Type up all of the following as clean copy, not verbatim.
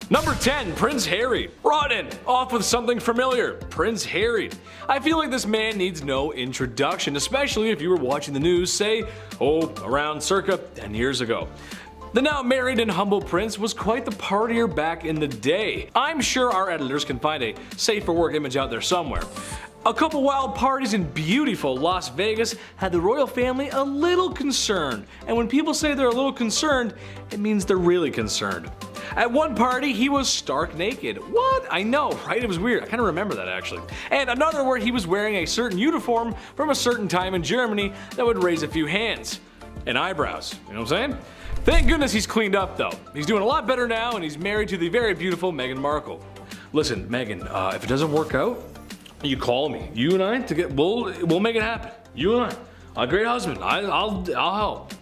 Number 10. Prince Harry. Rotten. Off with something familiar. Prince Harry. I feel like this man needs no introduction, especially if you were watching the news, say, around circa 10 years ago. The now married and humble prince was quite the partier back in the day. I'm sure our editors can find a safe for work image out there somewhere. A couple wild parties in beautiful Las Vegas had the royal family a little concerned, and when people say they're a little concerned, it means they're really concerned. At one party, he was stark naked. What? I know, right? It was weird. I kind of remember that actually. And another where he was wearing a certain uniform from a certain time in Germany that would raise a few hands and eyebrows. You know what I'm saying? Thank goodness he's cleaned up though. He's doing a lot better now, and he's married to the very beautiful Meghan Markle. Listen, Meghan, if it doesn't work out, you call me. You and I we'll make it happen. You and I, a great husband. I'll help.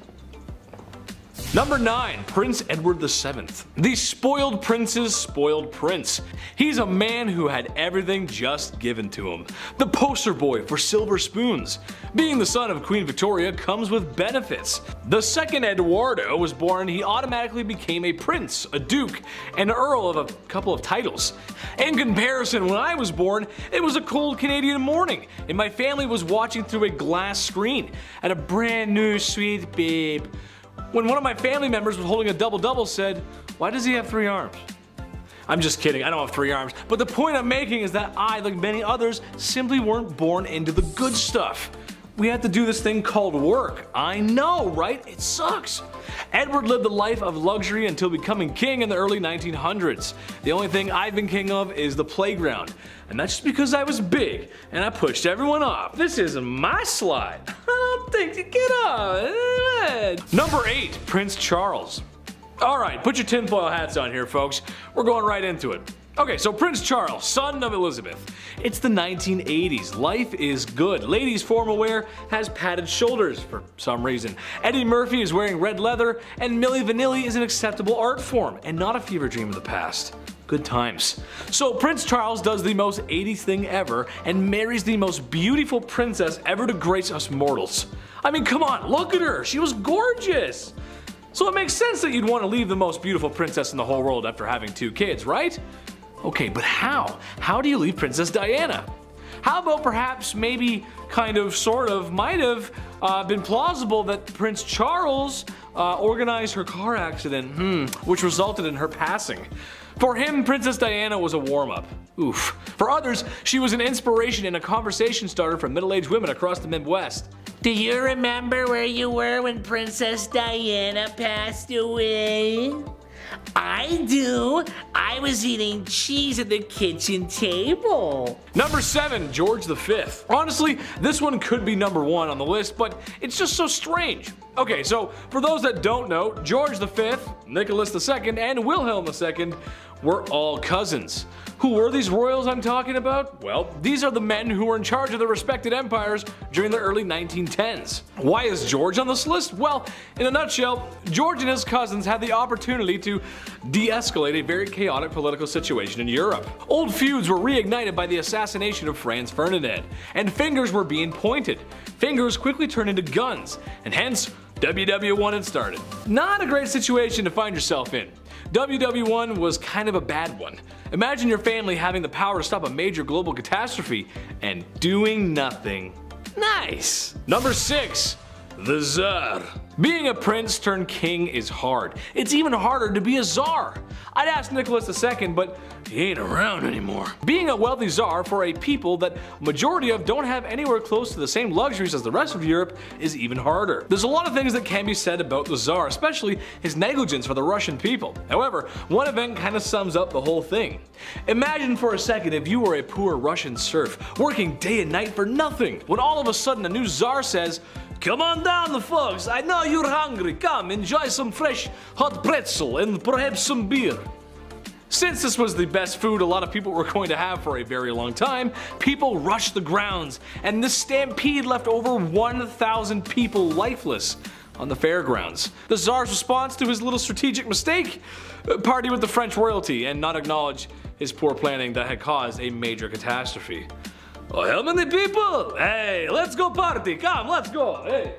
Number 9. Prince Edward VII. The spoiled prince's spoiled prince. He's a man who had everything just given to him. The poster boy for silver spoons. Being the son of Queen Victoria comes with benefits. The second Eduardo was born, he automatically became a prince, a duke, an earl of a couple of titles. In comparison, when I was born, it was a cold Canadian morning, and my family was watching through a glass screen at a brand new sweet babe. When one of my family members was holding a double-double said, "Why does he have 3 arms?" I'm just kidding, I don't have 3 arms, but the point I'm making is that I, like many others, simply weren't born into the good stuff. We had to do this thing called work. I know, right? It sucks. Edward lived a life of luxury until becoming king in the early 1900s. The only thing I've been king of is the playground. And that's just because I was big and I pushed everyone off. This is my slide. Get off. Number 8. Prince Charles. Alright, put your tinfoil hats on here, folks. We're going right into it. Okay, so Prince Charles, son of Elizabeth. It's the 1980s. Life is good. Ladies' formal wear has padded shoulders for some reason. Eddie Murphy is wearing red leather, and Milli Vanilli is an acceptable art form and not a fever dream of the past. Good times. So Prince Charles does the most 80s thing ever and marries the most beautiful princess ever to grace us mortals. I mean, come on, look at her. She was gorgeous. So it makes sense that you'd want to leave the most beautiful princess in the whole world after having 2 kids, right? Okay, but how? How do you leave Princess Diana? How about perhaps, maybe, kind of, sort of, might have been plausible that Prince Charles organized her car accident, which resulted in her passing. For him, Princess Diana was a warm-up. Oof. For others, she was an inspiration and a conversation starter for middle-aged women across the Midwest. Do you remember where you were when Princess Diana passed away? I do. I was eating cheese at the kitchen table. Number 7. George V. Honestly, this one could be number 1 on the list, but it's just so strange. Okay, so for those that don't know, George V, Nicholas II, and Wilhelm II were all cousins. Who were these royals I'm talking about? Well, these are the men who were in charge of their respected empires during the early 1910s. Why is George on this list? Well, in a nutshell, George and his cousins had the opportunity to de-escalate a very chaotic political situation in Europe. Old feuds were reignited by the assassination of Franz Ferdinand, and fingers were being pointed. Fingers quickly turned into guns, and hence, WW1 had started. Not a great situation to find yourself in. WW1 was kind of a bad one. Imagine your family having the power to stop a major global catastrophe and doing nothing. Nice! Number 6. The Tsar. Being a prince turned king is hard. It's even harder to be a czar. I'd ask Nicholas II, but he ain't around anymore. Being a wealthy czar for a people that majority of don't have anywhere close to the same luxuries as the rest of Europe is even harder. There's a lot of things that can be said about the czar, especially his negligence for the Russian people. However, one event kind of sums up the whole thing. Imagine for a second if you were a poor Russian serf, working day and night for nothing, when all of a sudden a new czar says, "Come on down, folks, I know you're hungry, come enjoy some fresh hot pretzel and perhaps some beer." Since this was the best food a lot of people were going to have for a very long time, people rushed the grounds, and this stampede left over 1,000 people lifeless on the fairgrounds. The Tsar's response to his little strategic mistake? Party with the French royalty and not acknowledge his poor planning that had caused a major catastrophe. Oh, how many people? Hey, let's go party, come, let's go, hey.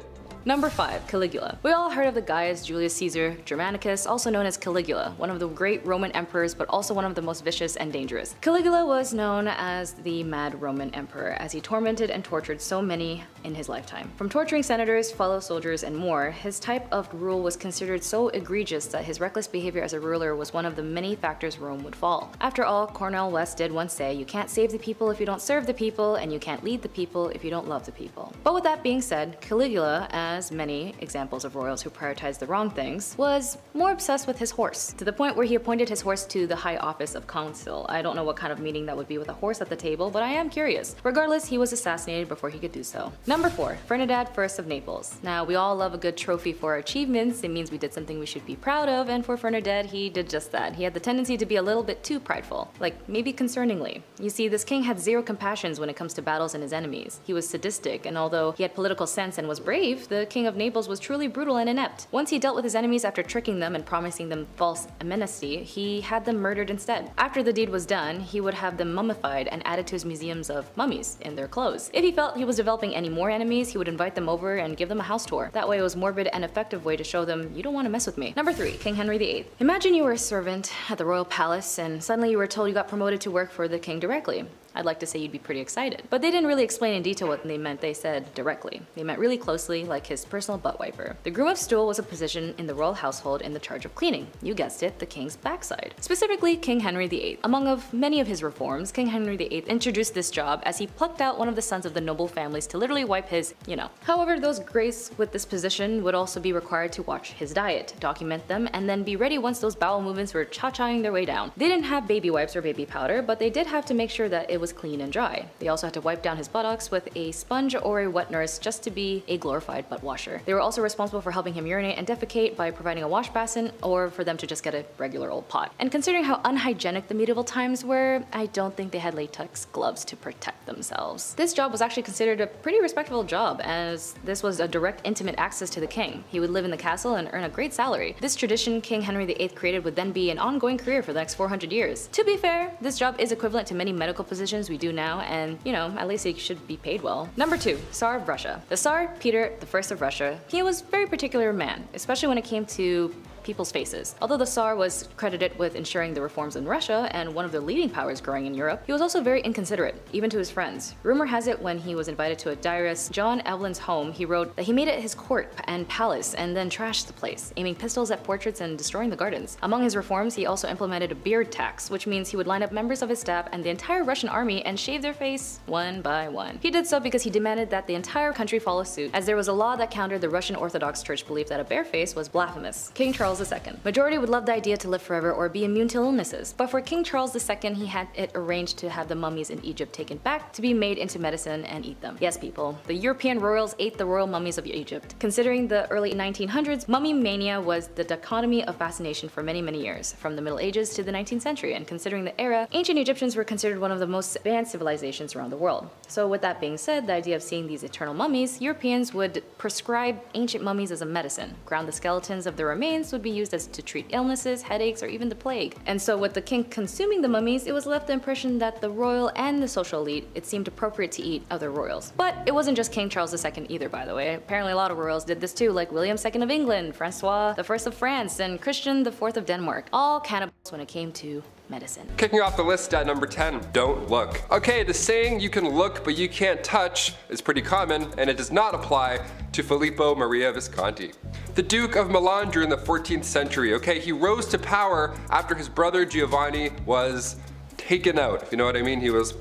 Number 5. Caligula. We all heard of the Gaius Julius Caesar Germanicus, also known as Caligula, one of the great Roman emperors but also one of the most vicious and dangerous. Caligula was known as the Mad Roman Emperor as he tormented and tortured so many in his lifetime. From torturing senators, fellow soldiers, and more, his type of rule was considered so egregious that his reckless behavior as a ruler was one of the many factors Rome would fall. After all, Cornel West did once say, "You can't save the people if you don't serve the people, and you can't lead the people if you don't love the people." But with that being said, Caligula, as many examples of royals who prioritized the wrong things, was more obsessed with his horse, to the point where he appointed his horse to the high office of consul. I don't know what kind of meeting that would be with a horse at the table, but I am curious. Regardless, he was assassinated before he could do so. Number 4. Ferdinand I of Naples. Now, we all love a good trophy for our achievements. It means we did something we should be proud of, and for Ferdinand, he did just that. He had the tendency to be a little bit too prideful, like maybe concerningly. You see, this king had zero compassions when it comes to battles and his enemies. He was sadistic, and although he had political sense and was brave, the king of Naples was truly brutal and inept. Once he dealt with his enemies after tricking them and promising them false amnesty, he had them murdered instead. After the deed was done, he would have them mummified and added to his museums of mummies in their clothes. If he felt he was developing any more enemies, he would invite them over and give them a house tour. That way it was a morbid and effective way to show them, you don't want to mess with me. Number 3. King Henry VIII. Imagine you were a servant at the royal palace and suddenly you were told you got promoted to work for the king directly. I'd like to say you'd be pretty excited. But they didn't really explain in detail what they meant. They said directly. They meant really closely, like his personal butt wiper. The groom of stool was a position in the royal household in the charge of cleaning. You guessed it, the king's backside. Specifically, King Henry VIII. Among many of his reforms, King Henry VIII introduced this job as he plucked out one of the sons of the noble families to literally wipe his, However, those graced with this position would also be required to watch his diet, document them, and then be ready once those bowel movements were cha-chaing their way down. They didn't have baby wipes or baby powder, but they did have to make sure that it was clean and dry. They also had to wipe down his buttocks with a sponge or a wet nurse just to be a glorified butt washer. They were also responsible for helping him urinate and defecate by providing a wash basin or for them to just get a regular old pot. And considering how unhygienic the medieval times were, I don't think they had latex gloves to protect themselves. This job was actually considered a pretty respectable job as this was a direct intimate access to the king. He would live in the castle and earn a great salary. This tradition King Henry VIII created would then be an ongoing career for the next 400 years. To be fair, this job is equivalent to many medical positions we do now, and at least he should be paid well. Number 2. Tsar of Russia. The Tsar Peter I of Russia, he was a very particular man, especially when it came to people's faces. Although the Tsar was credited with ensuring the reforms in Russia and one of the leading powers growing in Europe, he was also very inconsiderate, even to his friends. Rumor has it when he was invited to a diarist John Evelyn's home, he wrote that he made it his court and palace and then trashed the place, aiming pistols at portraits and destroying the gardens. Among his reforms, he also implemented a beard tax, which means he would line up members of his staff and the entire Russian army and shave their face one by one. He did so because he demanded that the entire country follow suit, as there was a law that countered the Russian Orthodox Church belief that a bare face was blasphemous. King Charles II. Majority would love the idea to live forever or be immune to illnesses, but for King Charles II, he had it arranged to have the mummies in Egypt taken back to be made into medicine and eat them. Yes, people, the European royals ate the royal mummies of Egypt. Considering the early 1900s, mummy mania was the dichotomy of fascination for many, many years, from the Middle Ages to the 19th century, and considering the era, ancient Egyptians were considered one of the most advanced civilizations around the world. So with that being said, the idea of seeing these eternal mummies, Europeans would prescribe ancient mummies as a medicine. Ground the skeletons of their remains would be used as to treat illnesses, headaches, or even the plague. And so with the king consuming the mummies, it was left the impression that the royal and the social elite, it seemed appropriate to eat other royals. But it wasn't just King Charles II either, by the way. Apparently a lot of royals did this too, like William II of England, Francois I of France, and Christian IV of Denmark. All cannibals when it came to medicine. Kicking off the list at number 10, don't look. Okay, the saying you can look but you can't touch is pretty common, and it does not apply to Filippo Maria Visconti. The Duke of Milan during the 14th century, okay, he rose to power after his brother Giovanni was taken out, if you know what I mean. He was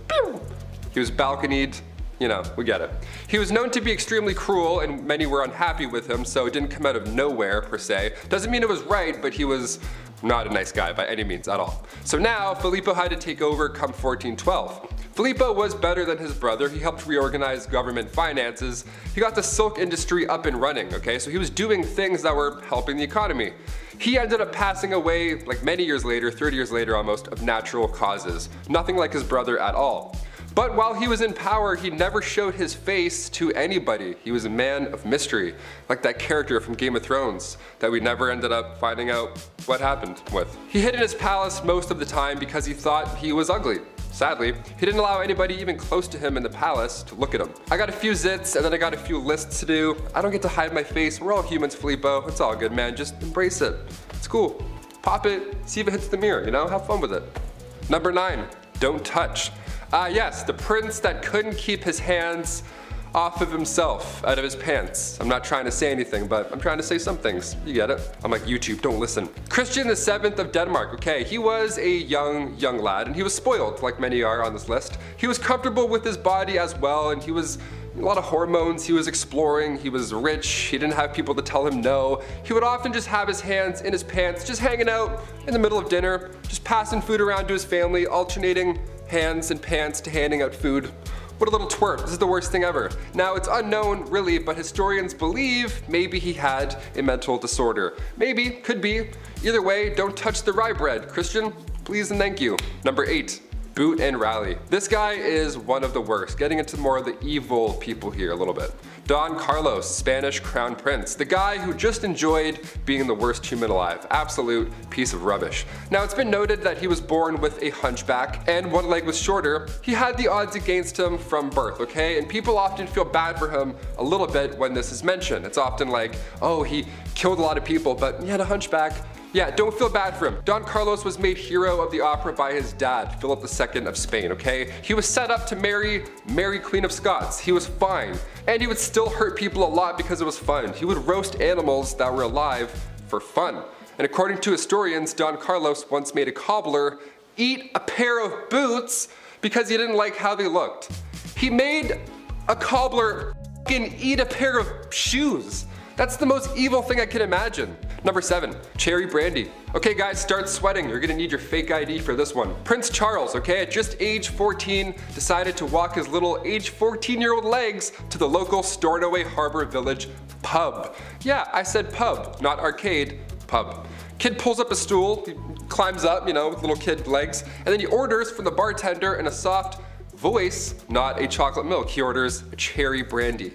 balconied. We get it. He was known to be extremely cruel and many were unhappy with him, so it didn't come out of nowhere per se. Doesn't mean it was right, but he was not a nice guy by any means at all. So now Filippo had to take over come 1412. Filippo was better than his brother. He helped reorganize government finances. He got the silk industry up and running, okay? So he was doing things that were helping the economy. He ended up passing away like many years later, 30 years later almost, of natural causes. Nothing like his brother at all. But while he was in power, he never showed his face to anybody. He was a man of mystery, like that character from Game of Thrones that we never ended up finding out what happened with. He hid in his palace most of the time because he thought he was ugly. Sadly, he didn't allow anybody even close to him in the palace to look at him. I got a few zits and then I got a few lists to do. I don't get to hide my face. We're all humans, Filippo. It's all good, man. Just embrace it. It's cool. Pop it, see if it hits the mirror, you know? Have fun with it. Number 9, don't touch. Yes, the prince that couldn't keep his hands off of himself, out of his pants. I'm not trying to say anything, but I'm trying to say some things. You get it? I'm like YouTube, don't listen. Christian VII of Denmark, okay, he was a young lad, and he was spoiled, like many are on this list. He was comfortable with his body as well, and he was a lot of hormones, he was exploring, he was rich, he didn't have people to tell him no. He would often just have his hands in his pants, just hanging out in the middle of dinner, just passing food around to his family, alternating hands and pants to handing out food. What a little twerp, this is the worst thing ever. Now it's unknown really, but historians believe maybe he had a mental disorder. Maybe, could be. Either way, don't touch the rye bread. Christian, please and thank you. Number 8. Boot and rally. This guy is one of the worst, getting into more of the evil people here a little bit. Don Carlos, Spanish Crown Prince, the guy who just enjoyed being the worst human alive. Absolute piece of rubbish. Now it's been noted that he was born with a hunchback and one leg was shorter. He had the odds against him from birth, okay? And people often feel bad for him a little bit when this is mentioned. It's often like, oh, he killed a lot of people, but he had a hunchback. Yeah, don't feel bad for him. Don Carlos was made hero of the opera by his dad, Philip II of Spain, okay? He was set up to marry Mary Queen of Scots. He was fine. And he would still hurt people a lot because it was fun. He would roast animals that were alive for fun. And according to historians, Don Carlos once made a cobbler eat a pair of boots because he didn't like how they looked. He made a cobbler f***ing eat a pair of shoes. That's the most evil thing I can imagine. Number 7, cherry brandy. Okay guys, start sweating. You're gonna need your fake ID for this one. Prince Charles, okay, at just age 14, decided to walk his little age 14-year-old legs to the local Stornoway Harbor Village pub. Yeah, I said pub, not arcade, pub. Kid pulls up a stool, he climbs up, you know, with little kid legs, and then he orders from the bartender in a soft voice, not a chocolate milk. He orders a cherry brandy.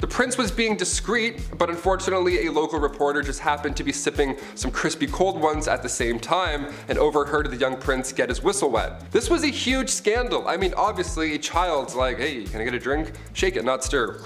The prince was being discreet, but unfortunately a local reporter just happened to be sipping some crispy cold ones at the same time and overheard the young prince get his whistle wet. This was a huge scandal. I mean, obviously a child's like, hey, can I get a drink? Shake it, not stir.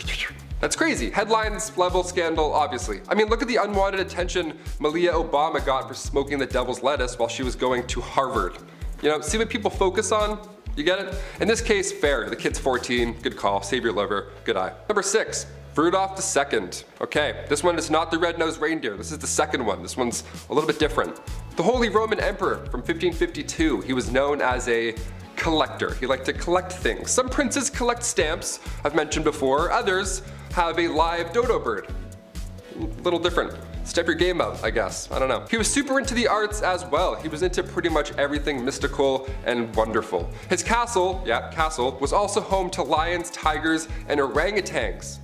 That's crazy. Headlines level scandal, obviously. I mean, look at the unwanted attention Malia Obama got for smoking the devil's lettuce while she was going to Harvard. You know, see what people focus on? You get it? In this case, fair. The kid's 14. Good call. Save your liver. Good eye. Number 6. Rudolph II. Okay, this one is not the red-nosed reindeer. This is the second one. This one's a little bit different. The Holy Roman Emperor from 1552. He was known as a collector. He liked to collect things. Some princes collect stamps, I've mentioned before. Others have a live dodo bird. A little different. Step your game up, I guess. I don't know. He was super into the arts as well. He was into pretty much everything mystical and wonderful. His castle, yeah, castle, was also home to lions, tigers, and orangutans.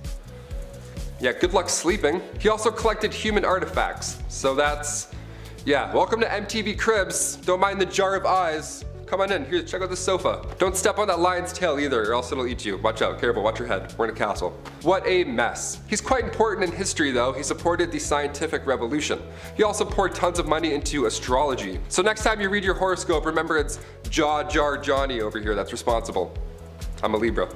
Yeah, good luck sleeping. He also collected human artifacts. So that's, yeah, welcome to MTV Cribs. Don't mind the jar of eyes. Come on in, here, check out the sofa. Don't step on that lion's tail either, or else it'll eat you. Watch out, careful, watch your head. We're in a castle. What a mess. He's quite important in history though. He supported the scientific revolution. He also poured tons of money into astrology. So next time you read your horoscope, remember it's Jaw Jar Johnny over here that's responsible. I'm a Libra,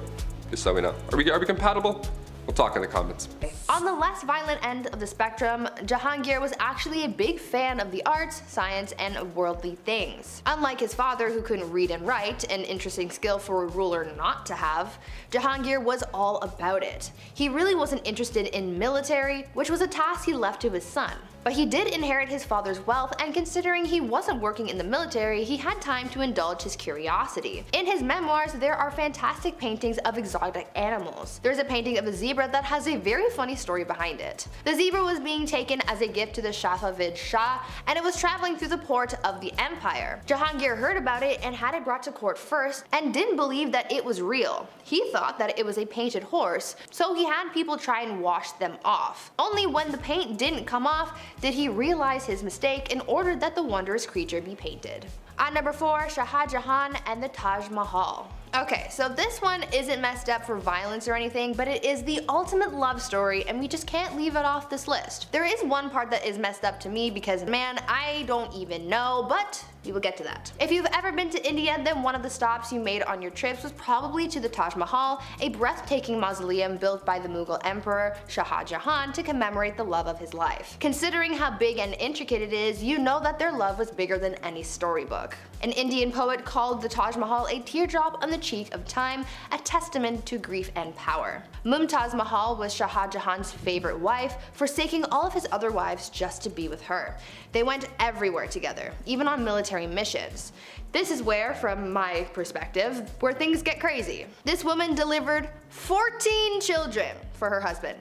just so we know. Are we compatible? We'll talk in the comments. On the less violent end of the spectrum, Jahangir was actually a big fan of the arts, science, and worldly things. Unlike his father, who couldn't read and write, an interesting skill for a ruler not to have, Jahangir was all about it. He really wasn't interested in military, which was a task he left to his son. But he did inherit his father's wealth, and considering he wasn't working in the military, he had time to indulge his curiosity. In his memoirs, there are fantastic paintings of exotic animals. There's a painting of a zebra that has a very funny story behind it. The zebra was being taken as a gift to the Safavid Shah, and it was traveling through the port of the empire. Jahangir heard about it and had it brought to court first, and didn't believe that it was real. He thought that it was a painted horse, so he had people try and wash them off. Only when the paint didn't come off did he realize his mistake and ordered that the wondrous creature be painted. At number 4, Shah Jahan and the Taj Mahal. Okay, so this one isn't messed up for violence or anything, but it is the ultimate love story and we just can't leave it off this list. There is one part that is messed up to me because, man, I don't even know, but we will get to that. If you've ever been to India, then one of the stops you made on your trips was probably to the Taj Mahal, a breathtaking mausoleum built by the Mughal Emperor Shah Jahan to commemorate the love of his life. Considering how big and intricate it is, you know that their love was bigger than any storybook. An Indian poet called the Taj Mahal a teardrop on the cheek of time, a testament to grief and power. Mumtaz Mahal was Shah Jahan's favorite wife, forsaking all of his other wives just to be with her. They went everywhere together, even on military missions. This is where, from my perspective, where things get crazy. This woman delivered 14 children for her husband.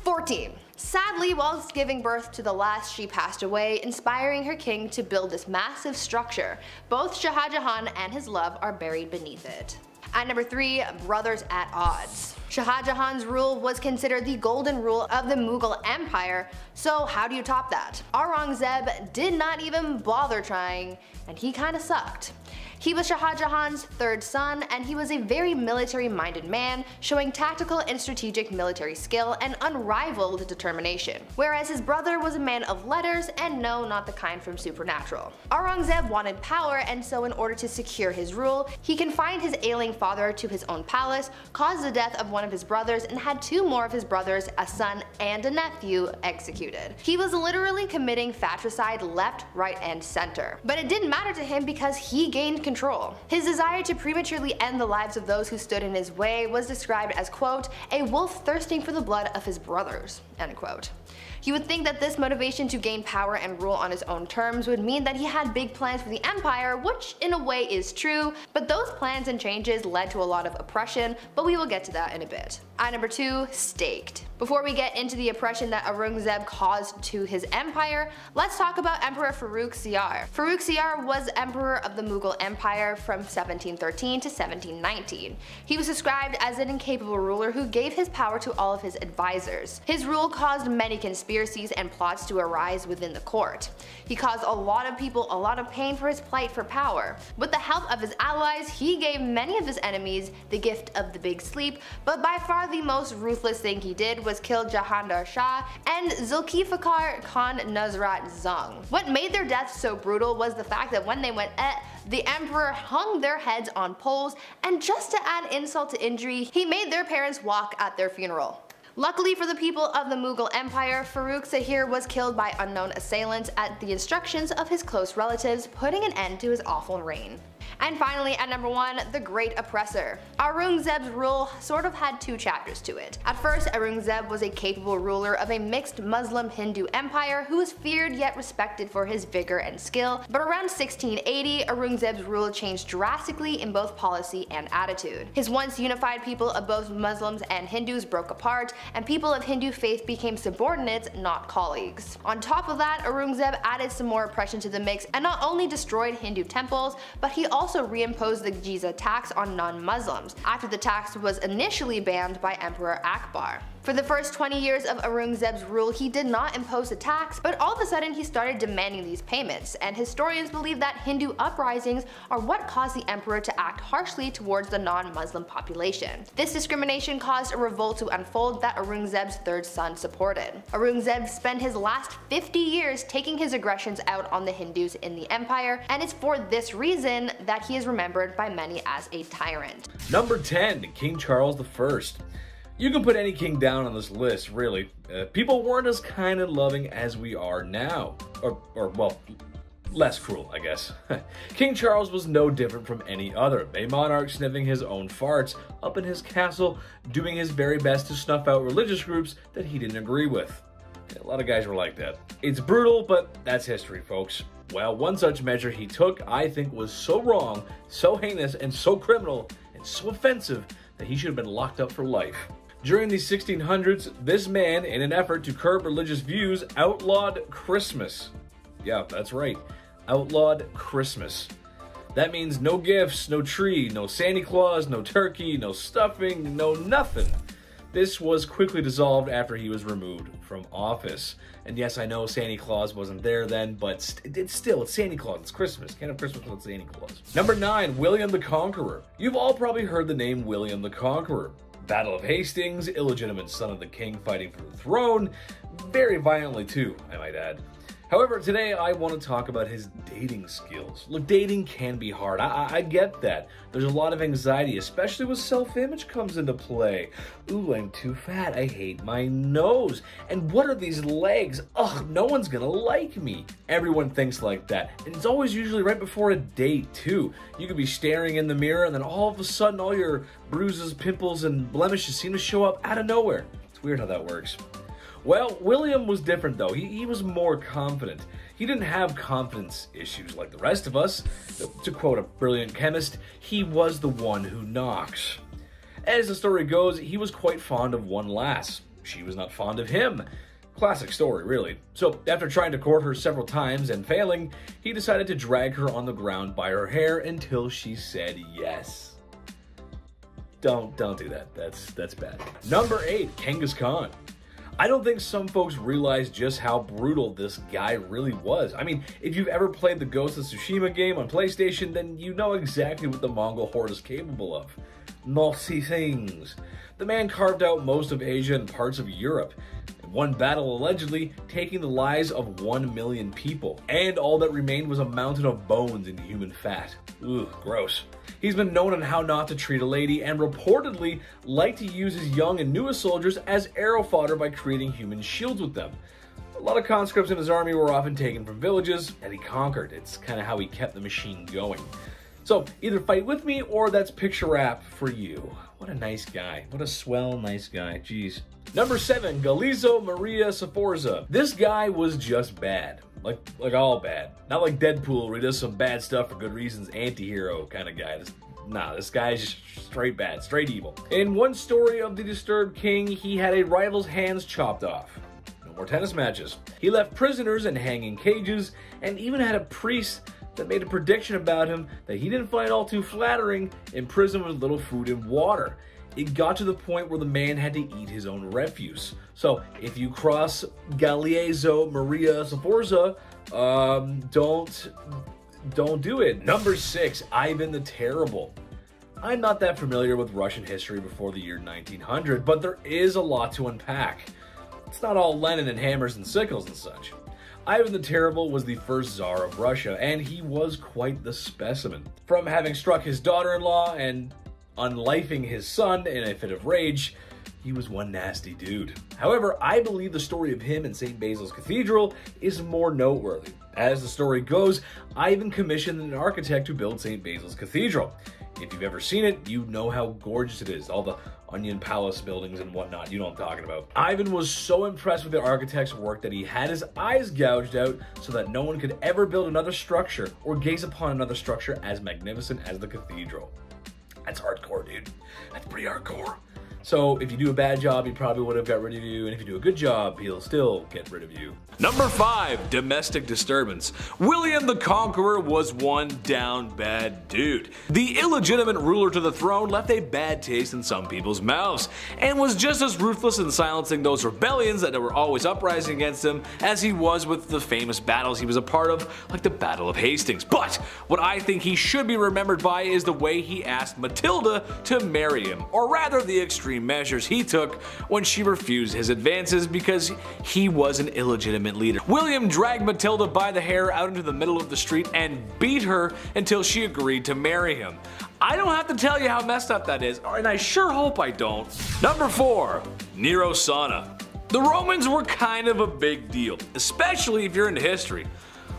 14. Sadly, whilst giving birth to the last, she passed away, inspiring her king to build this massive structure. Both Shah Jahan and his love are buried beneath it. At number 3, brothers at odds. Shah Jahan's rule was considered the golden rule of the Mughal Empire, so how do you top that? Aurangzeb did not even bother trying, and he kinda sucked. He was Shah Jahan's third son, and he was a very military-minded man, showing tactical and strategic military skill and unrivaled determination. Whereas his brother was a man of letters, and no, not the kind from Supernatural. Aurangzeb wanted power, and so in order to secure his rule, he confined his ailing father to his own palace, caused the death of one of his brothers, and had 2 more of his brothers, a son and a nephew, executed. He was literally committing fratricide left, right, and center. But it didn't matter to him because he gained control. His desire to prematurely end the lives of those who stood in his way was described as, quote, a wolf thirsting for the blood of his brothers, end quote. You would think that this motivation to gain power and rule on his own terms would mean that he had big plans for the empire, which in a way is true, but those plans and changes led to a lot of oppression, but we will get to that in a bit. At number 2, staked. Before we get into the oppression that Aurangzeb caused to his empire, let's talk about Emperor Farrukh Siyar. Farrukh Siyar was emperor of the Mughal Empire from 1713 to 1719. He was described as an incapable ruler who gave his power to all of his advisors. His rule caused many conspiracies and plots to arise within the court. He caused a lot of people a lot of pain for his plight for power. With the help of his allies, he gave many of his enemies the gift of the big sleep, but by far the most ruthless thing he did was kill Jahandar Shah and Zulfikar Khan Nusrat Jung. What made their deaths so brutal was the fact that when they went the emperor hung their heads on poles, and just to add insult to injury, he made their parents walk at their funeral. Luckily for the people of the Mughal Empire, Farrukh Siyar was killed by unknown assailants at the instructions of his close relatives, putting an end to his awful reign. And finally, at number 1, the Great Oppressor. Aurangzeb's rule sort of had 2 chapters to it. At first, Aurangzeb was a capable ruler of a mixed Muslim-Hindu empire who was feared yet respected for his vigor and skill, but around 1680, Aurangzeb's rule changed drastically in both policy and attitude. His once unified people of both Muslims and Hindus broke apart, and people of Hindu faith became subordinates, not colleagues. On top of that, Aurangzeb added some more oppression to the mix and not only destroyed Hindu temples, but he also reimposed the jizya tax on non-Muslims, after the tax was initially banned by Emperor Akbar. For the first 20 years of Aurangzeb's rule, he did not impose a tax, but all of a sudden he started demanding these payments, and historians believe that Hindu uprisings are what caused the emperor to act harshly towards the non-Muslim population. This discrimination caused a revolt to unfold that Aurangzeb's third son supported. Aurangzeb spent his last 50 years taking his aggressions out on the Hindus in the empire, and it's for this reason that he is remembered by many as a tyrant. Number 10, King Charles I. You can put any king down on this list, really. People weren't as kind and loving as we are now. Or well, less cruel, I guess. King Charles was no different from any other, a monarch sniffing his own farts up in his castle, doing his very best to snuff out religious groups that he didn't agree with. A lot of guys were like that. It's brutal, but that's history, folks. Well, one such measure he took, I think, was so wrong, so heinous, and so criminal, and so offensive that he should have been locked up for life. During the 1600s, this man, in an effort to curb religious views, outlawed Christmas. Yeah, that's right. Outlawed Christmas. That means no gifts, no tree, no Santa Claus, no turkey, no stuffing, no nothing. This was quickly dissolved after he was removed from office. And yes, I know Santa Claus wasn't there then, but it's Santa Claus, it's Christmas. Can't have Christmas without Santa Claus. Number 9, William the Conqueror. You've all probably heard the name William the Conqueror. Battle of Hastings, illegitimate son of the king fighting for the throne, very violently too, I might add. However, today I want to talk about his dating skills. Look, dating can be hard. I get that. There's a lot of anxiety, especially when self-image comes into play. Ooh, I'm too fat. I hate my nose. And what are these legs? Ugh, no one's gonna like me. Everyone thinks like that. And it's always usually right before a date, too. You could be staring in the mirror and then all of a sudden all your bruises, pimples, and blemishes seem to show up out of nowhere. It's weird how that works. Well, William was different though. He was more confident. He didn't have confidence issues like the rest of us. To quote a brilliant chemist, he was the one who knocks. As the story goes, he was quite fond of one lass. She was not fond of him. Classic story, really. So, after trying to court her several times and failing, he decided to drag her on the ground by her hair until she said yes. Don't do that. That's bad. Number 8, Genghis Khan. I don't think some folks realize just how brutal this guy really was. I mean, if you've ever played the Ghost of Tsushima game on PlayStation, then you know exactly what the Mongol horde is capable of. Naughty things. The man carved out most of Asia and parts of Europe. In one battle, allegedly, taking the lives of 1 million people. And all that remained was a mountain of bones and human fat. Ugh, gross. He's been known on how not to treat a lady and reportedly liked to use his young and newest soldiers as arrow fodder by creating human shields with them. A lot of conscripts in his army were often taken from villages that he conquered. It's kind of how he kept the machine going. So either fight with me or that's picture wrap for you. What a nice guy. What a swell nice guy. Jeez. Number 7, Galeazzo Maria Sforza. This guy was just bad. Like all bad. Not like Deadpool where he does some bad stuff for good reasons, anti-hero kind of guy. This guy is just straight bad, straight evil. In one story of the Disturbed King, he had a rival's hands chopped off. No more tennis matches. He left prisoners in hanging cages and even had a priest that made a prediction about him that he didn't find all too flattering in prison with little food and water. It got to the point where the man had to eat his own refuse. So if you cross Galeazzo Maria Sforza, don't do it. Number 6, Ivan the Terrible. I'm not that familiar with Russian history before the year 1900, but there is a lot to unpack. It's not all Lenin and hammers and sickles and such. Ivan the Terrible was the first Tsar of Russia, and he was quite the specimen. From having struck his daughter-in-law and unlifing his son in a fit of rage, he was one nasty dude. However, I believe the story of him in St. Basil's Cathedral is more noteworthy. As the story goes, Ivan commissioned an architect to build St. Basil's Cathedral. If you've ever seen it, you know how gorgeous it is. All the onion palace buildings and whatnot, you know what I'm talking about. Ivan was so impressed with the architect's work that he had his eyes gouged out so that no one could ever build another structure or gaze upon another structure as magnificent as the cathedral. That's hardcore, dude. That's pretty hardcore. So if you do a bad job, he probably would have got rid of you, and if you do a good job, he'll still get rid of you. Number 5, domestic disturbance. William the Conqueror was one down bad dude. The illegitimate ruler to the throne left a bad taste in some people's mouths, and was just as ruthless in silencing those rebellions that were always uprising against him as he was with the famous battles he was a part of, like the Battle of Hastings. But what I think he should be remembered by is the way he asked Matilda to marry him, or rather the extreme measures he took when she refused his advances because he was an illegitimate leader. William dragged Matilda by the hair out into the middle of the street and beat her until she agreed to marry him. I don't have to tell you how messed up that is, and I sure hope I don't. Number 4, Nero Sauna. The Romans were kind of a big deal, especially if you're into history.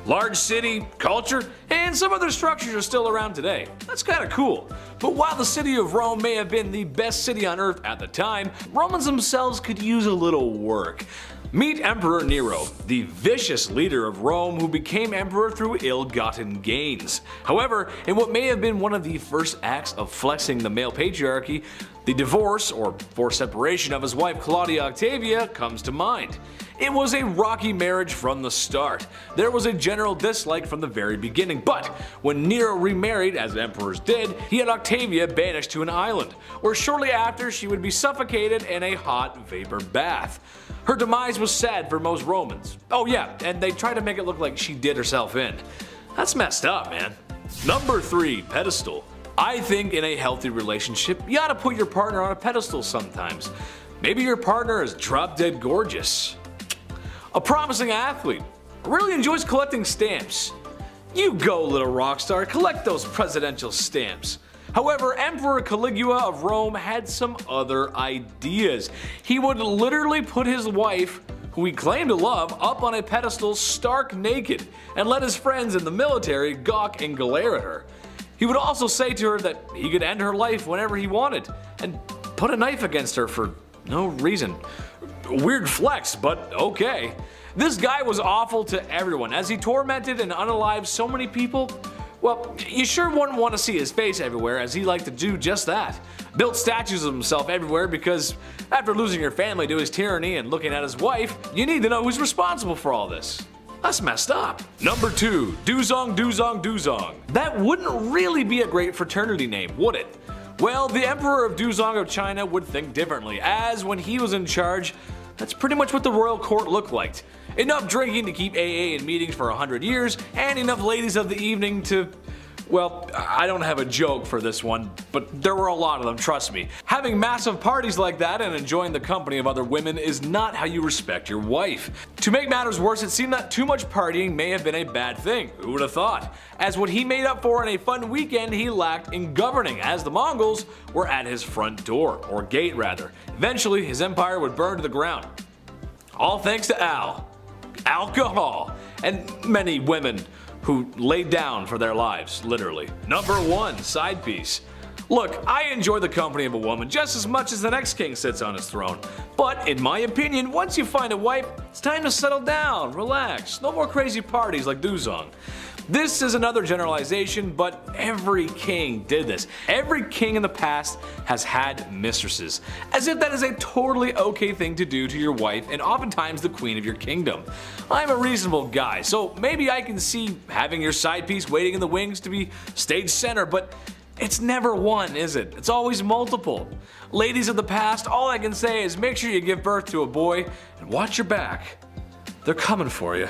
Large city, culture, and some other structures are still around today. That's kind of cool. But while the city of Rome may have been the best city on earth at the time, Romans themselves could use a little work. Meet Emperor Nero, the vicious leader of Rome who became emperor through ill-gotten gains. However, in what may have been one of the first acts of flexing the male patriarchy, the divorce or forced separation of his wife Claudia Octavia comes to mind. It was a rocky marriage from the start. There was a general dislike from the very beginning, but when Nero remarried, as emperors did, he had Octavia banished to an island, where shortly after she would be suffocated in a hot vapor bath. Her demise was sad for most Romans. Oh yeah, and they tried to make it look like she did herself in. That's messed up, man. Number 3, pedestal. I think in a healthy relationship, you ought to put your partner on a pedestal sometimes. Maybe your partner is drop dead gorgeous. A promising athlete. Really enjoys collecting stamps. You go, little rock star, collect those presidential stamps. However, Emperor Caligula of Rome had some other ideas. He would literally put his wife, who he claimed to love, up on a pedestal stark naked and let his friends in the military gawk and glare at her. He would also say to her that he could end her life whenever he wanted and put a knife against her for no reason. Weird flex, but okay. This guy was awful to everyone as he tormented and unalived so many people. Well, you sure wouldn't want to see his face everywhere, as he liked to do just that. Built statues of himself everywhere because after losing your family to his tyranny and looking at his wife, you need to know who's responsible for all this. That's messed up. Number 2, Duzong Duzong Duzong. That wouldn't really be a great fraternity name, would it? Well, the Emperor of Duzong of China would think differently, as when he was in charge, that's pretty much what the royal court looked like. Enough drinking to keep AA in meetings for 100 years, and enough ladies of the evening to... Well, I don't have a joke for this one, but there were a lot of them, trust me. Having massive parties like that and enjoying the company of other women is not how you respect your wife. To make matters worse, it seemed that too much partying may have been a bad thing, who would have thought? As what he made up for in a fun weekend he lacked in governing, as the Mongols were at his front door, or gate rather. Eventually his empire would burn to the ground. All thanks to alcohol, and many women who laid down for their lives, literally. Number 1, side piece. Look, I enjoy the company of a woman just as much as the next king sits on his throne. But in my opinion, once you find a wife, it's time to settle down, relax, no more crazy parties like Duzong. This is another generalization, but every king did this. Every king in the past has had mistresses, as if that is a totally okay thing to do to your wife and oftentimes the queen of your kingdom. I'm a reasonable guy, so maybe I can see having your side piece waiting in the wings to be stage center, but it's never one, is it? It's always multiple. Ladies of the past, all I can say is make sure you give birth to a boy and watch your back. They're coming for you.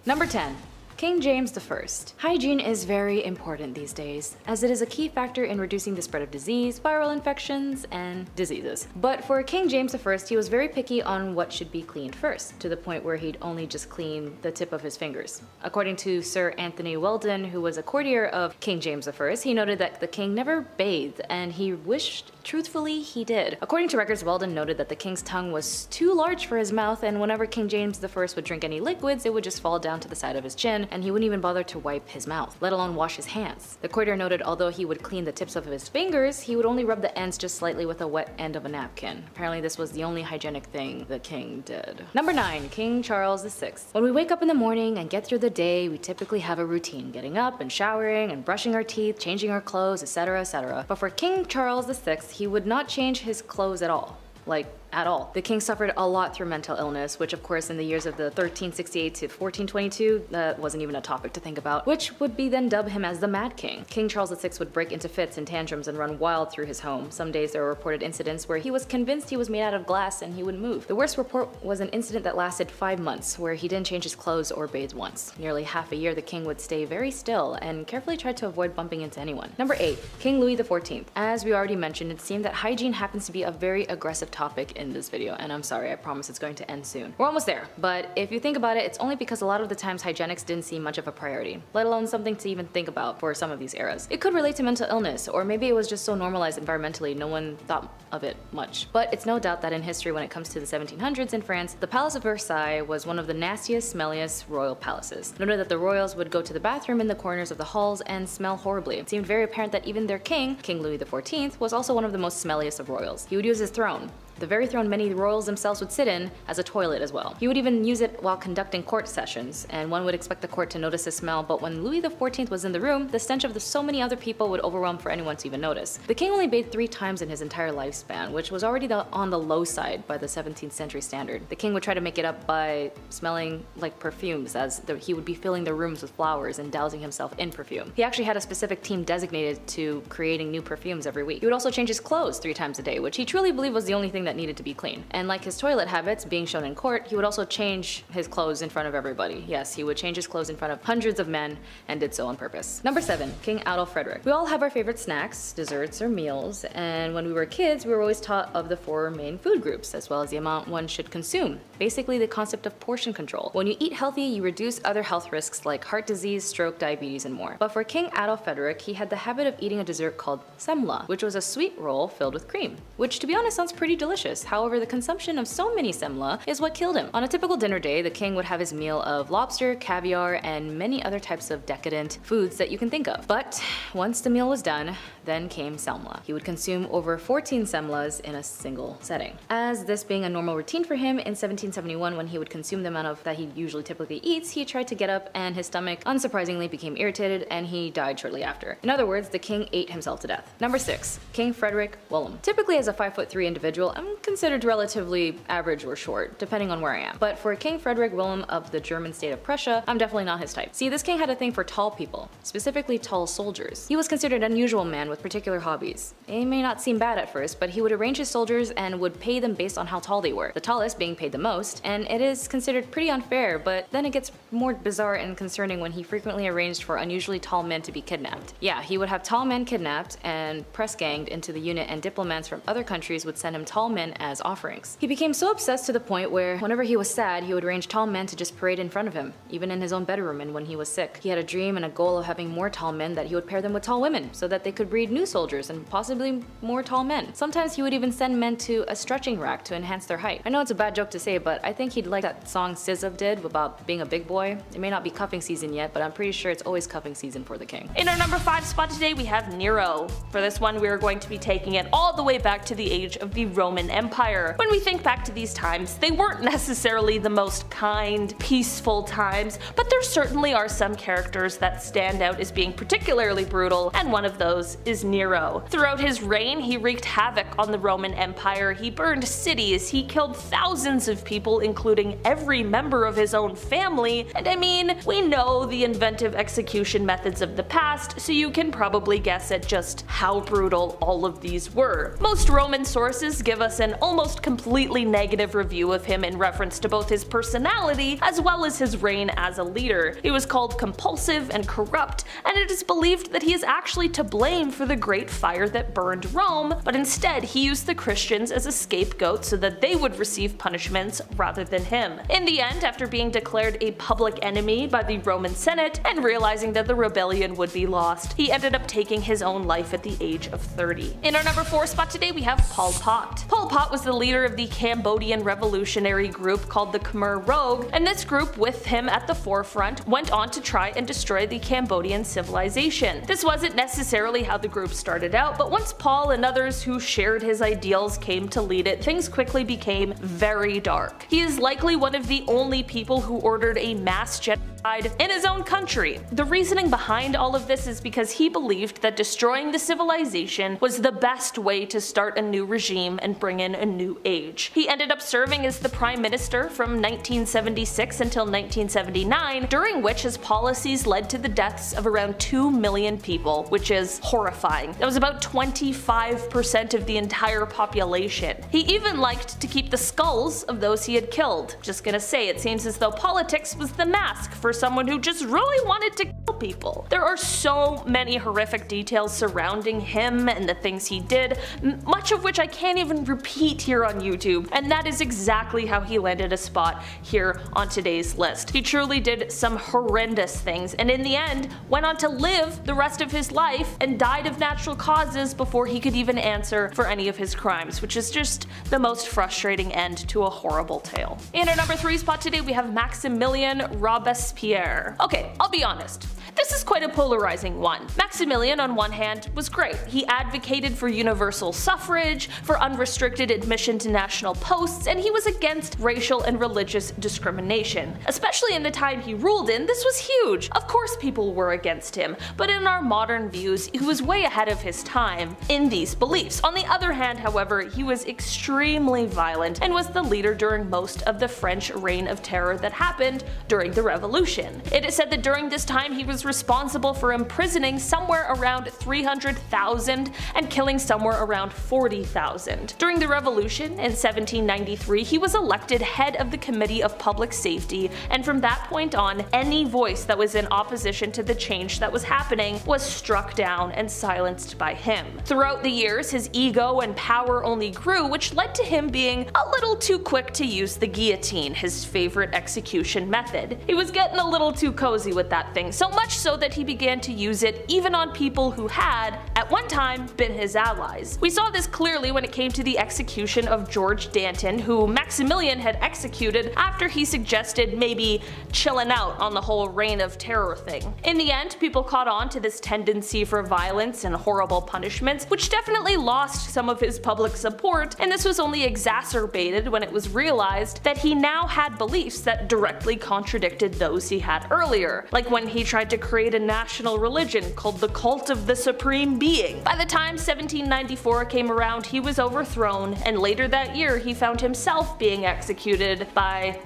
Number 10. King James I. Hygiene is very important these days, as it is a key factor in reducing the spread of disease, viral infections, and diseases. But for King James I, he was very picky on what should be cleaned first, to the point where he'd only just clean the tip of his fingers. According to Sir Anthony Weldon, who was a courtier of King James I, he noted that the king never bathed, and he wished truthfully he did. According to records, Weldon noted that the king's tongue was too large for his mouth, and whenever King James I would drink any liquids, it would just fall down to the side of his chin, and he wouldn't even bother to wipe his mouth, let alone wash his hands. The courtier noted although he would clean the tips of his fingers, he would only rub the ends just slightly with a wet end of a napkin. Apparently this was the only hygienic thing the king did. Number 9. King Charles VI. When we wake up in the morning and get through the day, we typically have a routine, getting up and showering and brushing our teeth, changing our clothes, etc, etc. But for King Charles VI, he would not change his clothes at all. Like, at all. The king suffered a lot through mental illness, which of course in the years of the 1368 to 1422, that wasn't even a topic to think about, which would be then dub him as the Mad King. King Charles VI would break into fits and tantrums and run wild through his home. Some days there were reported incidents where he was convinced he was made out of glass and he would move. The worst report was an incident that lasted 5 months, where he didn't change his clothes or bathe once. Nearly half a year the king would stay very still and carefully tried to avoid bumping into anyone. Number 8. King Louis XIV. As we already mentioned, it seemed that hygiene happens to be a very aggressive topic in this video, and I'm sorry, I promise it's going to end soon. We're almost there, but if you think about it, it's only because a lot of the times hygienics didn't seem much of a priority, let alone something to even think about for some of these eras. It could relate to mental illness, or maybe it was just so normalized environmentally no one thought of it much. But it's no doubt that in history, when it comes to the 1700s in France, the Palace of Versailles was one of the nastiest, smelliest royal palaces. Noted that the royals would go to the bathroom in the corners of the halls and smell horribly. It seemed very apparent that even their king, King Louis XIV, was also one of the most smelliest of royals. He would use his throne, the very throne many royals themselves would sit in, as a toilet as well. He would even use it while conducting court sessions, and one would expect the court to notice the smell, but when Louis XIV was in the room, the stench of so many other people would overwhelm for anyone to even notice. The king only bathed 3 times in his entire lifespan, which was already on the low side by the 17th century standard. The king would try to make it up by smelling like perfumes, as he would be filling the rooms with flowers and dousing himself in perfume. He actually had a specific team designated to creating new perfumes every week. He would also change his clothes 3 times a day, which he truly believed was the only thing that needed to be clean. And like his toilet habits being shown in court, he would also change his clothes in front of everybody. Yes, he would change his clothes in front of hundreds of men and did so on purpose. Number 7. King Adolf Frederick. We all have our favorite snacks, desserts, or meals, and when we were kids, we were always taught of the 4 main food groups, as well as the amount one should consume. Basically the concept of portion control. When you eat healthy, you reduce other health risks like heart disease, stroke, diabetes, and more. But for King Adolf Frederick, he had the habit of eating a dessert called semla, which was a sweet roll filled with cream, which to be honest sounds pretty delicious. However, the consumption of so many semla is what killed him. On a typical dinner day, the king would have his meal of lobster, caviar, and many other types of decadent foods that you can think of. But once the meal was done, then came semla. He would consume over 14 semlas in a single setting. As this being a normal routine for him, in 1771 when he would consume the amount of that he usually typically eats, he tried to get up and his stomach unsurprisingly became irritated and he died shortly after. In other words, the king ate himself to death. Number 6. King Frederick William. Typically as a 5'3" individual, I'm considered relatively average or short, depending on where I am. But for King Frederick William of the German state of Prussia, I'm definitely not his type. See, this king had a thing for tall people, specifically tall soldiers. He was considered an unusual man with particular hobbies. It may not seem bad at first, but he would arrange his soldiers and would pay them based on how tall they were, the tallest being paid the most, and it is considered pretty unfair, but then it gets more bizarre and concerning when he frequently arranged for unusually tall men to be kidnapped. Yeah, he would have tall men kidnapped and press ganged into the unit, and diplomats from other countries would send him tall men as offerings. He became so obsessed to the point where whenever he was sad, he would arrange tall men to just parade in front of him, even in his own bedroom and when he was sick. He had a dream and a goal of having more tall men that he would pair them with tall women so that they could breed new soldiers and possibly more tall men. Sometimes he would even send men to a stretching rack to enhance their height. I know it's a bad joke to say, but I think he'd like that song SZA did about being a big boy. It may not be cuffing season yet, but I'm pretty sure it's always cuffing season for the king. In our number 5 spot today, we have Nero. For this one, we are going to be taking it all the way back to the age of the Roman Empire. When we think back to these times, they weren't necessarily the most kind, peaceful times, but there certainly are some characters that stand out as being particularly brutal, and one of those is Nero. Throughout his reign, he wreaked havoc on the Roman Empire. He burned cities, he killed thousands of people, including every member of his own family, and I mean, we know the inventive execution methods of the past, so you can probably guess at just how brutal all of these were. Most Roman sources give us an almost completely negative review of him in reference to both his personality as well as his reign as a leader. He was called compulsive and corrupt, and it is believed that he is actually to blame for the great fire that burned Rome, but instead he used the Christians as a scapegoat so that they would receive punishments rather than him. In the end, after being declared a public enemy by the Roman Senate and realizing that the rebellion would be lost, he ended up taking his own life at the age of 30. In our number 4 spot today, we have Pol Pot. Pol Pot was the leader of the Cambodian revolutionary group called the Khmer Rouge, and this group, with him at the forefront, went on to try and destroy the Cambodian civilization. This wasn't necessarily how the group started out, but once Paul and others who shared his ideals came to lead it, things quickly became very dark. He is likely one of the only people who ordered a mass genocide in his own country. The reasoning behind all of this is because he believed that destroying the civilization was the best way to start a new regime and bring in a new age. He ended up serving as the prime minister from 1976 until 1979, during which his policies led to the deaths of around 2 million people, which is horrifying. That was about 25% of the entire population. He even liked to keep the skulls of those he had killed. Just gonna say, it seems as though politics was the mask for someone who just really wanted to kill people. There are so many horrific details surrounding him and the things he did, much of which I can't even repeat here on YouTube, and that is exactly how he landed a spot here on today's list. He truly did some horrendous things, and in the end went on to live the rest of his life and died of natural causes before he could even answer for any of his crimes, which is just the most frustrating end to a horrible tale. In our number 3 spot today, we have Maximilien Robespierre. Okay, I'll be honest. This is quite a polarizing one. Maximilian, on one hand, was great. He advocated for universal suffrage, for unrestricted admission to national posts, and he was against racial and religious discrimination. Especially in the time he ruled in, this was huge. Of course people were against him, but in our modern views, he was way ahead of his time in these beliefs. On the other hand, however, he was extremely violent and was the leader during most of the French reign of terror that happened during the Revolution. It is said that during this time he was responsible for imprisoning somewhere around 300,000 and killing somewhere around 40,000. During the Revolution in 1793, he was elected head of the Committee of Public Safety, and from that point on, any voice that was in opposition to the change that was happening was struck down and silenced by him. Throughout the years, his ego and power only grew, which led to him being a little too quick to use the guillotine, his favorite execution method. He was getting a little too cozy with that thing, so much so that he began to use it even on people who had, at one time, been his allies. We saw this clearly when it came to the execution of George Danton, who Maximilian had executed after he suggested maybe chilling out on the whole reign of terror thing. In the end, people caught on to this tendency for violence and horrible punishments, which definitely lost some of his public support, and this was only exacerbated when it was realized that he now had beliefs that directly contradicted those he had earlier, like when he tried to create a national religion called the Cult of the Supreme Being. By the time 1794 came around, he was overthrown, and later that year he found himself being executed by,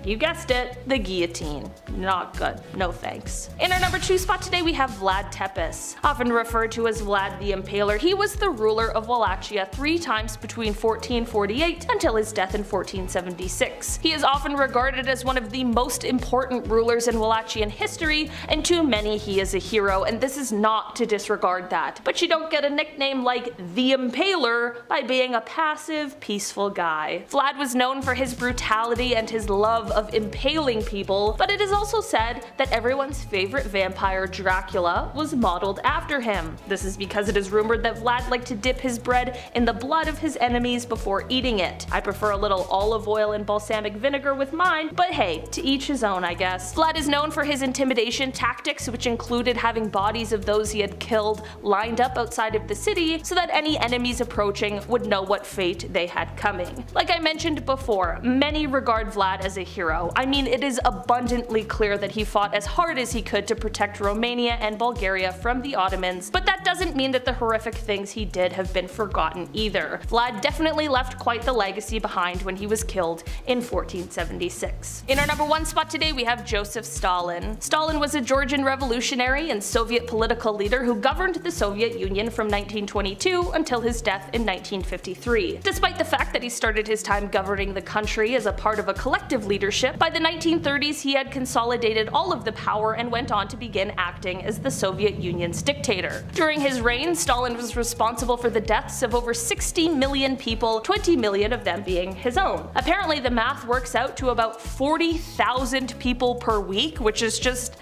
you guessed it, the guillotine. Not good. No thanks. In our number 2 spot today we have Vlad Tepes. Often referred to as Vlad the Impaler, he was the ruler of Wallachia 3 times between 1448 until his death in 1476. He is often regarded as one of the most important rulers in Wallachian history, and to many he is a hero, and this is not to disregard that. But you don't get a nickname like the Impaler by being a passive, peaceful guy. Vlad was known for his brutality and his love of impaling people, but it is also said that everyone's favorite vampire, Dracula, was modeled after him. This is because it is rumored that Vlad liked to dip his bread in the blood of his enemies before eating it. I prefer a little olive oil and balsamic vinegar with mine, but hey, to each his own I guess. Vlad is known for his intimidation tactics, which included having bodies of those he had killed lined up outside of the city so that any enemies approaching would know what fate they had coming. Like I mentioned before, many regard Vlad as a hero. I mean, it is abundantly clear that he fought as hard as he could to protect Romania and Bulgaria from the Ottomans, but that doesn't mean that the horrific things he did have been forgotten either. Vlad definitely left quite the legacy behind when he was killed in 1476. In our number 1 spot today we have Joseph Stalin. Stalin was a Georgian revolutionary and Soviet political leader who governed the Soviet Union from 1922 until his death in 1953. Despite the fact that he started his time governing the country as a part of a collective leadership, by the 1930s he had consolidated all of the power and went on to begin acting as the Soviet Union's dictator. During his reign, Stalin was responsible for the deaths of over 60 million people, 20 million of them being his own. Apparently the math works out to about 40,000 people per week, which is just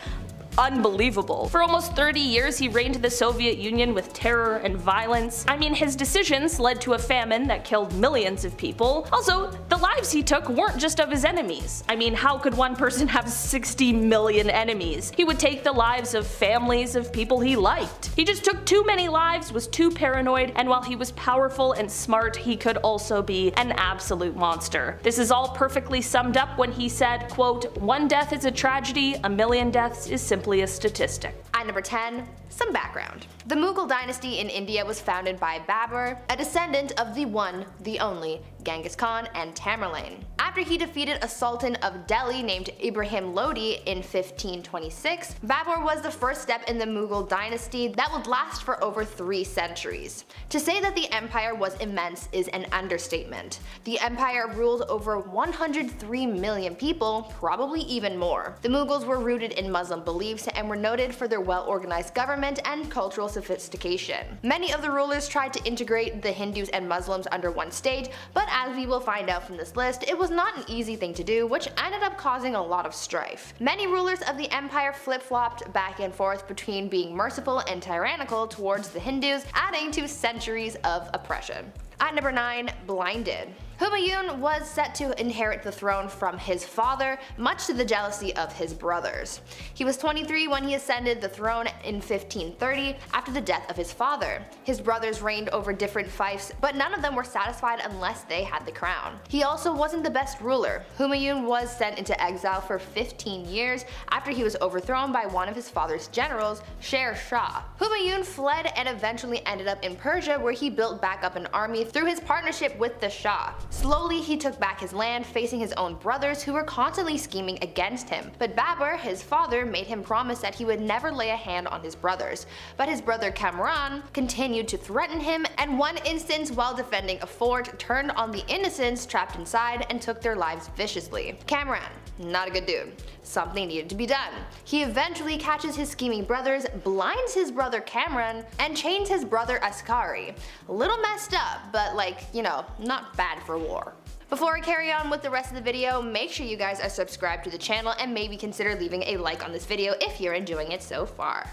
unbelievable. For almost 30 years he reigned the Soviet Union with terror and violence. I mean, his decisions led to a famine that killed millions of people. Also, the lives he took weren't just of his enemies. I mean, how could one person have 60 million enemies? He would take the lives of families of people he liked. He just took too many lives, was too paranoid, and while he was powerful and smart, he could also be an absolute monster. This is all perfectly summed up when he said, quote, "One death is a tragedy, a million deaths is simply a statistic." At number 10, some background. The Mughal dynasty in India was founded by Babur, a descendant of the one, the only, Genghis Khan and Tamerlane. After he defeated a sultan of Delhi named Ibrahim Lodi in 1526, Babur was the first step in the Mughal dynasty that would last for over 3 centuries. To say that the empire was immense is an understatement. The empire ruled over 103 million people, probably even more. The Mughals were rooted in Muslim beliefs and were noted for their well-organized government and cultural sophistication. Many of the rulers tried to integrate the Hindus and Muslims under one state, but as we will find out from this list, it was not an easy thing to do, which ended up causing a lot of strife. Many rulers of the empire flip-flopped back and forth between being merciful and tyrannical towards the Hindus, adding to centuries of oppression. At number 9, blinded. Humayun was set to inherit the throne from his father, much to the jealousy of his brothers. He was 23 when he ascended the throne in 1530 after the death of his father. His brothers reigned over different fiefs, but none of them were satisfied unless they had the crown. He also wasn't the best ruler. Humayun was sent into exile for 15 years after he was overthrown by one of his father's generals, Sher Shah. Humayun fled and eventually ended up in Persia, where he built back up an army through his partnership with the Shah. Slowly he took back his land, facing his own brothers who were constantly scheming against him. But Babur, his father, made him promise that he would never lay a hand on his brothers. But his brother Kamran continued to threaten him, and one instance while defending a fort turned on the innocents trapped inside and took their lives viciously. Kamran, not a good dude. Something needed to be done. He eventually catches his scheming brothers, blinds his brother Kamran, and chains his brother Askari. A little messed up, but like, you know, not bad for war. Before I carry on with the rest of the video, make sure you guys are subscribed to the channel and maybe consider leaving a like on this video if you're enjoying it so far.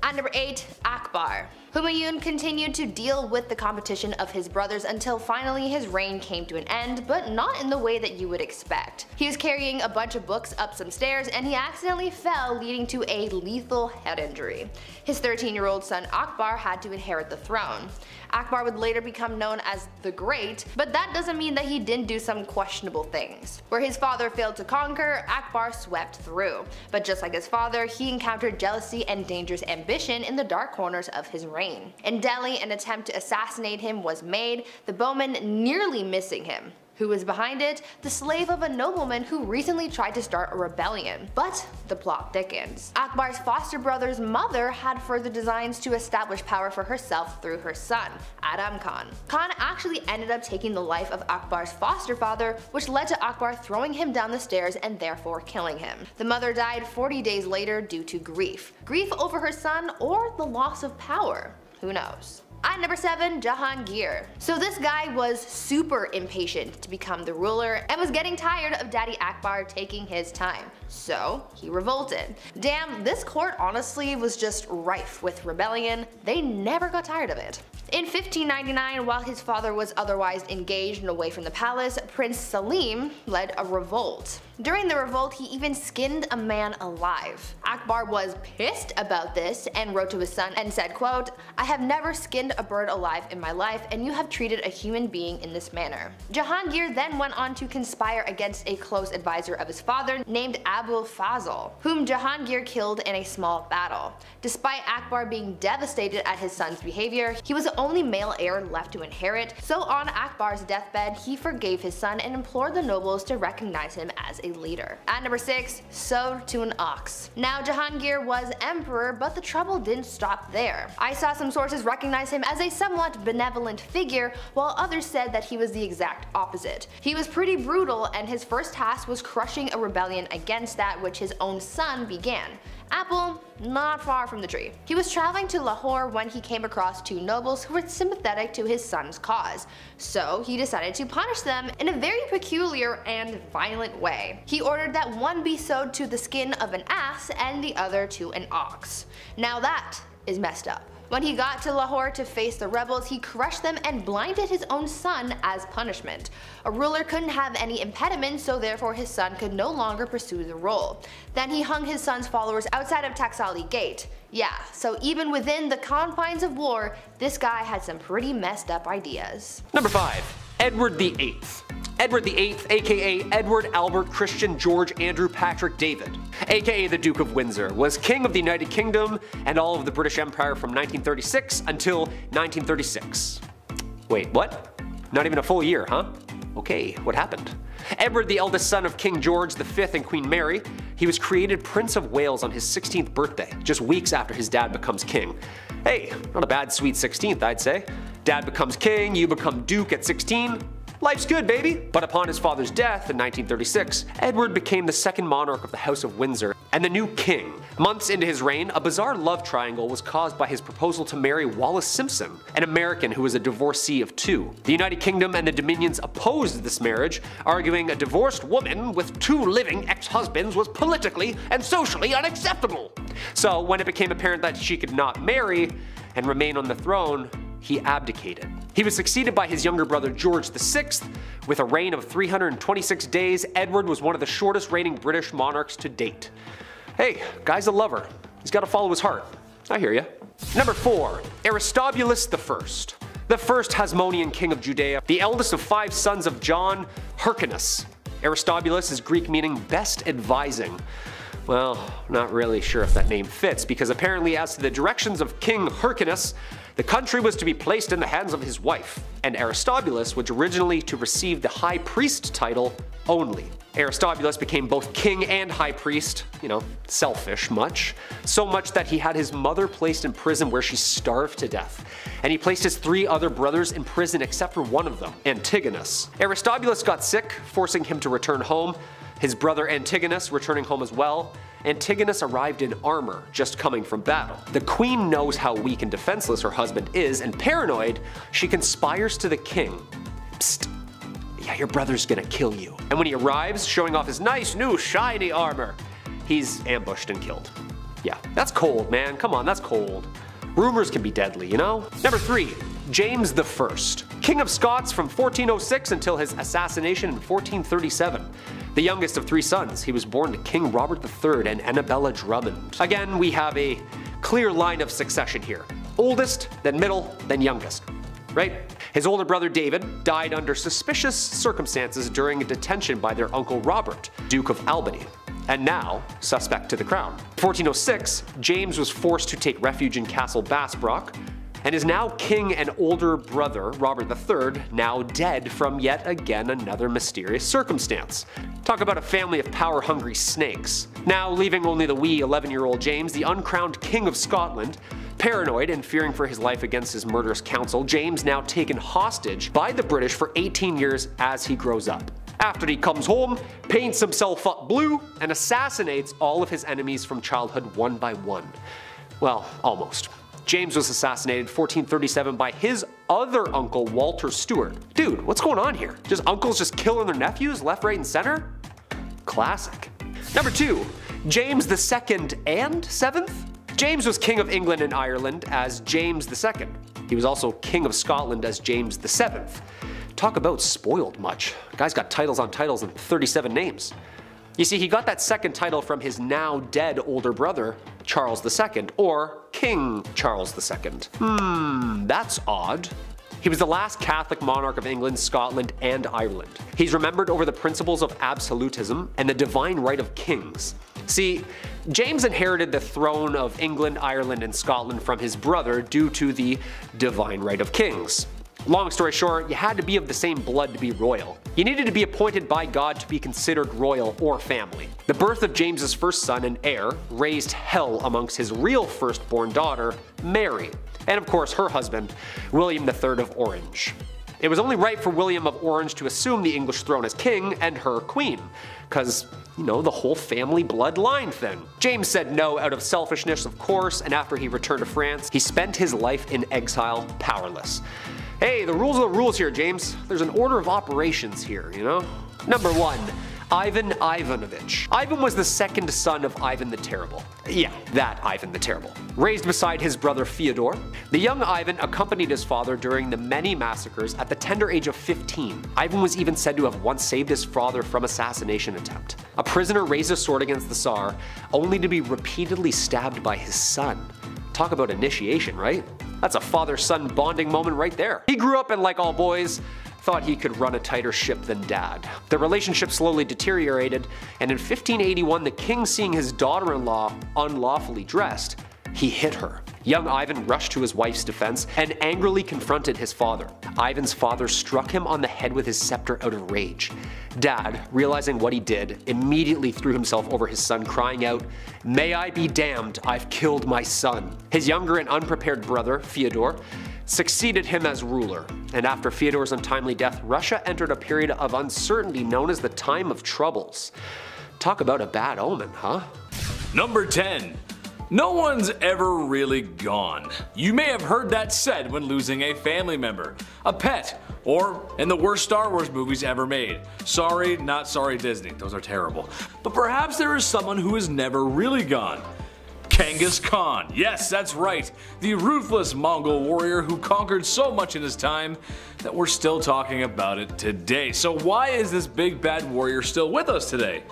At number 8, Akbar. Humayun continued to deal with the competition of his brothers until finally his reign came to an end, but not in the way that you would expect. He was carrying a bunch of books up some stairs and he accidentally fell, leading to a lethal head injury. His 13-year-old son Akbar had to inherit the throne. Akbar would later become known as the Great, but that doesn't mean that he didn't do some questionable things. Where his father failed to conquer, Akbar swept through. But just like his father, he encountered jealousy and dangerous ambition in the dark corners of his reign. In Delhi, an attempt to assassinate him was made, the bowman nearly missing him. Who was behind it? The slave of a nobleman who recently tried to start a rebellion. But the plot thickens. Akbar's foster brother's mother had further designs to establish power for herself through her son, Adam Khan. Khan actually ended up taking the life of Akbar's foster father, which led to Akbar throwing him down the stairs and therefore killing him. The mother died 40 days later due to grief. Grief over her son or the loss of power? Who knows? At number 7, Jahangir. So this guy was super impatient to become the ruler and was getting tired of Daddy Akbar taking his time. So he revolted. Damn, this court honestly was just rife with rebellion. They never got tired of it. In 1599, while his father was otherwise engaged and away from the palace, Prince Salim led a revolt. During the revolt, he even skinned a man alive. Akbar was pissed about this and wrote to his son and said, quote, "I have never skinned a bird alive in my life, and you have treated a human being in this manner." Jahangir then went on to conspire against a close advisor of his father named Abul Fazl, whom Jahangir killed in a small battle. Despite Akbar being devastated at his son's behavior, he was the only male heir left to inherit, so on Akbar's deathbed he forgave his son and implored the nobles to recognize him as a leader. At number 6, sewed to an ox. Now Jahangir was emperor, but the trouble didn't stop there. I saw some sources recognize him as a somewhat benevolent figure, while others said that he was the exact opposite. He was pretty brutal, and his first task was crushing a rebellion against that which his own son began. Apple, not far from the tree. He was traveling to Lahore when he came across two nobles who were sympathetic to his son's cause, so he decided to punish them in a very peculiar and violent way. He ordered that one be sewed to the skin of an ass and the other to an ox. Now that is messed up. When he got to Lahore to face the rebels, he crushed them and blinded his own son as punishment. A ruler couldn't have any impediments, so therefore his son could no longer pursue the role. Then he hung his son's followers outside of Taxali Gate. Yeah, so even within the confines of war, this guy had some pretty messed up ideas. Number 5. Edward VIII. Edward VIII, aka Edward Albert Christian George Andrew Patrick David, aka the Duke of Windsor, was king of the United Kingdom and all of the British Empire from 1936 until 1936. Wait, what? Not even a full year, huh? Okay, what happened? Edward, the eldest son of King George V and Queen Mary, he was created Prince of Wales on his 16th birthday, just weeks after his dad becomes king. Hey, not a bad sweet 16th, I'd say. Dad becomes king, you become duke at 16. Life's good, baby! But upon his father's death in 1936, Edward became the second monarch of the House of Windsor and the new king. Months into his reign, a bizarre love triangle was caused by his proposal to marry Wallis Simpson, an American who was a divorcee of two. The United Kingdom and the Dominions opposed this marriage, arguing a divorced woman with two living ex-husbands was politically and socially unacceptable. So when it became apparent that she could not marry and remain on the throne, he abdicated. He was succeeded by his younger brother George VI. With a reign of 326 days, Edward was one of the shortest reigning British monarchs to date. Hey, guy's a lover. He's got to follow his heart. I hear ya. Number 4. Aristobulus I. The first Hasmonean king of Judea, the eldest of 5 sons of John Hyrcanus. Aristobulus is Greek meaning best advising. Well, not really sure if that name fits, because apparently as to the directions of King Hyrcanus, the country was to be placed in the hands of his wife, and Aristobulus was originally to receive the high priest title only. Aristobulus became both king and high priest, selfish much. So much that he had his mother placed in prison where she starved to death. And he placed his 3 other brothers in prison except for one of them, Antigonus. Aristobulus got sick, forcing him to return home. His brother Antigonus returning home as well. Antigonus arrived in armor, just coming from battle. The queen knows how weak and defenseless her husband is, and paranoid, she conspires to the king. Psst. Yeah, your brother's gonna kill you. And when he arrives, showing off his nice new shiny armor, he's ambushed and killed. Yeah, that's cold, man. Come on, that's cold. Rumors can be deadly, Number 3. James I. King of Scots from 1406 until his assassination in 1437. The youngest of 3 sons, he was born to King Robert III and Annabella Drummond. Again, we have a clear line of succession here. Oldest, then middle, then youngest. Right? His older brother David died under suspicious circumstances during a detention by their uncle Robert, Duke of Albany, and now suspect to the crown. In 1406, James was forced to take refuge in Castle Basbrook, and his now king and older brother, Robert III, now dead from yet again another mysterious circumstance. Talk about a family of power-hungry snakes. Now leaving only the wee 11-year-old James, the uncrowned king of Scotland. Paranoid and fearing for his life against his murderous counsel, James now taken hostage by the British for 18 years as he grows up. After he comes home, paints himself up blue, and assassinates all of his enemies from childhood one by one. Well, almost. James was assassinated 1437 by his other uncle, Walter Stewart. Dude, what's going on here? Just uncles just killing their nephews left, right, and center? Classic. Number 2. James II and 7th? James was King of England and Ireland as James II. He was also King of Scotland as James VII. Talk about spoiled much. The guy's got titles on titles and 37 names. You see, he got that second title from his now dead older brother, Charles II, or King Charles II. That's odd. He was the last Catholic monarch of England, Scotland, and Ireland. He's remembered over the principles of absolutism and the divine right of kings. See, James inherited the throne of England, Ireland, and Scotland from his brother due to the divine right of kings. Long story short, you had to be of the same blood to be royal. You needed to be appointed by God to be considered royal or family. The birth of James's first son and heir raised hell amongst his real firstborn daughter, Mary, and of course her husband, William III of Orange. It was only right for William of Orange to assume the English throne as king and her queen, cause, the whole family bloodline thing. James said no out of selfishness, of course, and after he returned to France, he spent his life in exile, powerless. Hey, the rules are the rules here, James. There's an order of operations here, Number 1. Ivan Ivanovich. Ivan was the second son of Ivan the Terrible. Yeah, that Ivan the Terrible. Raised beside his brother Fyodor, the young Ivan accompanied his father during the many massacres at the tender age of 15. Ivan was even said to have once saved his father from assassination attempt. A prisoner raised a sword against the Tsar, only to be repeatedly stabbed by his son. Talk about initiation, right? That's a father-son bonding moment right there. He grew up and, like all boys, thought he could run a tighter ship than dad. The relationship slowly deteriorated, and in 1581, the king, seeing his daughter-in-law unlawfully dressed, he hit her. Young Ivan rushed to his wife's defense and angrily confronted his father. Ivan's father struck him on the head with his scepter out of rage. Dad, realizing what he did, immediately threw himself over his son, crying out, "May I be damned, I've killed my son." His younger and unprepared brother, Fyodor, succeeded him as ruler, and after Fyodor's untimely death, Russia entered a period of uncertainty known as the Time of Troubles. Talk about a bad omen, huh? Number 10. No one's ever really gone. You may have heard that said when losing a family member, a pet, or in the worst Star Wars movies ever made. Sorry, not sorry Disney, those are terrible. But perhaps there is someone who is never really gone. Genghis Khan. Yes, that's right. The ruthless Mongol warrior who conquered so much in his time that we're still talking about it today. So why is this big bad warrior still with us today?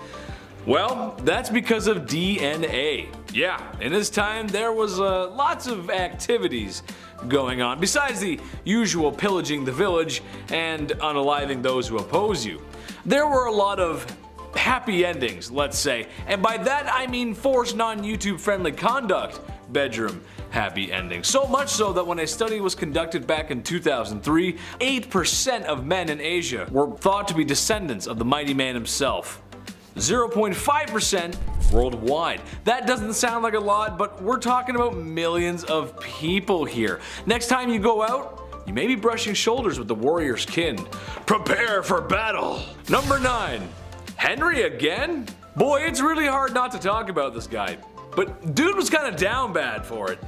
Well, that's because of DNA. Yeah, in his time there was lots of activities going on besides the usual pillaging the village and unaliving those who oppose you. There were a lot of happy endings, let's say, and by that I mean forced non-YouTube friendly conduct bedroom happy endings. So much so that when a study was conducted back in 2003, 8% of men in Asia were thought to be descendants of the mighty man himself. 0.5% worldwide. That doesn't sound like a lot, but we're talking about millions of people here. Next time you go out, you may be brushing shoulders with the warrior's kin. Prepare for battle! Number 9. Henry again? Boy, it's really hard not to talk about this guy. But dude was kinda down bad for it.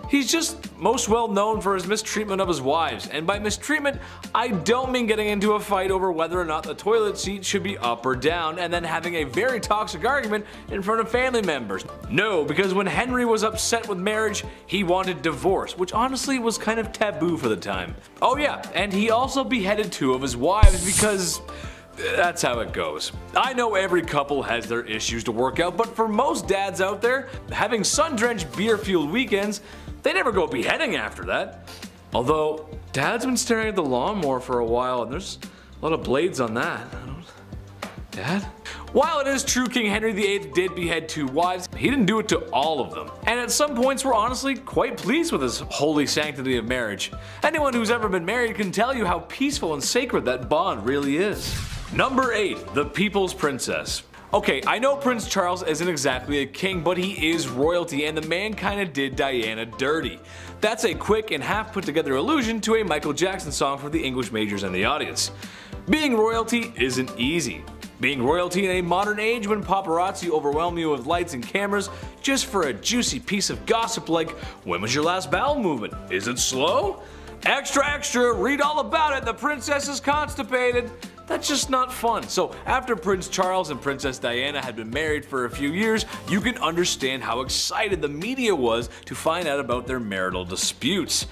He's just most well known for his mistreatment of his wives, and by mistreatment, I don't mean getting into a fight over whether or not the toilet seat should be up or down and then having a very toxic argument in front of family members. No, because when Henry was upset with marriage, he wanted divorce, which honestly was kind of taboo for the time. Oh yeah, and he also beheaded 2 of his wives because that's how it goes. I know every couple has their issues to work out, but for most dads out there, having sun-drenched beer-fueled weekends, they never go beheading after that. Although, Dad's been staring at the lawnmower for a while and there's a lot of blades on that. Dad? While it is true King Henry VIII did behead 2 wives, he didn't do it to all of them. And at some points we're honestly quite pleased with his holy sanctity of marriage. Anyone who's ever been married can tell you how peaceful and sacred that bond really is. Number 8. The People's Princess. Okay, I know Prince Charles isn't exactly a king, but he is royalty and the man kinda did Diana dirty. That's a quick and half put together allusion to a Michael Jackson song for the English majors and the audience. Being royalty isn't easy. Being royalty in a modern age when paparazzi overwhelm you with lights and cameras just for a juicy piece of gossip like, when was your last bowel movement? Is it slow? Extra extra, read all about it, the princess is constipated. That's just not fun. So after Prince Charles and Princess Diana had been married for a few years, you can understand how excited the media was to find out about their marital disputes.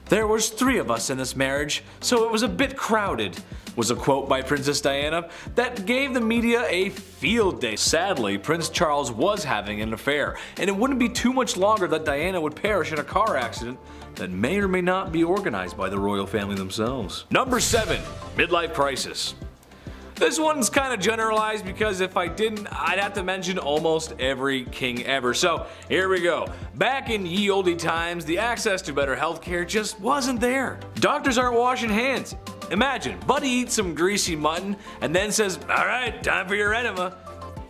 There was 3 of us in this marriage, so it was a bit crowded, was a quote by Princess Diana that gave the media a field day. Sadly, Prince Charles was having an affair, and it wouldn't be too much longer that Diana would perish in a car accident that may or may not be organized by the royal family themselves. Number 7. Midlife crisis. This one's kinda generalized because if I didn't, I'd have to mention almost every king ever. So here we go. Back in ye olde times, the access to better healthcare just wasn't there. Doctors aren't washing hands. Imagine, Buddy eats some greasy mutton and then says, alright, time for your enema.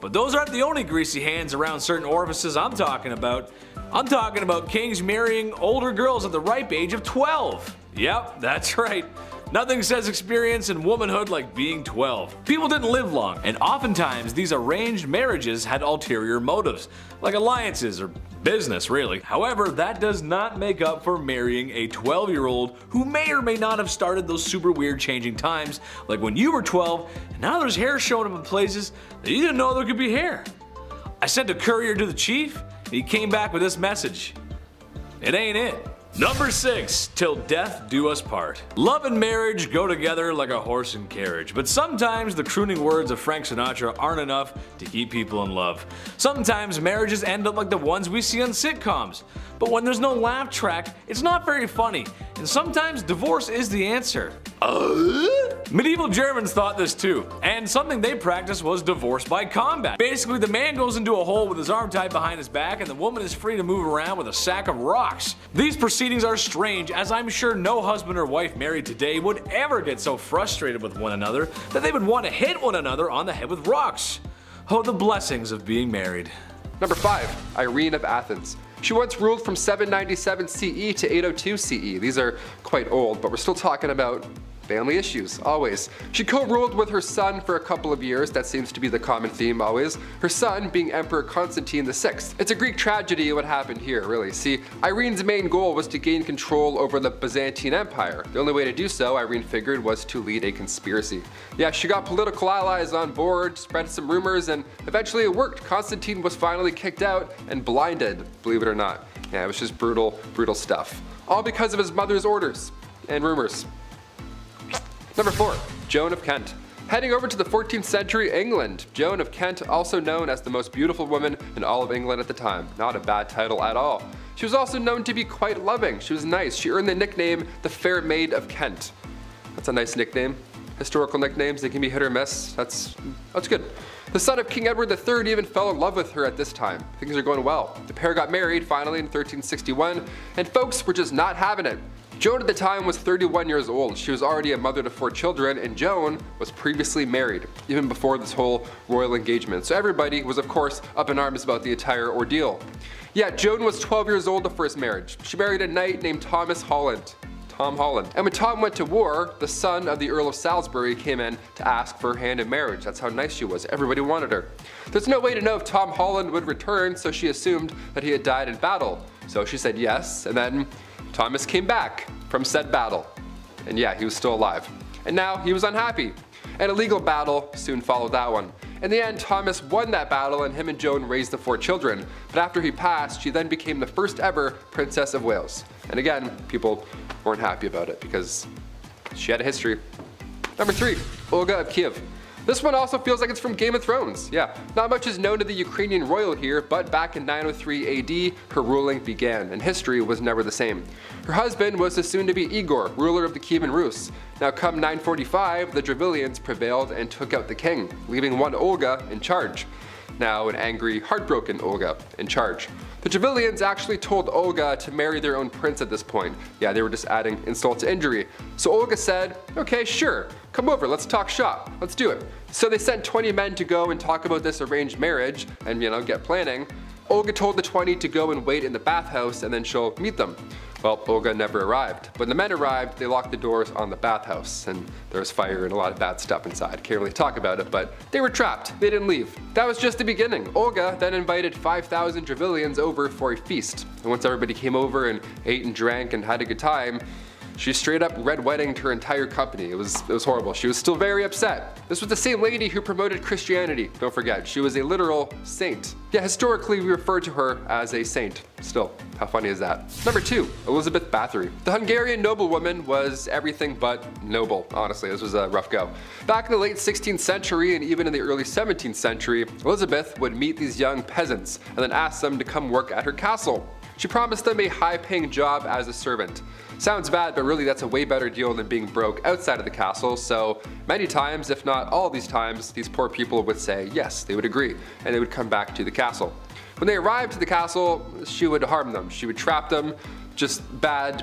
But those aren't the only greasy hands around certain orifices I'm talking about. I'm talking about kings marrying older girls at the ripe age of 12. Yep, that's right. Nothing says experience in womanhood like being 12. People didn't live long, and oftentimes these arranged marriages had ulterior motives, like alliances or business really. However, that does not make up for marrying a 12-year-old who may or may not have started those super weird changing times, like when you were 12 and now there's hair showing up in places that you didn't know there could be hair. I sent a courier to the chief and he came back with this message. It ain't it. Number 6. Till death do us part. Love and marriage go together like a horse and carriage, but sometimes the crooning words of Frank Sinatra aren't enough to keep people in love. Sometimes marriages end up like the ones we see on sitcoms, but when there's no laugh track, it's not very funny, and sometimes divorce is the answer. Medieval Germans thought this too, and something they practiced was divorce by combat. Basically, the man goes into a hole with his arm tied behind his back and the woman is free to move around with a sack of rocks. These proceedings are strange, as I'm sure no husband or wife married today would ever get so frustrated with one another that they would want to hit one another on the head with rocks. Oh, the blessings of being married. Number 5. Irene of Athens. She once ruled from 797 CE to 802 CE. These are quite old, but we're still talking about family issues, always. She co-ruled with her son for a couple of years, that seems to be the common theme always, her son being Emperor Constantine VI. It's a Greek tragedy what happened here, really. See, Irene's main goal was to gain control over the Byzantine Empire. The only way to do so, Irene figured, was to lead a conspiracy. Yeah, she got political allies on board, spread some rumors, and eventually it worked. Constantine was finally kicked out and blinded, believe it or not. Yeah, it was just brutal, brutal stuff. All because of his mother's orders and rumors. Number 4, Joan of Kent. Heading over to the 14th century England, Joan of Kent, also known as the most beautiful woman in all of England at the time. Not a bad title at all. She was also known to be quite loving. She was nice. She earned the nickname the Fair Maid of Kent. That's a nice nickname. Historical nicknames, they can be hit or miss. That's good. The son of King Edward III even fell in love with her at this time. Things are going well. The pair got married finally in 1361, and folks were just not having it. Joan at the time was 31 years old. She was already a mother to 4 children, and Joan was previously married, even before this whole royal engagement. So everybody was of course up in arms about the entire ordeal. Yeah, Joan was 12 years old the first marriage. She married a knight named Tom Holland. And when Tom went to war, the son of the Earl of Salisbury came in to ask for her hand in marriage. That's how nice she was. Everybody wanted her. There's no way to know if Tom Holland would return, so she assumed that he had died in battle. So she said yes, and then Thomas came back from said battle. And yeah, he was still alive. And now he was unhappy. And a legal battle soon followed that one. In the end, Thomas won that battle and him and Joan raised the 4 children. But after he passed, she then became the first ever Princess of Wales. And again, people weren't happy about it because she had a history. Number 3, Olga of Kiev. This one also feels like it's from Game of Thrones. Yeah, not much is known to the Ukrainian royal here, but back in 903 AD, her ruling began, and history was never the same. Her husband was the soon-to-be Igor, ruler of the Kievan Rus. Now come 945, the Drevilians prevailed and took out the king, leaving one Olga in charge. Now an angry, heartbroken Olga in charge. The Drevilians actually told Olga to marry their own prince at this point. Yeah, they were just adding insult to injury. So Olga said, okay, sure, come over, let's talk shop, let's do it. So they sent 20 men to go and talk about this arranged marriage and, get planning. Olga told the 20 to go and wait in the bathhouse and then she'll meet them. Well, Olga never arrived. When the men arrived, they locked the doors on the bathhouse, and there was fire and a lot of bad stuff inside. Can't really talk about it, but they were trapped. They didn't leave. That was just the beginning. Olga then invited 5,000 Drevilians over for a feast. And once everybody came over and ate and drank and had a good time, she straight up red weddinged her entire company. It was horrible. She was still very upset. This was the same lady who promoted Christianity. Don't forget, she was a literal saint. Yeah, historically we refer to her as a saint. Still, how funny is that? Number 2, Elizabeth Bathory. The Hungarian noblewoman was everything but noble. Honestly, this was a rough go. Back in the late 16th century and even in the early 17th century, Elizabeth would meet these young peasants and then ask them to come work at her castle. She promised them a high-paying job as a servant. Sounds bad, but really that's a way better deal than being broke outside of the castle, so many times, if not all these times, these poor people would say yes, they would agree, and they would come back to the castle. When they arrived to the castle, she would harm them, she would trap them, just bad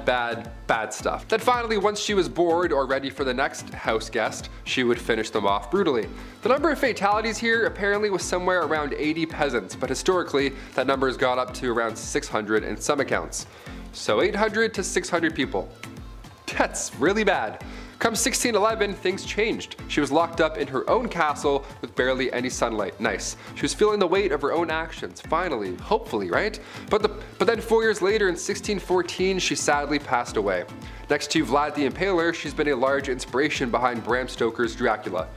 stuff. Then finally, once she was bored or ready for the next house guest, she would finish them off brutally. The number of fatalities here apparently was somewhere around 80 peasants, but historically that number has gone up to around 600 in some accounts. So 800 to 600 people. That's really bad. Come 1611, things changed. She was locked up in her own castle with barely any sunlight. Nice. She was feeling the weight of her own actions, finally, hopefully, right? But then 4 years later in 1614, she sadly passed away. Next to Vlad the Impaler, she's been a large inspiration behind Bram Stoker's Dracula.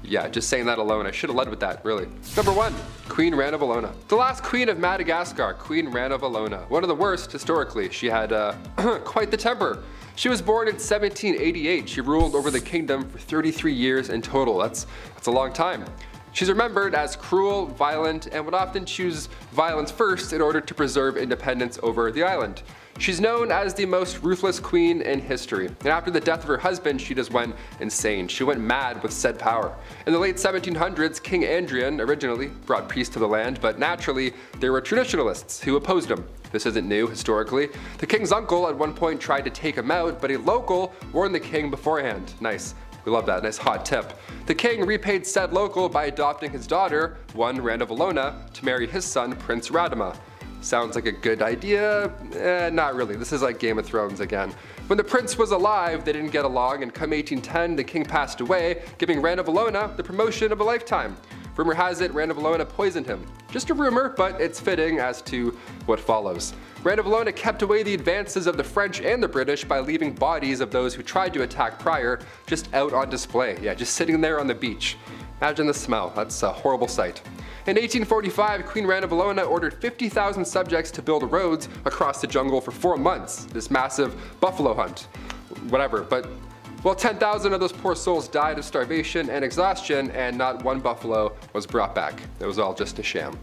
Yeah, just saying that alone, I should have led with that, really. Number 1, Queen Ranavalona. The last queen of Madagascar, Queen Ranavalona. One of the worst historically. She had quite the temper. She was born in 1788. She ruled over the kingdom for 33 years in total. That's a long time. She's remembered as cruel, violent, and would often choose violence first in order to preserve independence over the island. She's known as the most ruthless queen in history, and after the death of her husband, she just went insane. She went mad with said power. In the late 1700s, King Adrian originally brought peace to the land, but naturally, there were traditionalists who opposed him. This isn't new historically. The king's uncle at one point tried to take him out, but a local warned the king beforehand. Nice. We love that, nice hot tip. The king repaid said local by adopting his daughter, one Ranavalona, to marry his son, Prince Radama. Sounds like a good idea? Not really. This is like Game of Thrones again. When the prince was alive, they didn't get along, and come 1810, the king passed away, giving Ranavallona the promotion of a lifetime. Rumor has it Ranavallona poisoned him. Just a rumor, but it's fitting as to what follows. Ranavallona kept away the advances of the French and the British by leaving bodies of those who tried to attack prior just out on display. Yeah, just sitting there on the beach. Imagine the smell. That's a horrible sight. In 1845, Queen Ranavallona ordered 50,000 subjects to build roads across the jungle for 4 months. This massive buffalo hunt. Whatever, but well, 10,000 of those poor souls died of starvation and exhaustion, and not one buffalo was brought back. It was all just a sham.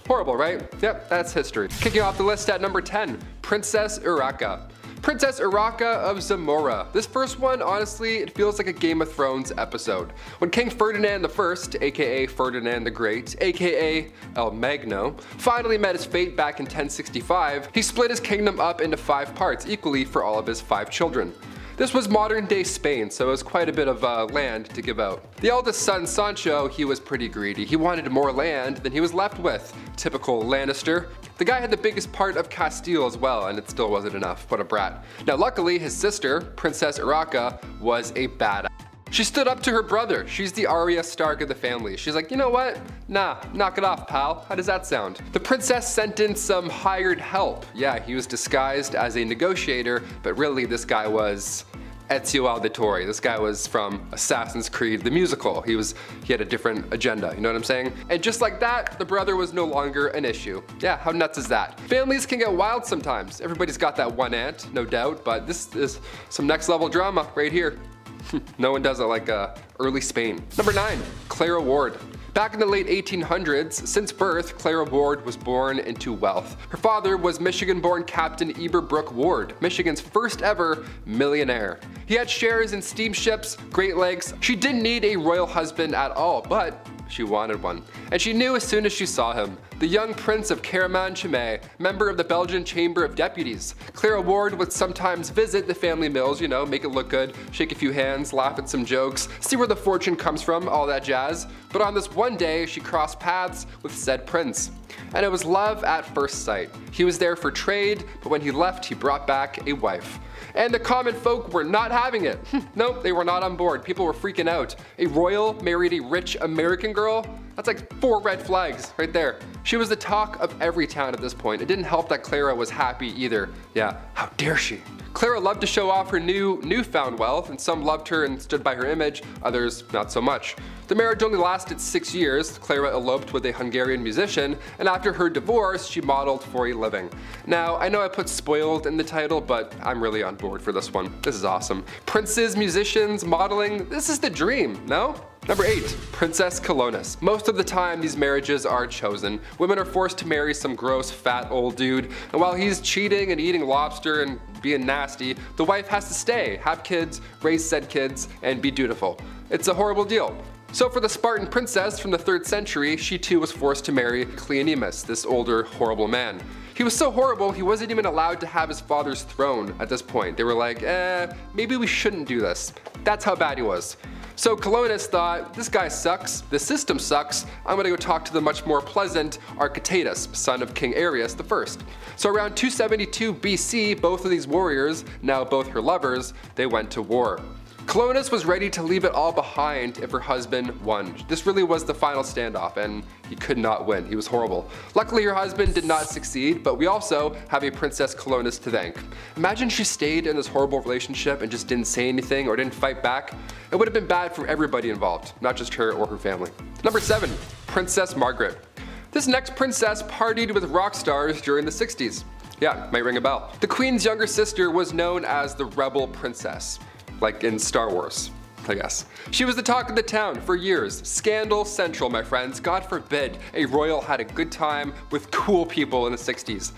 Horrible, right? Yep, that's history. Kicking off the list at number 10, Princess Urraca. Princess Urraca of Zamora. This first one, honestly, it feels like a Game of Thrones episode. When King Ferdinand I, aka Ferdinand the Great, aka El Magno, finally met his fate back in 1065, he split his kingdom up into 5 parts, equally for all of his 5 children. This was modern day Spain, so it was quite a bit of land to give out. The eldest son, Sancho, he was pretty greedy. He wanted more land than he was left with. Typical Lannister. The guy had the biggest part of Castile as well, and it still wasn't enough. What a brat. Now luckily, his sister, Princess Urraca, was a badass. She stood up to her brother. She's the Arya Stark of the family. She's like, you know what? Nah, knock it off, pal. How does that sound? The princess sent in some hired help. Yeah, he was disguised as a negotiator, but really this guy was Ezio Auditore. This guy was from Assassin's Creed, the musical. He had a different agenda, you know what I'm saying? And just like that, the brother was no longer an issue. Yeah, how nuts is that? Families can get wild sometimes. Everybody's got that one aunt, no doubt, but this is some next level drama right here. No one does it like early Spain. Number 9, Clara Ward. Back in the late 1800s, since birth, Clara Ward was born into wealth. Her father was Michigan-born Captain Eberbrook Ward, Michigan's first ever millionaire. He had shares in steamships, Great Lakes. She didn't need a royal husband at all, but she wanted one. And she knew as soon as she saw him. The young prince of Caraman-Chimay, member of the Belgian Chamber of Deputies. Clara Ward would sometimes visit the family mills, you know, make it look good, shake a few hands, laugh at some jokes, see where the fortune comes from, all that jazz. But on this one day, she crossed paths with said prince. And it was love at first sight. He was there for trade, but when he left, he brought back a wife. And the common folk were not having it. Nope, they were not on board. People were freaking out. A royal married a rich American girl? That's like 4 red flags right there. She was the talk of every town at this point. It didn't help that Clara was happy either. Yeah, how dare she? Clara loved to show off her newfound wealth, and some loved her and stood by her image, others not so much. The marriage only lasted 6 years. Clara eloped with a Hungarian musician, and after her divorce, she modeled for a living. Now, I know I put spoiled in the title, but I'm really on board for this one. This is awesome. Princes, musicians, modeling, this is the dream, no? Number 8, Princess Colonus. Most of the time, these marriages are chosen. Women are forced to marry some gross, fat old dude, and while he's cheating and eating lobster and being nasty, the wife has to stay, have kids, raise said kids, and be dutiful. It's a horrible deal. So for the Spartan princess from the 3rd century, she too was forced to marry Cleonymus, this older, horrible man. He was so horrible, he wasn't even allowed to have his father's throne at this point. They were like, maybe we shouldn't do this. That's how bad he was. So Colonus thought, this guy sucks, the system sucks, I'm gonna go talk to the much more pleasant Architatus, son of King Arius I. So around 272 BC, both of these warriors, now both her lovers, they went to war. Colonus was ready to leave it all behind if her husband won. This really was the final standoff, and he could not win. He was horrible. Luckily, her husband did not succeed, but we also have a Princess Colonus to thank. Imagine she stayed in this horrible relationship and just didn't say anything or didn't fight back. It would have been bad for everybody involved, not just her or her family. Number 7, Princess Margaret. This next princess partied with rock stars during the 60s. Yeah, might ring a bell. The queen's younger sister was known as the Rebel Princess. Like in Star Wars, I guess. She was the talk of the town for years. Scandal central, my friends. God forbid a royal had a good time with cool people in the 60s.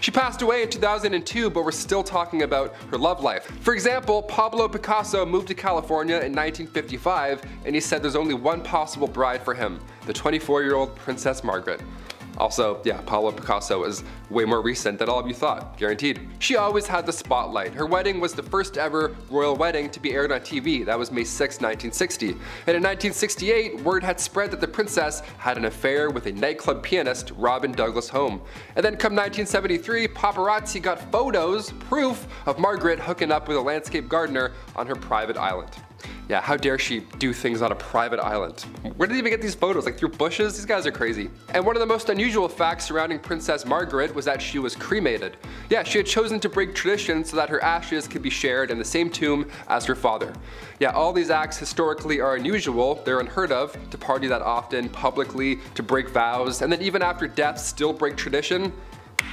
She passed away in 2002, but we're still talking about her love life. For example, Pablo Picasso moved to California in 1955, and he said there's only one possible bride for him, the 24-year-old Princess Margaret. Also, yeah, Pablo Picasso is way more recent than all of you thought, guaranteed. She always had the spotlight. Her wedding was the first ever royal wedding to be aired on TV. That was May 6, 1960. And in 1968, word had spread that the princess had an affair with a nightclub pianist, Robin Douglas Home. And then come 1973, paparazzi got photos, proof of Margaret hooking up with a landscape gardener on her private island. Yeah, how dare she do things on a private island? Where did they even get these photos? Like through bushes? These guys are crazy. And one of the most unusual facts surrounding Princess Margaret was that she was cremated. Yeah, she had chosen to break tradition so that her ashes could be shared in the same tomb as her father. Yeah, all these acts historically are unusual. They're unheard of, to party that often, publicly, to break vows, and then even after death still break tradition.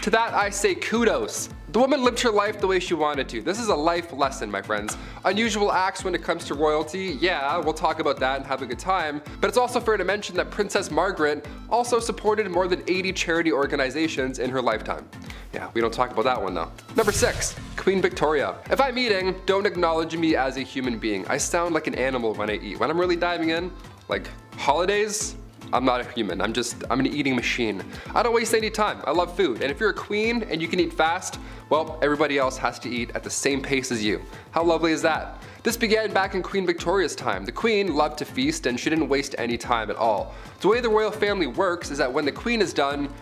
To that I say kudos. The woman lived her life the way she wanted to. This is a life lesson, my friends. Unusual acts when it comes to royalty, yeah, we'll talk about that and have a good time, but it's also fair to mention that Princess Margaret also supported more than 80 charity organizations in her lifetime. Yeah, we don't talk about that one though. Number 6, Queen Victoria. If I'm eating, don't acknowledge me as a human being. I sound like an animal when I eat. When I'm really diving in, like holidays, I'm not a human, I'm an eating machine. I don't waste any time, I love food, and if you're a queen and you can eat fast, well, everybody else has to eat at the same pace as you. How lovely is that? This began back in Queen Victoria's time. The queen loved to feast and she didn't waste any time at all. The way the royal family works is that when the queen is done,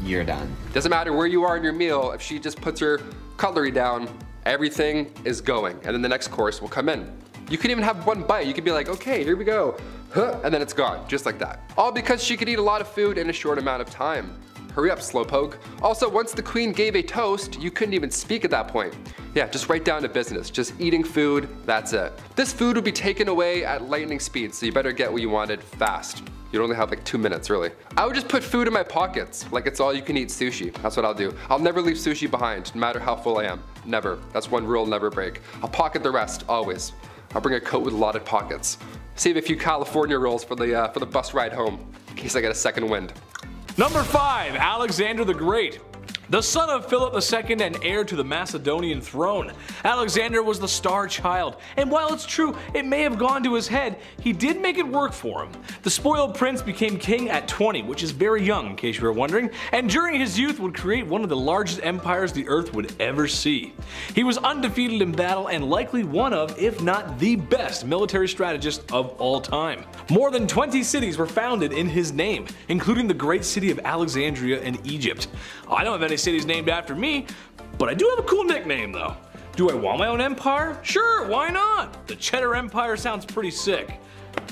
you're done. Doesn't matter where you are in your meal, if she just puts her cutlery down, everything is going, and then the next course will come in. You can even have one bite. You could be like, okay, here we go, and then it's gone, just like that. All because she could eat a lot of food in a short amount of time. Hurry up, slowpoke. Also, once the queen gave a toast, you couldn't even speak at that point. Yeah, just right down to business, just eating food, that's it. This food would be taken away at lightning speed, so you better get what you wanted fast. You'd only have like 2 minutes, really. I would just put food in my pockets, like it's all you can eat sushi. That's what I'll do. I'll never leave sushi behind, no matter how full I am. Never. That's one rule I'll never break. I'll pocket the rest, always. I'll bring a coat with a lot of pockets. Save a few California rolls for the bus ride home, in case I get a second wind. Number 5, Alexander the Great. The son of Philip II and heir to the Macedonian throne, Alexander was the star child, and while it's true it may have gone to his head, he did make it work for him. The spoiled prince became king at 20, which is very young in case you were wondering, and during his youth would create one of the largest empires the earth would ever see. He was undefeated in battle and likely one of, if not the best, military strategist of all time. More than 20 cities were founded in his name, including the great city of Alexandria in Egypt. I don't have any cities named after me, but I do have a cool nickname though. Do I want my own empire? Sure, why not? The Cheddar Empire sounds pretty sick.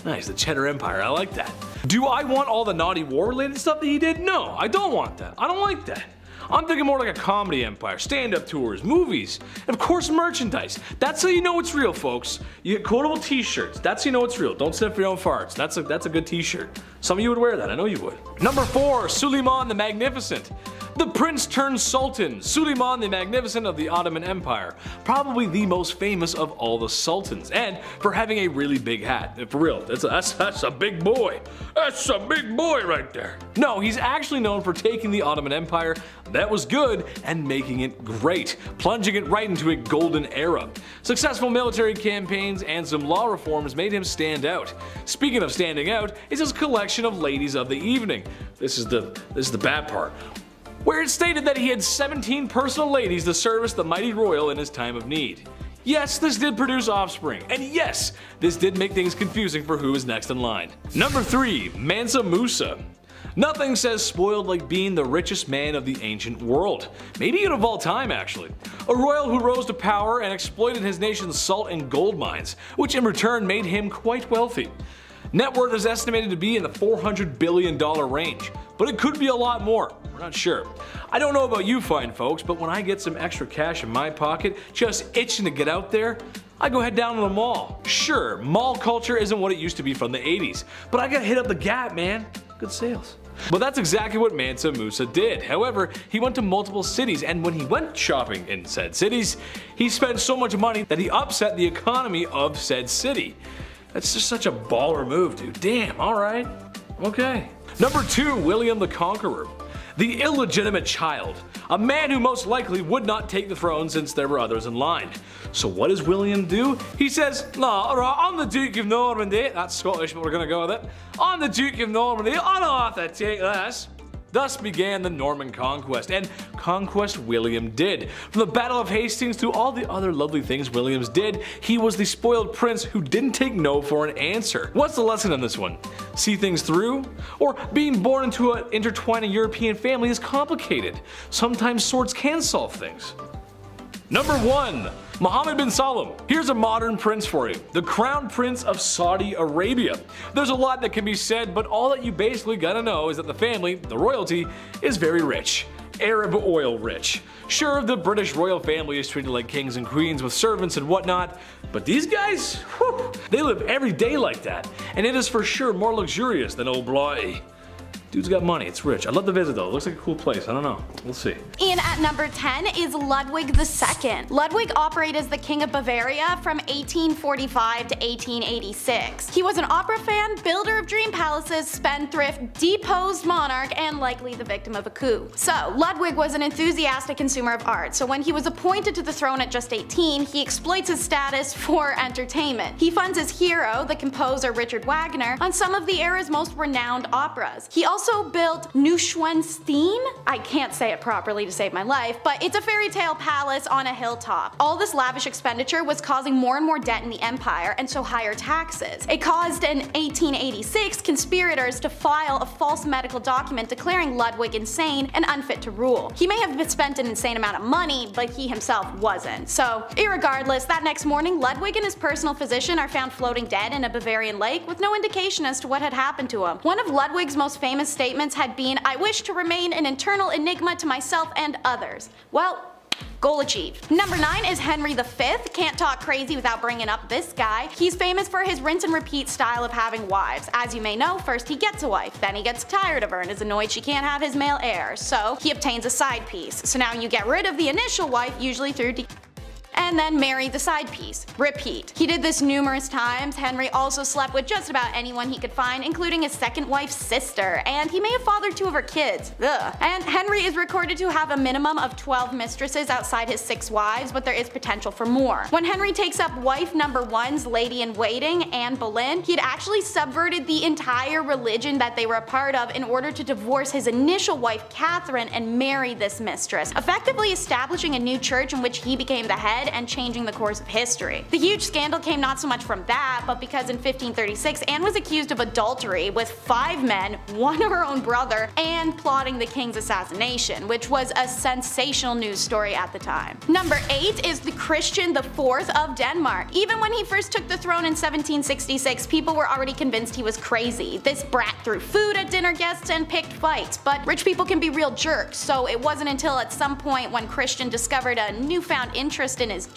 Nice, the Cheddar Empire, I like that. Do I want all the naughty war related stuff that he did? No, I don't want that. I don't like that. I'm thinking more like a comedy empire, stand-up tours, movies, and of course merchandise. That's how you know it's real, folks. You get quotable t-shirts, that's how you know it's real. Don't sniff your own farts, that's a good t-shirt. Some of you would wear that, I know you would. Number 4, Suleiman the Magnificent. The prince turned sultan, Suleiman the Magnificent of the Ottoman Empire. Probably the most famous of all the sultans, and for having a really big hat. For real, that's a big boy. That's a big boy right there. No, he's actually known for taking the Ottoman Empire that was good and making it great, plunging it right into a golden era. Successful military campaigns and some law reforms made him stand out. Speaking of standing out, is his collection of ladies of the evening. This is the bad part, where it stated that he had 17 personal ladies to service the mighty royal in his time of need. Yes, this did produce offspring, and yes, this did make things confusing for who is next in line. Number 3, Mansa Musa. Nothing says spoiled like being the richest man of the ancient world. Maybe even of all time, actually. A royal who rose to power and exploited his nation's salt and gold mines, which in return made him quite wealthy. Net worth is estimated to be in the $400 billion range, but it could be a lot more. We're not sure. I don't know about you fine folks, but when I get some extra cash in my pocket, just itching to get out there, I go head down to the mall. Sure, mall culture isn't what it used to be from the 80s, but I gotta hit up the Gap, man. Good sales. But that's exactly what Mansa Musa did. However, he went to multiple cities, and when he went shopping in said cities, he spent so much money that he upset the economy of said city. That's just such a baller move, dude. Damn, alright. Okay. Number 2, William the Conqueror. The illegitimate child. A man who most likely would not take the throne since there were others in line. So what does William do? He says, nah, right, I'm the Duke of Normandy. That's Scottish, but we're gonna go with it. I'm the Duke of Normandy, I don't have to take this. Thus began the Norman Conquest, and conquest William did. From the Battle of Hastings to all the other lovely things Williams did, he was the spoiled prince who didn't take no for an answer. What's the lesson on this one? See things through? Or being born into an intertwining European family is complicated. Sometimes swords can solve things. Number 1. Mohammed bin Salman. Here's a modern prince for you. The Crown Prince of Saudi Arabia. There's a lot that can be said, but all that you basically gotta know is that the family, the royalty, is very rich. Arab oil rich. Sure, the British royal family is treated like kings and queens with servants and whatnot, but these guys, whew, they live every day like that, and it is for sure more luxurious than old Bly. Dude's got money, it's rich. I'd love to visit though, it looks like a cool place, I don't know, we'll see. And at number 10 is Ludwig II. Ludwig operated as the King of Bavaria from 1845 to 1886. He was an opera fan, builder of dream palaces, spendthrift, deposed monarch, and likely the victim of a coup. So, Ludwig was an enthusiastic consumer of art, so when he was appointed to the throne at just 18, he exploits his status for entertainment. He funds his hero, the composer Richard Wagner, on some of the era's most renowned operas. He also built Neuschwanstein? I can't say it properly to save my life, but it's a fairy tale palace on a hilltop. All this lavish expenditure was causing more and more debt in the empire, and so higher taxes. It caused in 1886 conspirators to file a false medical document declaring Ludwig insane and unfit to rule. He may have spent an insane amount of money, but he himself wasn't. So, irregardless, that next morning, Ludwig and his personal physician are found floating dead in a Bavarian lake with no indication as to what had happened to him. One of Ludwig's most famous statements had been, "I wish to remain an eternal enigma to myself and others." Well, goal achieved. Number 9 is Henry V. Can't talk crazy without bringing up this guy. He's famous for his rinse and repeat style of having wives. As you may know, first he gets a wife, then he gets tired of her and is annoyed she can't have his male heir, so he obtains a side piece. So now you get rid of the initial wife, usually through and then marry the side piece. Repeat. He did this numerous times. Henry also slept with just about anyone he could find, including his second wife's sister, and he may have fathered 2 of her kids. Ugh. And Henry is recorded to have a minimum of 12 mistresses outside his 6 wives, but there is potential for more. When Henry takes up wife number 1's lady-in-waiting, Anne Boleyn, he had actually subverted the entire religion that they were a part of in order to divorce his initial wife Catherine and marry this mistress, effectively establishing a new church in which he became the head and changing the course of history. The huge scandal came not so much from that, but because in 1536 Anne was accused of adultery with 5 men, one of her own brother, and plotting the king's assassination, which was a sensational news story at the time. Number 8 is the Christian IV of Denmark. Even when he first took the throne in 1766, people were already convinced he was crazy. This brat threw food at dinner guests and picked fights, but rich people can be real jerks, so it wasn't until at some point when Christian discovered a newfound interest in his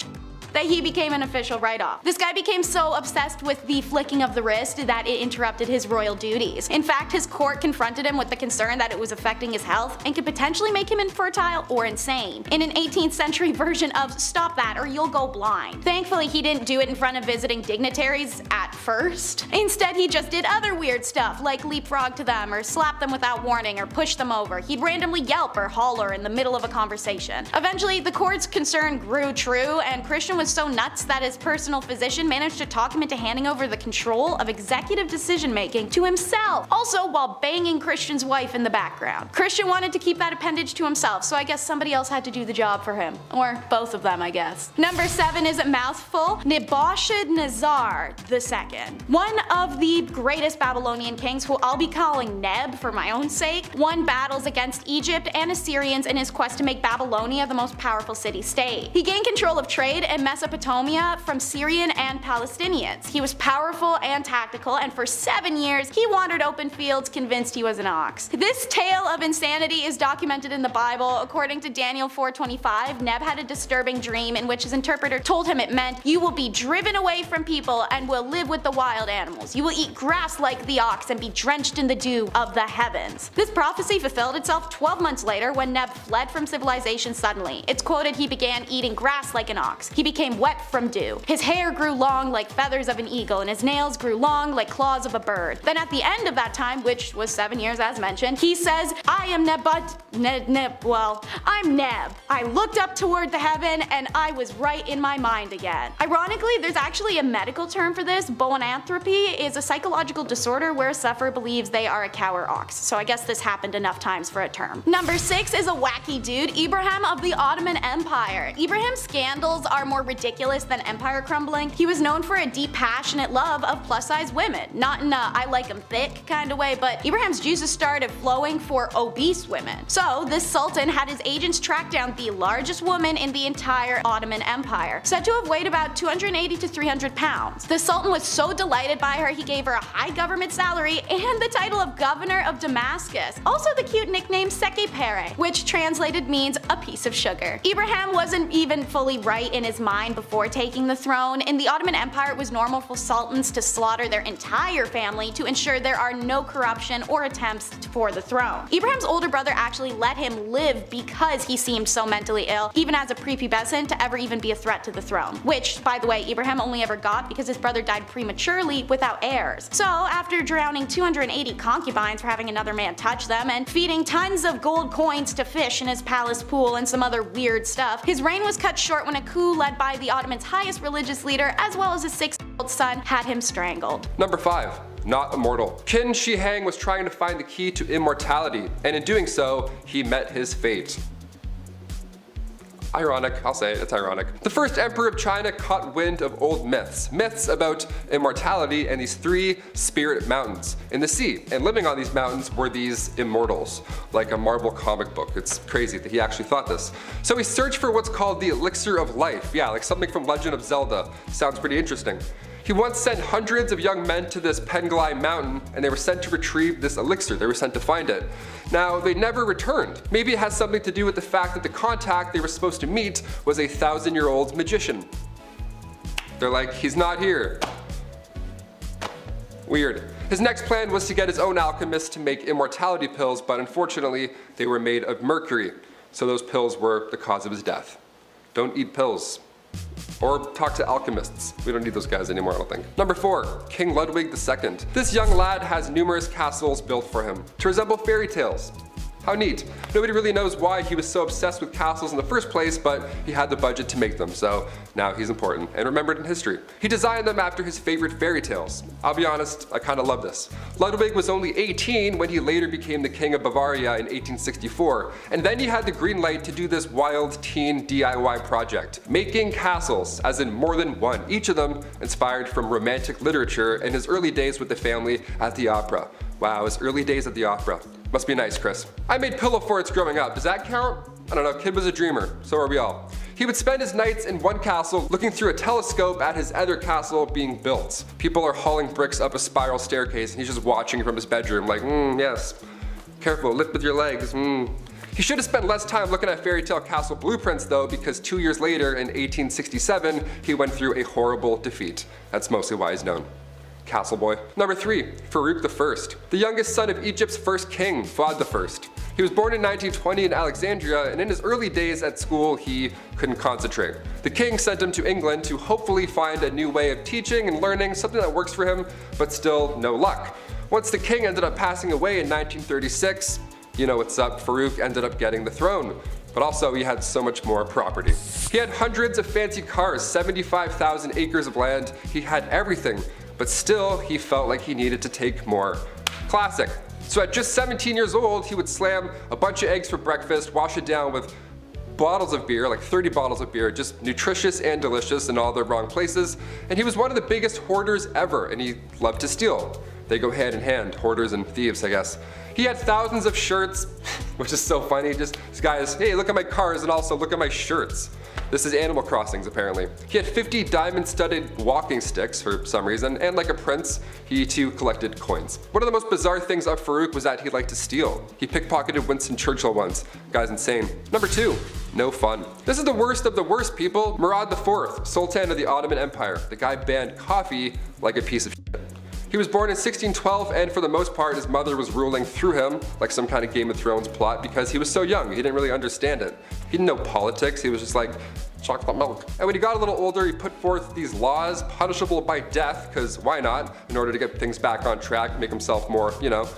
that he became an official write-off. This guy became so obsessed with the flicking of the wrist that it interrupted his royal duties. In fact, his court confronted him with the concern that it was affecting his health and could potentially make him infertile or insane, in an 18th century version of "stop that or you'll go blind." Thankfully, he didn't do it in front of visiting dignitaries at first. Instead, he just did other weird stuff like leapfrog to them or slap them without warning or push them over. He'd randomly yelp or holler in the middle of a conversation. Eventually, the court's concern grew true, and Christian was so nuts that his personal physician managed to talk him into handing over the control of executive decision making to himself, also while banging Christian's wife in the background. Christian wanted to keep that appendage to himself, so I guess somebody else had to do the job for him. Or both of them, I guess. Number 7 is a mouthful, Nebuchadnezzar II. One of the greatest Babylonian kings, who I'll be calling Neb for my own sake, won battles against Egypt and Assyrians in his quest to make Babylonia the most powerful city-state. He gained control of trade and Mesopotamia from Syrian and Palestinians. He was powerful and tactical, and for 7 years he wandered open fields convinced he was an ox. This tale of insanity is documented in the Bible. According to Daniel 4:25, Neb had a disturbing dream in which his interpreter told him it meant, "You will be driven away from people and will live with the wild animals. You will eat grass like the ox and be drenched in the dew of the heavens." This prophecy fulfilled itself 12 months later when Neb fled from civilization suddenly. It's quoted he began eating grass like an ox. He became wet from dew. His hair grew long like feathers of an eagle, and his nails grew long like claws of a bird. Then at the end of that time, which was 7 years as mentioned, he says, "I am I'm Neb. I looked up toward the heaven and I was right in my mind again." Ironically, there's actually a medical term for this, Boanthropy is a psychological disorder where a sufferer believes they are a cow or ox, so I guess this happened enough times for a term. Number 6 is a wacky dude, Ibrahim of the Ottoman Empire. Ibrahim's scandals are more ridiculous than empire crumbling. He was known for a deep, passionate love of plus-size women. Not in a I like 'em thick kind of way, but Ibrahim's juices started flowing for obese women. So this sultan had his agents track down the largest woman in the entire Ottoman Empire, said to have weighed about 280 to 300 pounds. The sultan was so delighted by her he gave her a high government salary and the title of governor of Damascus. Also the cute nickname Seke Pere, which translated means a piece of sugar. Ibrahim wasn't even fully right in his mind before taking the throne. In the Ottoman Empire, it was normal for sultans to slaughter their entire family to ensure there are no corruption or attempts for the throne. Ibrahim's older brother actually let him live because he seemed so mentally ill, even as a prepubescent, to ever even be a threat to the throne. Which, by the way, Ibrahim only ever got because his brother died prematurely without heirs. So after drowning 280 concubines for having another man touch them and feeding tons of gold coins to fish in his palace pool and some other weird stuff, his reign was cut short when a coup led by the Ottomans' highest religious leader, as well as his 6-year-old son, had him strangled. Number 5. Not immortal. Qin Shi Huang was trying to find the key to immortality, and in doing so, he met his fate. Ironic, I'll say it, it's ironic. The first emperor of China caught wind of old myths about immortality and these 3 spirit mountains in the sea. And living on these mountains were these immortals, like a Marvel comic book. It's crazy that he actually thought this. So he searched for what's called the elixir of life. Yeah, like something from Legend of Zelda. Sounds pretty interesting. He once sent hundreds of young men to this Penglai mountain and they were sent to retrieve this elixir. They were sent to find it. Now, they never returned. Maybe it has something to do with the fact that the contact they were supposed to meet was a 1,000-year-old magician. They're like, he's not here. Weird. His next plan was to get his own alchemist to make immortality pills, but unfortunately, they were made of mercury. So those pills were the cause of his death. Don't eat pills. Or talk to alchemists. We don't need those guys anymore, I don't think. Number 4. King Ludwig II. This young lad has numerous castles built for him to resemble fairy tales. How neat. Nobody really knows why he was so obsessed with castles in the first place, but he had the budget to make them, so now he's important and remembered in history. He designed them after his favorite fairy tales. I'll be honest, I kinda love this. Ludwig was only 18 when he later became the King of Bavaria in 1864, and then he had the green light to do this wild teen DIY project, making castles, as in more than one, each of them inspired from romantic literature and his early days with the family at the opera. Wow, his early days at the opera. Must be nice, Chris. I made pillow forts growing up. Does that count? I don't know, kid was a dreamer. So are we all. He would spend his nights in one castle looking through a telescope at his other castle being built. People are hauling bricks up a spiral staircase and he's just watching from his bedroom like, yes. Careful, lift with your legs, He should have spent less time looking at fairy tale castle blueprints though, because 2 years later in 1867, he went through a horrible defeat. That's mostly why he's known. Castle boy. Number 3. Farouk I. The youngest son of Egypt's first king, Fuad I. He was born in 1920 in Alexandria, and in his early days at school he couldn't concentrate. The king sent him to England to hopefully find a new way of teaching and learning, something that works for him, but still no luck. Once the king ended up passing away in 1936, you know what's up, Farouk ended up getting the throne. But also he had so much more property. He had hundreds of fancy cars, 75,000 acres of land, he had everything. But still, he felt like he needed to take more. Classic. So at just 17 years old, he would slam a bunch of eggs for breakfast, wash it down with bottles of beer, like 30 bottles of beer, just nutritious and delicious in all the wrong places. And he was one of the biggest hoarders ever, and he loved to steal. They go hand in hand, hoarders and thieves, I guess. He had thousands of shirts, which is so funny. Just this guy is, hey, look at my cars and also look at my shirts. This is Animal Crossings, apparently. He had 50 diamond-studded walking sticks for some reason, and like a prince, he too collected coins. One of the most bizarre things of Farouk was that he liked to steal. He pickpocketed Winston Churchill once. Guy's insane. Number 2. No fun. This is the worst of the worst people. Murad IV, Sultan of the Ottoman Empire. The guy banned coffee like a piece of shit. He was born in 1612, and for the most part his mother was ruling through him like some kind of Game of Thrones plot because he was so young, he didn't really understand it. He didn't know politics, he was just like, chocolate milk. And when he got a little older, he put forth these laws punishable by death, because why not, in order to get things back on track, make himself more, you know,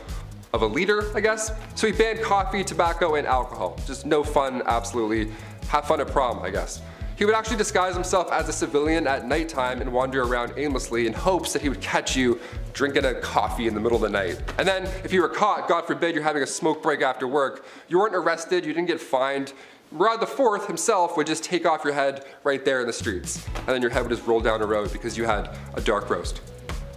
of a leader, I guess. So he banned coffee, tobacco, and alcohol. Just no fun, absolutely. Have fun at prom, I guess. He would actually disguise himself as a civilian at nighttime and wander around aimlessly in hopes that he would catch you drinking a coffee in the middle of the night. And then if you were caught, God forbid you're having a smoke break after work, you weren't arrested, you didn't get fined. Rod IV himself would just take off your head right there in the streets. And then your head would just roll down a road because you had a dark roast.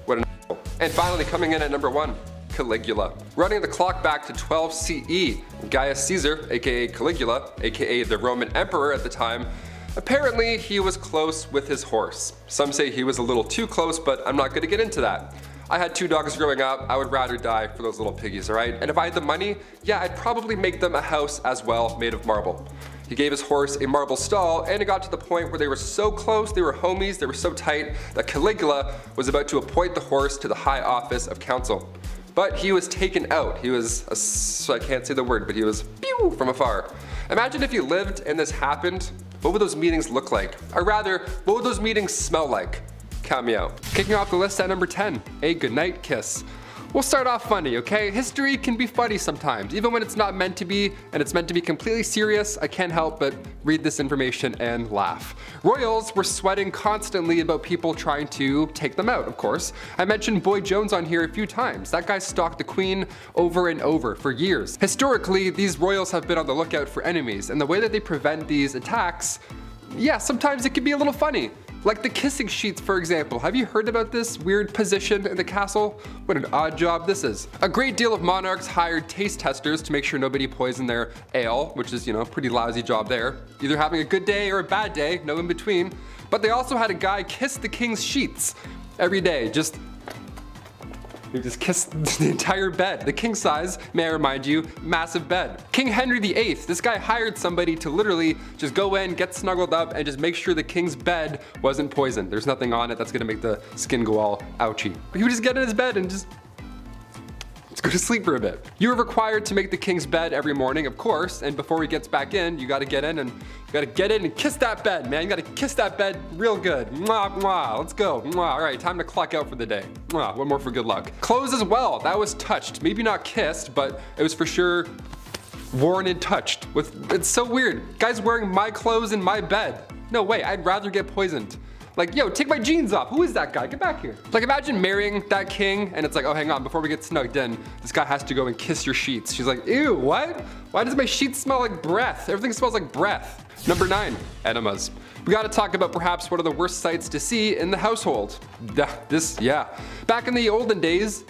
What an asshole. And finally, coming in at number 1, Caligula. Running the clock back to 12 CE, Gaius Caesar, aka Caligula, aka the Roman Emperor at the time, apparently he was close with his horse. Some say he was a little too close, but I'm not going to get into that. I had 2 dogs growing up, I would rather die for those little piggies, alright? And if I had the money, yeah, I'd probably make them a house as well, made of marble. He gave his horse a marble stall, and it got to the point where they were so close, they were homies, they were so tight, that Caligula was about to appoint the horse to the high office of council. But he was taken out. He was, I can't say the word, but he was pew from afar. Imagine if you lived and this happened, what would those meetings look like? Or rather, what would those meetings smell like? Count me out. Kicking off the list at number 10, a goodnight kiss. We'll start off funny, okay? History can be funny sometimes, even when it's not meant to be, and it's meant to be completely serious. I can't help but read this information and laugh. Royals were sweating constantly about people trying to take them out, of course. I mentioned Boy Jones on here a few times. That guy stalked the Queen over and over for years. Historically, these royals have been on the lookout for enemies, and the way that they prevent these attacks, yeah, sometimes it can be a little funny. Like the kissing sheets, for example. Have you heard about this weird position in the castle? What an odd job this is. A great deal of monarchs hired taste testers to make sure nobody poisoned their ale, which is, you know, pretty lousy job there. Either having a good day or a bad day, no in between. But they also had a guy kiss the king's sheets every day, he just kissed the entire bed. The king size, may I remind you, massive bed. King Henry VIII, this guy hired somebody to literally just go in, get snuggled up, and just make sure the king's bed wasn't poisoned. There's nothing on it that's gonna make the skin go all ouchy. But he would just get in his bed and just go to sleep for a bit. You're required to make the king's bed every morning, of course, and before he gets back in, you gotta get in and kiss that bed, man. You gotta kiss that bed real good. Mwah, mwah, let's go. Mwah. All right, time to clock out for the day. Mwah, one more for good luck. Clothes as well, that was touched. Maybe not kissed, but it was for sure worn and touched. It's so weird. Guys wearing my clothes in my bed. No way, I'd rather get poisoned. Like, yo, take my jeans off. Who is that guy? Get back here. Like, imagine marrying that king and it's like, oh, hang on, before we get snugged in, this guy has to go and kiss your sheets. She's like, ew, what? Why does my sheets smell like breath? Everything smells like breath. Number 9, enemas. We gotta talk about perhaps one of the worst sights to see in the household. Back in the olden days,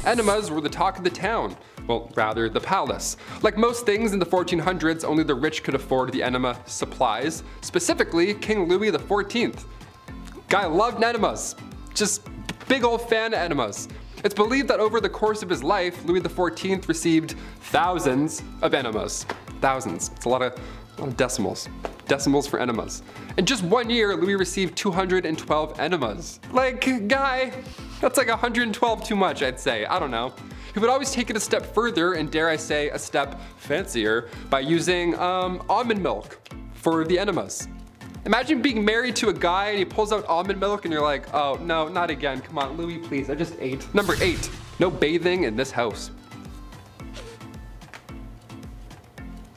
enemas were the talk of the town. Well, rather the palace. Like most things in the 1400s, only the rich could afford the enema supplies. Specifically, King Louis XIV. Guy loved enemas. Just big old fan of enemas. It's believed that over the course of his life, Louis XIV received thousands of enemas. Thousands. It's a lot of decimals. Decimals for enemas. In just 1 year, Louis received 212 enemas. Like, guy, that's like 112 too much, I'd say. I don't know. He would always take it a step further, and dare I say, a step fancier, by using almond milk for the enemas. Imagine being married to a guy and he pulls out almond milk and you're like, oh no, not again, come on, Louis, please, I just ate. Number 8, no bathing in this house.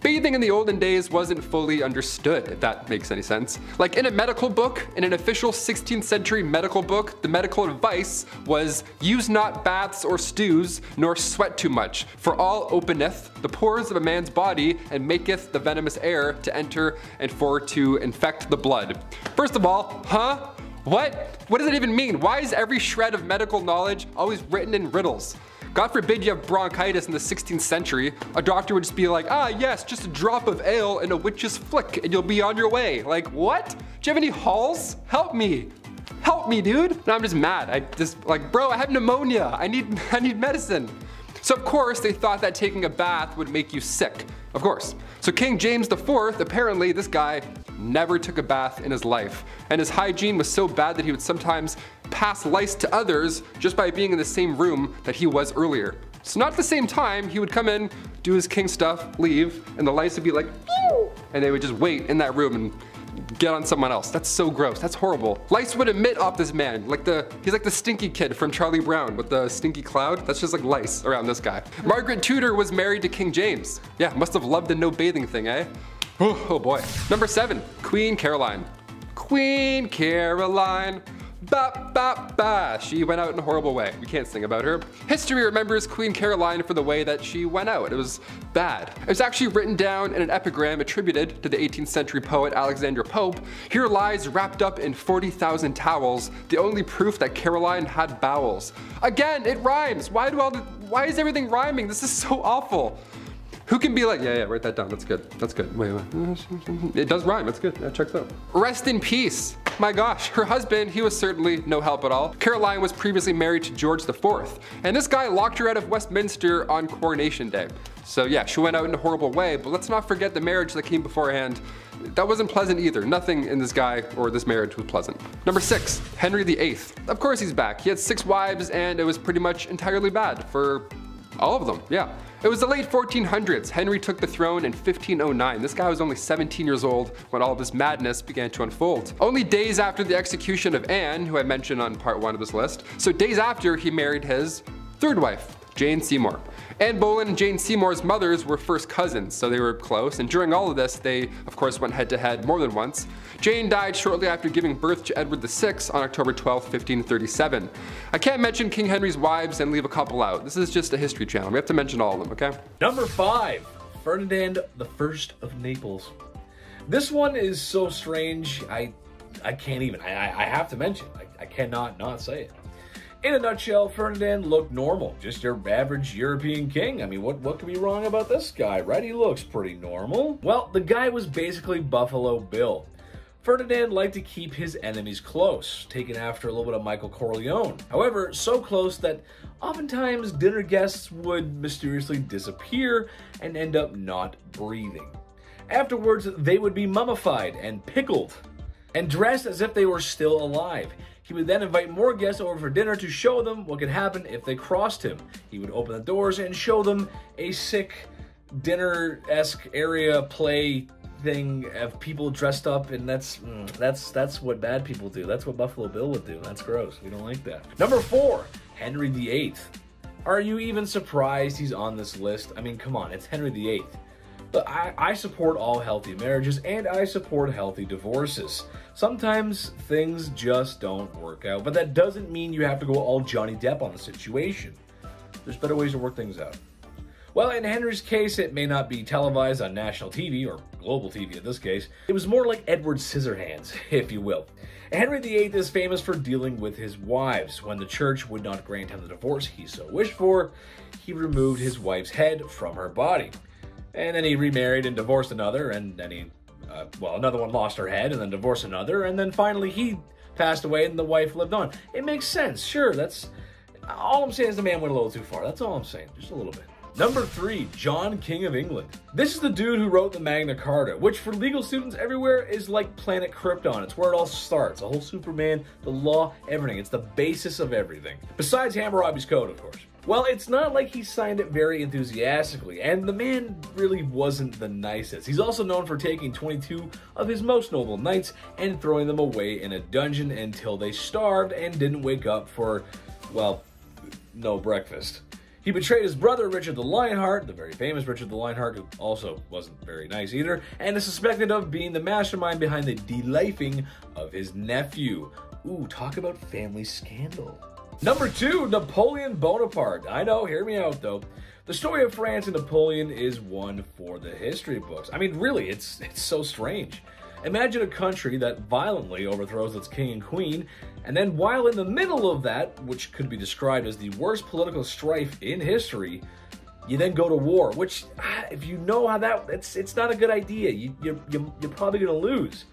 Bathing in the olden days wasn't fully understood, if that makes any sense. Like in a medical book, in an official 16th century medical book, the medical advice was, use not baths or stews, nor sweat too much, for all openeth the pores of a man's body, and maketh the venomous air to enter and for to infect the blood. First of all, huh? What? What does it even mean? Why is every shred of medical knowledge always written in riddles? God forbid you have bronchitis in the 16th century. A doctor would just be like, ah yes, just a drop of ale and a witch's flick and you'll be on your way. Like, what? Do you have any halls? Help me. Help me, dude. No, I'm just mad. I just like, bro, I have pneumonia. I need medicine. So of course they thought that taking a bath would make you sick. Of course. So King James IV, apparently this guy never took a bath in his life. And his hygiene was so bad that he would sometimes pass lice to others just by being in the same room that he was earlier. So not at the same time, he would come in, do his king stuff, leave, and the lice would be like, pew! And they would just wait in that room and get on someone else. That's so gross, that's horrible. Lice would emit off this man, he's like the stinky kid from Charlie Brown with the stinky cloud. That's just like lice around this guy. Margaret Tudor was married to King James. Yeah, must have loved the no bathing thing, eh? Oh boy. Number 7, Queen Caroline. Queen Caroline. Ba ba ba. She went out in a horrible way. We can't sing about her. History remembers Queen Caroline for the way that she went out. It was bad. It was actually written down in an epigram attributed to the 18th century poet Alexander Pope. Here lies wrapped up in 40,000 towels, the only proof that Caroline had bowels. Again, it rhymes. Why is everything rhyming? This is so awful. Who can be like, yeah, write that down, that's good, that's good. Wait. It does rhyme, that's good, that checks out. Rest in peace. My gosh, her husband, he was certainly no help at all. Caroline was previously married to George IV, and this guy locked her out of Westminster on Coronation Day. So yeah, she went out in a horrible way, but let's not forget the marriage that came beforehand. That wasn't pleasant either. Nothing in this guy or this marriage was pleasant. Number 6, Henry VIII. Of course he's back. He had 6 wives and it was pretty much entirely bad for all of them, yeah. It was the late 1400s. Henry took the throne in 1509. This guy was only 17 years old when all of this madness began to unfold. Only days after the execution of Anne, who I mentioned on part 1 of this list, so days after he married his 3rd wife, Jane Seymour. Anne Boleyn and Jane Seymour's mothers were first cousins, so they were close, and during all of this, they of course went head to head more than once. Jane died shortly after giving birth to Edward VI on October 12, 1537. I can't mention King Henry's wives and leave a couple out. This is just a history channel. We have to mention all of them, okay? Number 5, Ferdinand I of Naples. This one is so strange, I can't even, I have to mention, I cannot not say it. In a nutshell, Ferdinand looked normal, just your average European king. I mean, what could be wrong about this guy, right? He looks pretty normal. Well, the guy was basically Buffalo Bill. Ferdinand liked to keep his enemies close, taking after a little bit of Michael Corleone. However, so close that oftentimes dinner guests would mysteriously disappear and end up not breathing. Afterwards, they would be mummified and pickled and dressed as if they were still alive. He would then invite more guests over for dinner to show them what could happen if they crossed him. He would open the doors and show them a sick dinner-esque area play thing of people dressed up, and that's what bad people do. That's what Buffalo Bill would do. That's gross. We don't like that. Number 4, Henry VIII. Are you even surprised he's on this list? I mean, come on, it's Henry VIII. But I support all healthy marriages and I support healthy divorces. Sometimes things just don't work out, but that doesn't mean you have to go all Johnny Depp on the situation. There's better ways to work things out. Well, in Henry's case, it may not be televised on national TV, or global TV in this case. It was more like Edward Scissorhands, if you will. Henry VIII is famous for dealing with his wives. When the church would not grant him the divorce he so wished for, he removed his wife's head from her body. And then he remarried and divorced another, and then another one lost her head and then divorced another, and then finally he passed away and the wife lived on. It makes sense, sure, that's... All I'm saying is the man went a little too far, that's all I'm saying, just a little bit. Number 3, John, King of England. This is the dude who wrote the Magna Carta, which for legal students everywhere is like Planet Krypton. It's where it all starts, the whole Superman, the law, everything. It's the basis of everything. Besides Hammurabi's Code, of course. Well, it's not like he signed it very enthusiastically, and the man really wasn't the nicest. He's also known for taking 22 of his most noble knights and throwing them away in a dungeon until they starved and didn't wake up for, well, no breakfast. He betrayed his brother, Richard the Lionheart, the very famous Richard the Lionheart, who also wasn't very nice either, and is suspected of being the mastermind behind the delifing of his nephew. Ooh, talk about family scandal. Number 2, Napoleon Bonaparte. I know, hear me out though. The story of France and Napoleon is one for the history books. I mean, really, it's so strange. Imagine a country that violently overthrows its king and queen, and then while in the middle of that, which could be described as the worst political strife in history, you then go to war, which, if you know how that, it's not a good idea. You're probably gonna lose.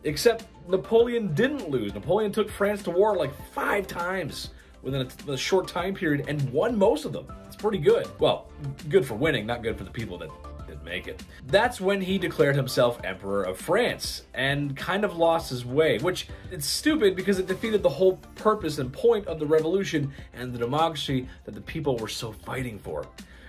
Except Napoleon didn't lose. Napoleon took France to war like 5 times within a short time period and won most of them. It's pretty good. Well, good for winning, not good for the people that didn't make it. That's when he declared himself Emperor of France and kind of lost his way, which it's stupid because it defeated the whole purpose and point of the revolution and the democracy that the people were so fighting for.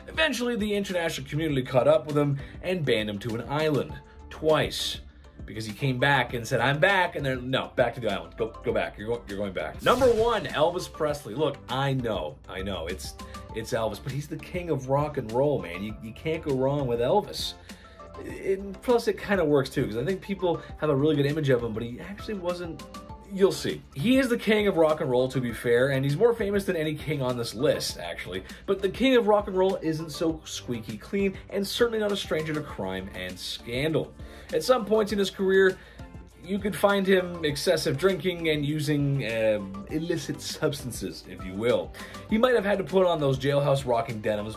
Eventually, the international community caught up with him and banned him to an island twice. Because he came back and said, I'm back, and then, no, back to the island. Go back, you're going back. Number 1, Elvis Presley. Look, I know, it's Elvis, but he's the king of rock and roll, man. You can't go wrong with Elvis. Plus, it kind of works too, because I think people have a really good image of him, but he actually wasn't. You'll see. He is the king of rock and roll, to be fair, and he's more famous than any king on this list, actually. But the king of rock and roll isn't so squeaky clean, and certainly not a stranger to crime and scandal. At some points in his career, you could find him excessive drinking and using illicit substances, if you will. He might have had to put on those jailhouse rocking denims,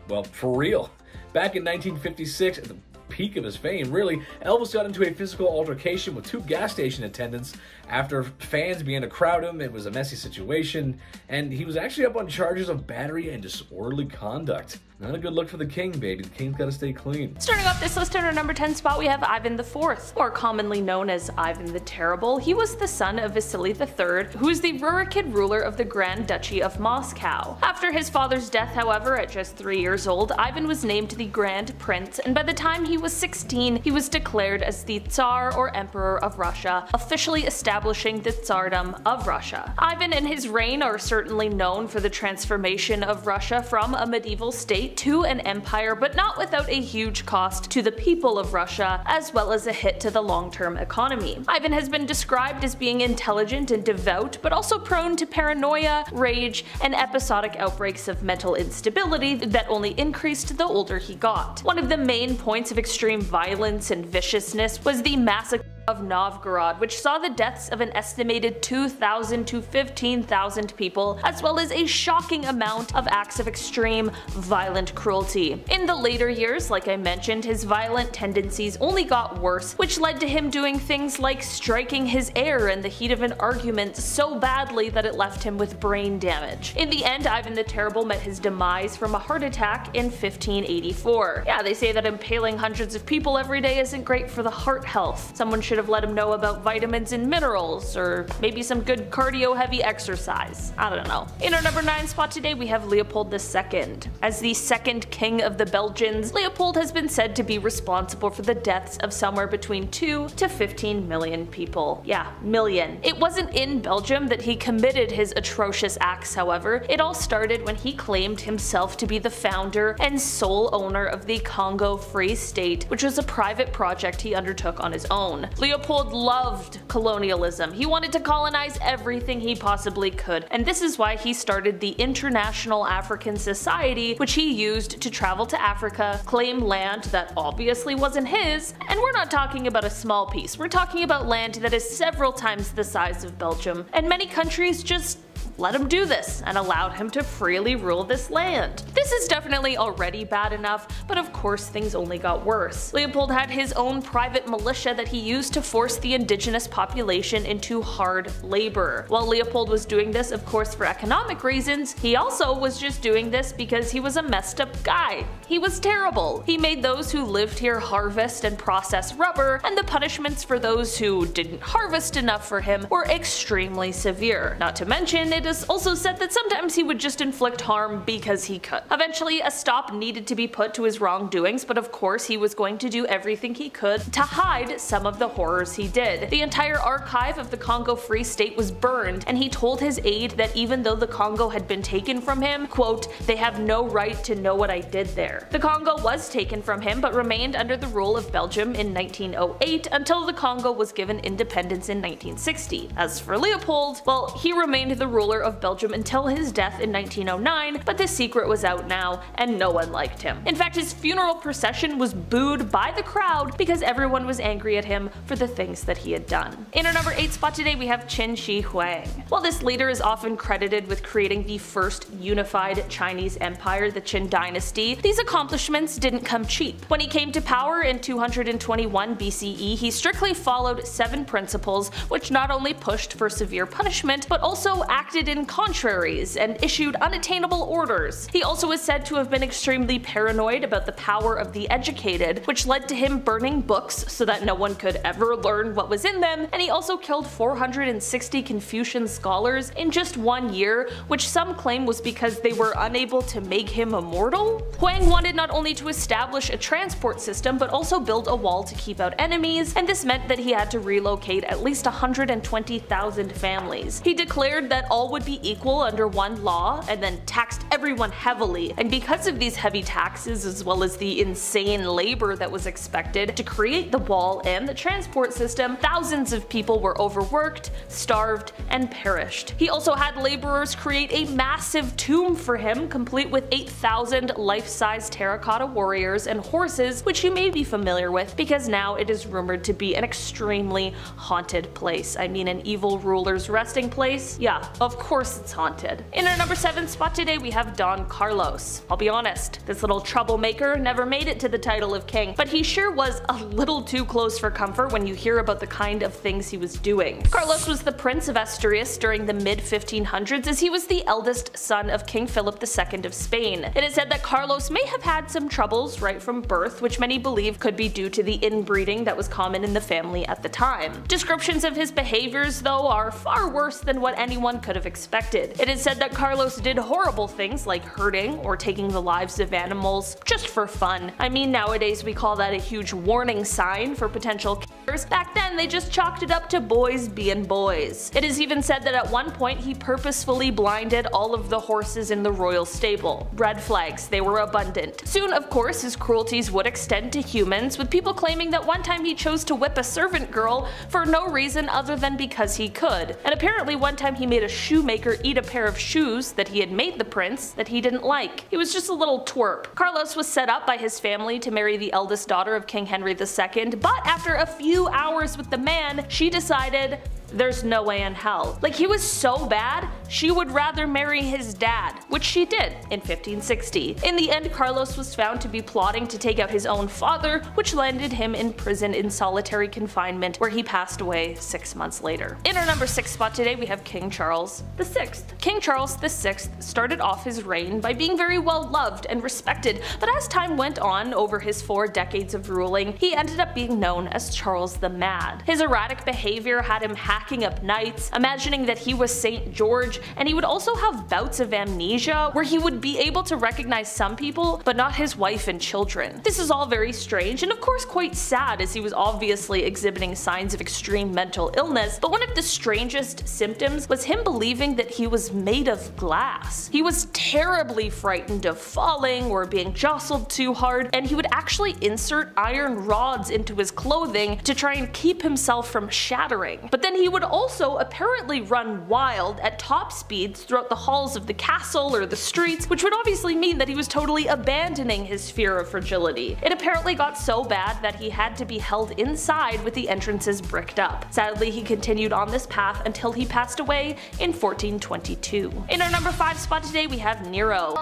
well, for real. Back in 1956, at the peak of his fame, really, Elvis got into a physical altercation with two gas station attendants after fans began to crowd him. It was a messy situation, and he was actually up on charges of battery and disorderly conduct. Not a good look for the king, baby. The king's gotta stay clean. Starting off this list at our number 10 spot, we have Ivan IV, more commonly known as Ivan the Terrible. He was the son of Vasily III, who is the Rurikid ruler of the Grand Duchy of Moscow. After his father's death, however, at just 3 years old, Ivan was named the Grand Prince, and by the time he was 16, he was declared as the Tsar or Emperor of Russia, officially establishing the Tsardom of Russia. Ivan and his reign are certainly known for the transformation of Russia from a medieval state to an empire, but not without a huge cost to the people of Russia, as well as a hit to the long-term economy. Ivan has been described as being intelligent and devout, but also prone to paranoia, rage, and episodic outbreaks of mental instability that only increased the older he got. One of the main points of extreme violence and viciousness was the massacre of Novgorod, which saw the deaths of an estimated 2,000 to 15,000 people, as well as a shocking amount of acts of extreme, violent cruelty. In the later years, like I mentioned, his violent tendencies only got worse, which led to him doing things like striking his heir in the heat of an argument so badly that it left him with brain damage. In the end, Ivan the Terrible met his demise from a heart attack in 1584. Yeah, they say that impaling hundreds of people every day isn't great for the heart health. Someone should have let him know about vitamins and minerals, or maybe some good cardio-heavy exercise. I don't know. In our number 9 spot today, we have Leopold II. As the second king of the Belgians, Leopold has been said to be responsible for the deaths of somewhere between 2 to 15 million people. Yeah, million. It wasn't in Belgium that he committed his atrocious acts, however. It all started when he claimed himself to be the founder and sole owner of the Congo Free State, which was a private project he undertook on his own. Leopold loved colonialism. He wanted to colonize everything he possibly could, and this is why he started the International African Society, which he used to travel to Africa, claim land that obviously wasn't his, and we're not talking about a small piece, we're talking about land that is several times the size of Belgium, and many countries just let him do this and allowed him to freely rule this land. This is definitely already bad enough, but of course things only got worse. Leopold had his own private militia that he used to force the indigenous population into hard labor. While Leopold was doing this, of course, for economic reasons, he also was just doing this because he was a messed up guy. He was terrible. He made those who lived here harvest and process rubber, and the punishments for those who didn't harvest enough for him were extremely severe. Not to mention, it is also said that sometimes he would just inflict harm because he could. Eventually, a stop needed to be put to his wrongdoings, but of course he was going to do everything he could to hide some of the horrors he did. The entire archive of the Congo Free State was burned, and he told his aide that even though the Congo had been taken from him, quote, "they have no right to know what I did there." The Congo was taken from him, but remained under the rule of Belgium in 1908 until the Congo was given independence in 1960. As for Leopold, well, he remained the ruler of Belgium until his death in 1909, but the secret was out now, and no one liked him. In fact, his funeral procession was booed by the crowd because everyone was angry at him for the things that he had done. In our number 8 spot today, we have Qin Shi Huang. While this leader is often credited with creating the first unified Chinese empire, the Qin dynasty, these accomplishments didn't come cheap. When he came to power in 221 BCE, he strictly followed 7 principles, which not only pushed for severe punishment, but also acted in contraries and issued unattainable orders. He also is said to have been extremely paranoid about the power of the educated, which led to him burning books so that no one could ever learn what was in them, and he also killed 460 Confucian scholars in just 1 year, which some claim was because they were unable to make him immortal. Huang wanted not only to establish a transport system, but also build a wall to keep out enemies, and this meant that he had to relocate at least 120,000 families. He declared that all all would be equal under one law and then taxed everyone heavily. And because of these heavy taxes as well as the insane labor that was expected to create the wall and the transport system, thousands of people were overworked, starved, and perished. He also had laborers create a massive tomb for him, complete with 8,000 life-size terracotta warriors and horses, which you may be familiar with because now it is rumored to be an extremely haunted place. I mean, an evil ruler's resting place? Yeah, of course it's haunted. In our number 7 spot today, we have Don Carlos. I'll be honest, this little troublemaker never made it to the title of king, but he sure was a little too close for comfort when you hear about the kind of things he was doing. Carlos was the Prince of Asturias during the mid-1500s, as he was the eldest son of King Philip II of Spain. It is said that Carlos may have had some troubles right from birth, which many believe could be due to the inbreeding that was common in the family at the time. Descriptions of his behaviors, though, are far worse than what anyone could have expected. It is said that Carlos did horrible things like hurting or taking the lives of animals just for fun. I mean, nowadays we call that a huge warning sign for potential killers. Back then they just chalked it up to boys being boys. It is even said that at one point he purposefully blinded all of the horses in the royal stable. Red flags, they were abundant. Soon, of course, his cruelties would extend to humans, with people claiming that one time he chose to whip a servant girl for no reason other than because he could. And apparently one time he made a shoemaker eat a pair of shoes that he had made the prince that he didn't like. He was just a little twerp. Carlos was set up by his family to marry the eldest daughter of King Henry II, but after a few hours with the man, she decided there's no way in hell. Like, he was so bad, she would rather marry his dad, which she did in 1560. In the end, Carlos was found to be plotting to take out his own father, which landed him in prison in solitary confinement, where he passed away 6 months later. In our number 6 spot today, we have King Charles VI. King Charles VI started off his reign by being very well loved and respected, but as time went on over his 4 decades of ruling, he ended up being known as Charles the Mad. His erratic behavior had him hacking up knights, imagining that he was St. George, and he would also have bouts of amnesia where he would be able to recognize some people but not his wife and children. This is all very strange and of course quite sad, as he was obviously exhibiting signs of extreme mental illness, but one of the strangest symptoms was him believing that he was made of glass. He was terribly frightened of falling or being jostled too hard, and he would actually insert iron rods into his clothing to try and keep himself from shattering. But then he would also apparently run wild at top speeds throughout the halls of the castle or the streets, which would obviously mean that he was totally abandoning his fear of fragility. It apparently got so bad that he had to be held inside with the entrances bricked up. Sadly, he continued on this path until he passed away in 1422. In our number 5 spot today, we have Nero.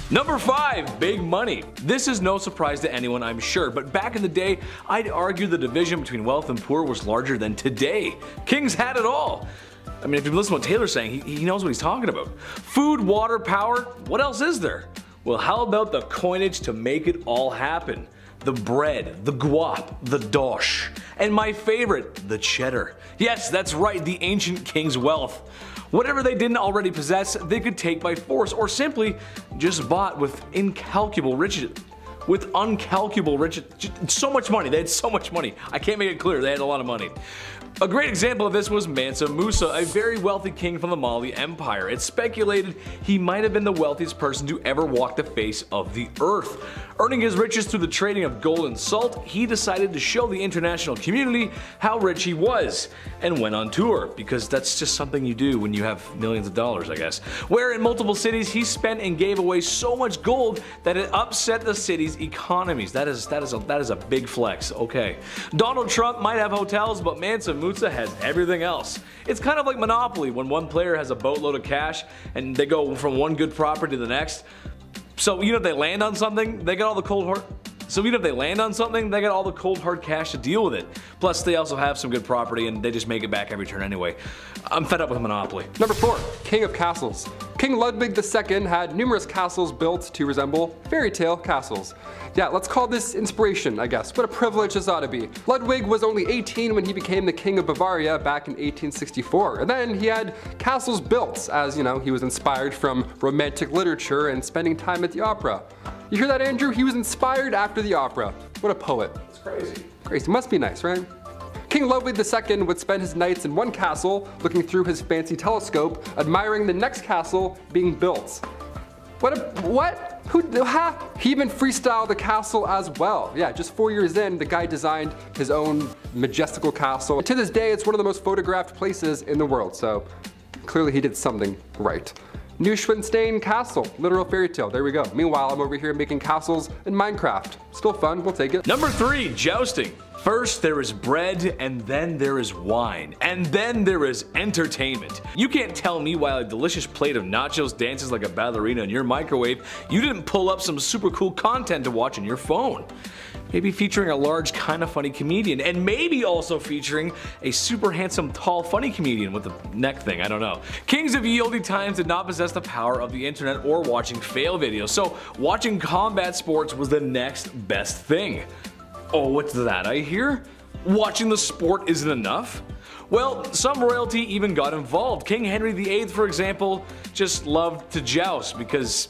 Number 5, big money. This is no surprise to anyone, I'm sure, but back in the day, I'd argue the division between wealth and poor was larger than today. Kings had it all. I mean, if you listen to what Taylor's saying, he knows what he's talking about. Food, water, power, what else is there? Well, how about the coinage to make it all happen? The bread, the guap, the dosh, and my favorite, the cheddar. Yes, that's right, the ancient king's wealth. Whatever they didn't already possess, they could take by force, or simply just bought with incalculable riches. With uncalculable riches. So much money. They had so much money. I can't make it clear. They had a lot of money. A great example of this was Mansa Musa, a very wealthy king from the Mali Empire. It's speculated he might have been the wealthiest person to ever walk the face of the earth. Earning his riches through the trading of gold and salt, he decided to show the international community how rich he was, and went on tour, because that's just something you do when you have millions of dollars, I guess. Where in multiple cities he spent and gave away so much gold that it upset the city's economies. That is a big flex. Okay. Donald Trump might have hotels, but Mansa Musa has everything else. It's kind of like Monopoly when one player has a boatload of cash and they go from one good property to the next. So if they land on something, they got all the cold hard. So even if they land on something, they got all the cold hard cash to deal with it. Plus they also have some good property and they just make it back every turn anyway. I'm fed up with Monopoly. Number 4, King of Castles. King Ludwig II had numerous castles built to resemble fairy tale castles. Yeah, let's call this inspiration, I guess. What a privilege this ought to be. Ludwig was only 18 when he became the King of Bavaria back in 1864, and then he had castles built as, he was inspired from romantic literature and spending time at the opera. You hear that, Andrew? He was inspired after the opera. What a poet. It's crazy. Crazy. Must be nice, right? King Ludwig II would spend his nights in one castle, looking through his fancy telescope, admiring the next castle being built. What? He even freestyled the castle as well. Yeah, just 4 years in, the guy designed his own majestical castle. And to this day, it's one of the most photographed places in the world, so clearly he did something right. Neuschwanstein Castle, literal fairy tale, there we go. Meanwhile, I'm over here making castles in Minecraft. Still fun, we'll take it. Number 3, jousting. First there is bread, and then there is wine, and then there is entertainment. You can't tell me while a delicious plate of nachos dances like a ballerina in your microwave, you didn't pull up some super cool content to watch on your phone. Maybe featuring a large, kinda funny comedian, and maybe also featuring a super handsome, tall, funny comedian with a neck thing, I don't know. Kings of ye olde times did not possess the power of the internet or watching fail videos, so watching combat sports was the next best thing. Oh, what's that I hear? Watching the sport isn't enough? Well, some royalty even got involved. King Henry VIII, for example, just loved to joust because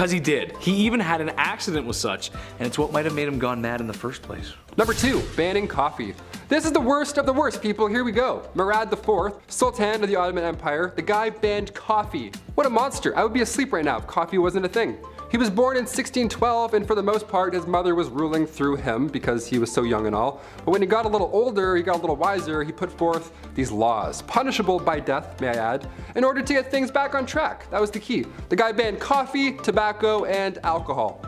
he did. He even had an accident with such, and it's what might have made him gone mad in the first place. Number 2, banning coffee. This is the worst of the worst, people. Here we go. Murad IV, Sultan of the Ottoman Empire, the guy banned coffee. What a monster. I would be asleep right now if coffee wasn't a thing. He was born in 1612, and for the most part his mother was ruling through him because he was so young and all. But when he got a little older, he got a little wiser, he put forth these laws, punishable by death, may I add, in order to get things back on track. That was the key. The guy banned coffee, tobacco, and alcohol.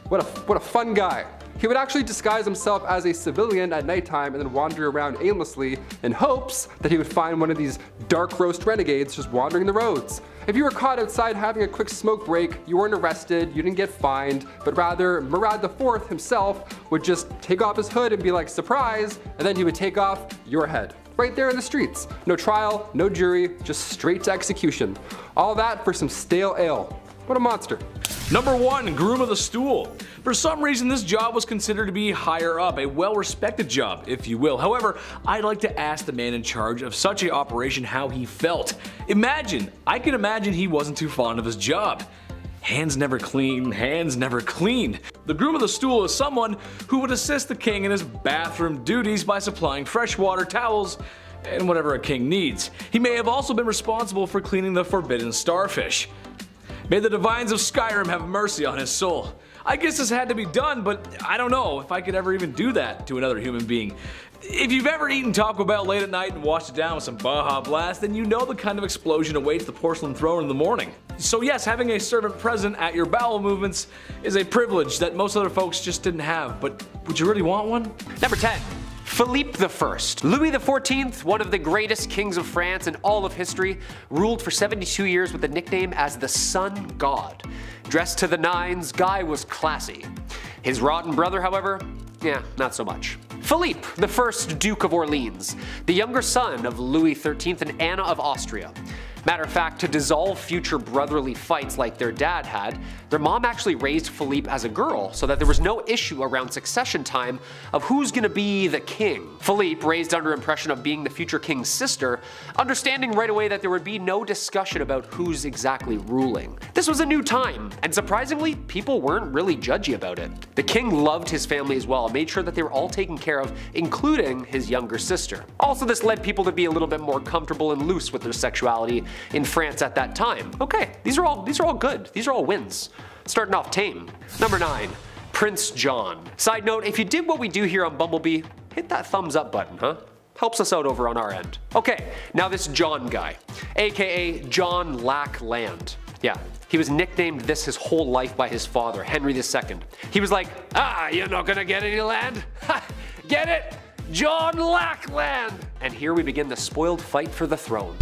What a fun guy. He would actually disguise himself as a civilian at nighttime and then wander around aimlessly in hopes that he would find one of these dark roast renegades just wandering the roads. If you were caught outside having a quick smoke break, you weren't arrested, you didn't get fined, but rather Murad IV himself would just take off his hood and be like, surprise, and then he would take off your head. Right there in the streets. No trial, no jury, just straight to execution. All that for some stale ale. What a monster. Number 1, groom of the stool. For some reason this job was considered to be higher up, a well-respected job, if you will. However, I'd like to ask the man in charge of such an operation how he felt. I can imagine he wasn't too fond of his job. Hands never clean, hands never cleaned. The groom of the stool is someone who would assist the king in his bathroom duties by supplying fresh water, towels, and whatever a king needs. He may have also been responsible for cleaning the forbidden starfish. May the divines of Skyrim have mercy on his soul. I guess this had to be done, but I don't know if I could ever even do that to another human being. If you've ever eaten Taco Bell late at night and washed it down with some Baja Blast, then you know the kind of explosion awaits the porcelain throne in the morning. So yes, having a servant present at your bowel movements is a privilege that most other folks just didn't have, but would you really want one? Number 10. Philippe I. Louis XIV, one of the greatest kings of France in all of history, ruled for 72 years with the nickname as the Sun God. Dressed to the nines, Guy was classy. His rotten brother, however, yeah, not so much. Philippe, the first Duke of Orleans, the younger son of Louis XIII and Anna of Austria. Matter of fact, to dissolve future brotherly fights like their dad had, their mom actually raised Philippe as a girl so that there was no issue around succession time of who's gonna be the king. Philippe, raised under impression of being the future king's sister, understanding right away that there would be no discussion about who's exactly ruling. This was a new time, and surprisingly, people weren't really judgy about it. The king loved his family as well and made sure that they were all taken care of, including his younger sister. Also, this led people to be a little bit more comfortable and loose with their sexuality in France at that time. Okay, these are all good. These are all wins. Starting off tame. Number 9. Prince John. Side note, if you did what we do here on BumbleBee, hit that thumbs up button, huh? Helps us out over on our end. Okay, now this John guy, aka John Lack Land. Yeah, he was nicknamed this his whole life by his father, Henry II. He was like, you're not gonna get any land? Get it? John Lack Land! And here we begin the spoiled fight for the throne.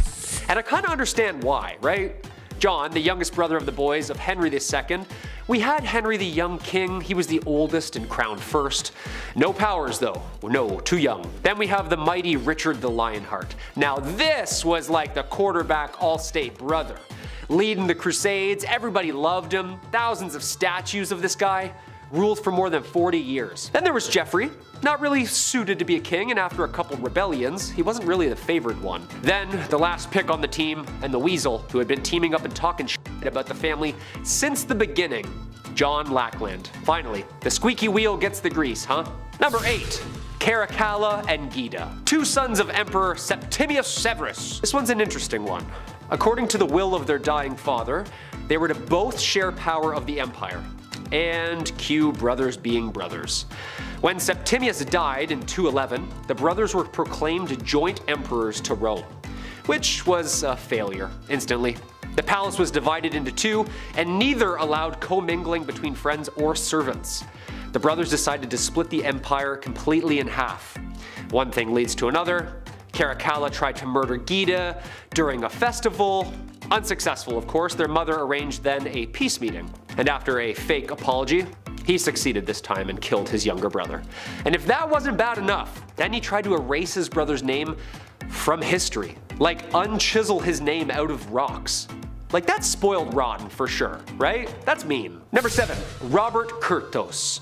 And I kinda understand why, right? John, the youngest brother of the boys of Henry II, we had Henry the young king, he was the oldest and crowned first. No powers though, no, too young. Then we have the mighty Richard the Lionheart. Now this was like the quarterback all-state brother. Leading the crusades, everybody loved him, thousands of statues of this guy. Ruled for more than 40 years. Then there was Geoffrey, not really suited to be a king, and after a couple rebellions, he wasn't really the favored one. Then the last pick on the team, and the weasel, who had been teaming up and talking shit about the family since the beginning, John Lackland. Finally, the squeaky wheel gets the grease, huh? Number 8. Caracalla and Geta, two sons of Emperor Septimius Severus. This one's an interesting one. According to the will of their dying father, they were to both share power of the empire. And cue brothers being brothers. When Septimius died in 211, the brothers were proclaimed joint emperors to Rome, which was a failure instantly. The palace was divided into two, and neither allowed commingling between friends or servants. The brothers decided to split the empire completely in half. One thing leads to another. Caracalla tried to murder Geta during a festival. Unsuccessful, of course. Their mother arranged then a peace meeting, and after a fake apology, he succeeded this time and killed his younger brother. And if that wasn't bad enough, then he tried to erase his brother's name from history, like unchisel his name out of rocks. Like, that's spoiled rotten for sure, right? That's mean. Number 7. Robert Curthose.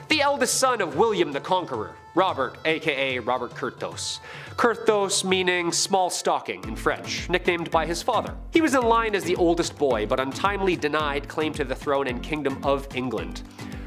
The eldest son of William the Conqueror. Robert, aka Robert Curthose. Curthose meaning small stocking in French, nicknamed by his father. He was in line as the oldest boy, but untimely denied claim to the throne and kingdom of England.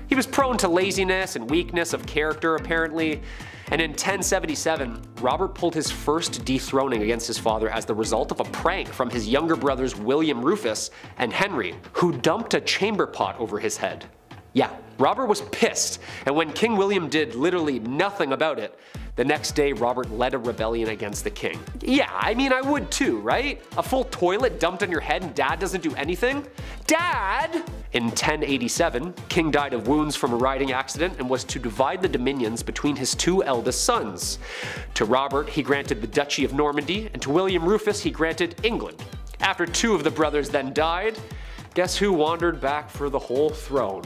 He was prone to laziness and weakness of character apparently, and in 1077, Robert pulled his first dethroning against his father as the result of a prank from his younger brothers William Rufus and Henry, who dumped a chamber pot over his head. Yeah, Robert was pissed, and when King William did literally nothing about it, the next day Robert led a rebellion against the king. Yeah, I mean I would too, right? A full toilet dumped on your head and dad doesn't do anything? Dad! In 1087, King died of wounds from a riding accident and was to divide the dominions between his two eldest sons. To Robert he granted the Duchy of Normandy, and to William Rufus he granted England. After two of the brothers then died, guess who wandered back for the whole throne?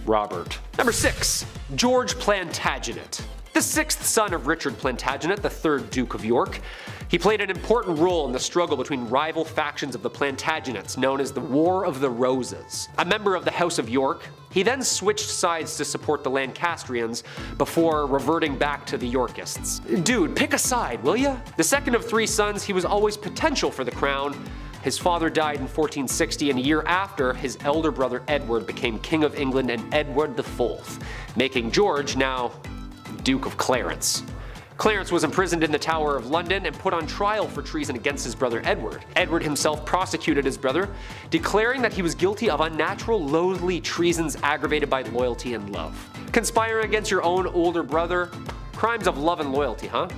Robert. Number 6. George Plantagenet. The 6th son of Richard Plantagenet, the 3rd Duke of York. He played an important role in the struggle between rival factions of the Plantagenets known as the War of the Roses. A member of the House of York, he then switched sides to support the Lancastrians before reverting back to the Yorkists. Dude, pick a side, will ya? The second of 3 sons, he was always potential for the crown. His father died in 1460, and a year after, his elder brother Edward became King of England and Edward IV, making George now Duke of Clarence. Clarence was imprisoned in the Tower of London and put on trial for treason against his brother Edward. Edward himself prosecuted his brother, declaring that he was guilty of unnatural, loathly treasons aggravated by loyalty and love. Conspiring against your own older brother? Crimes of love and loyalty, huh?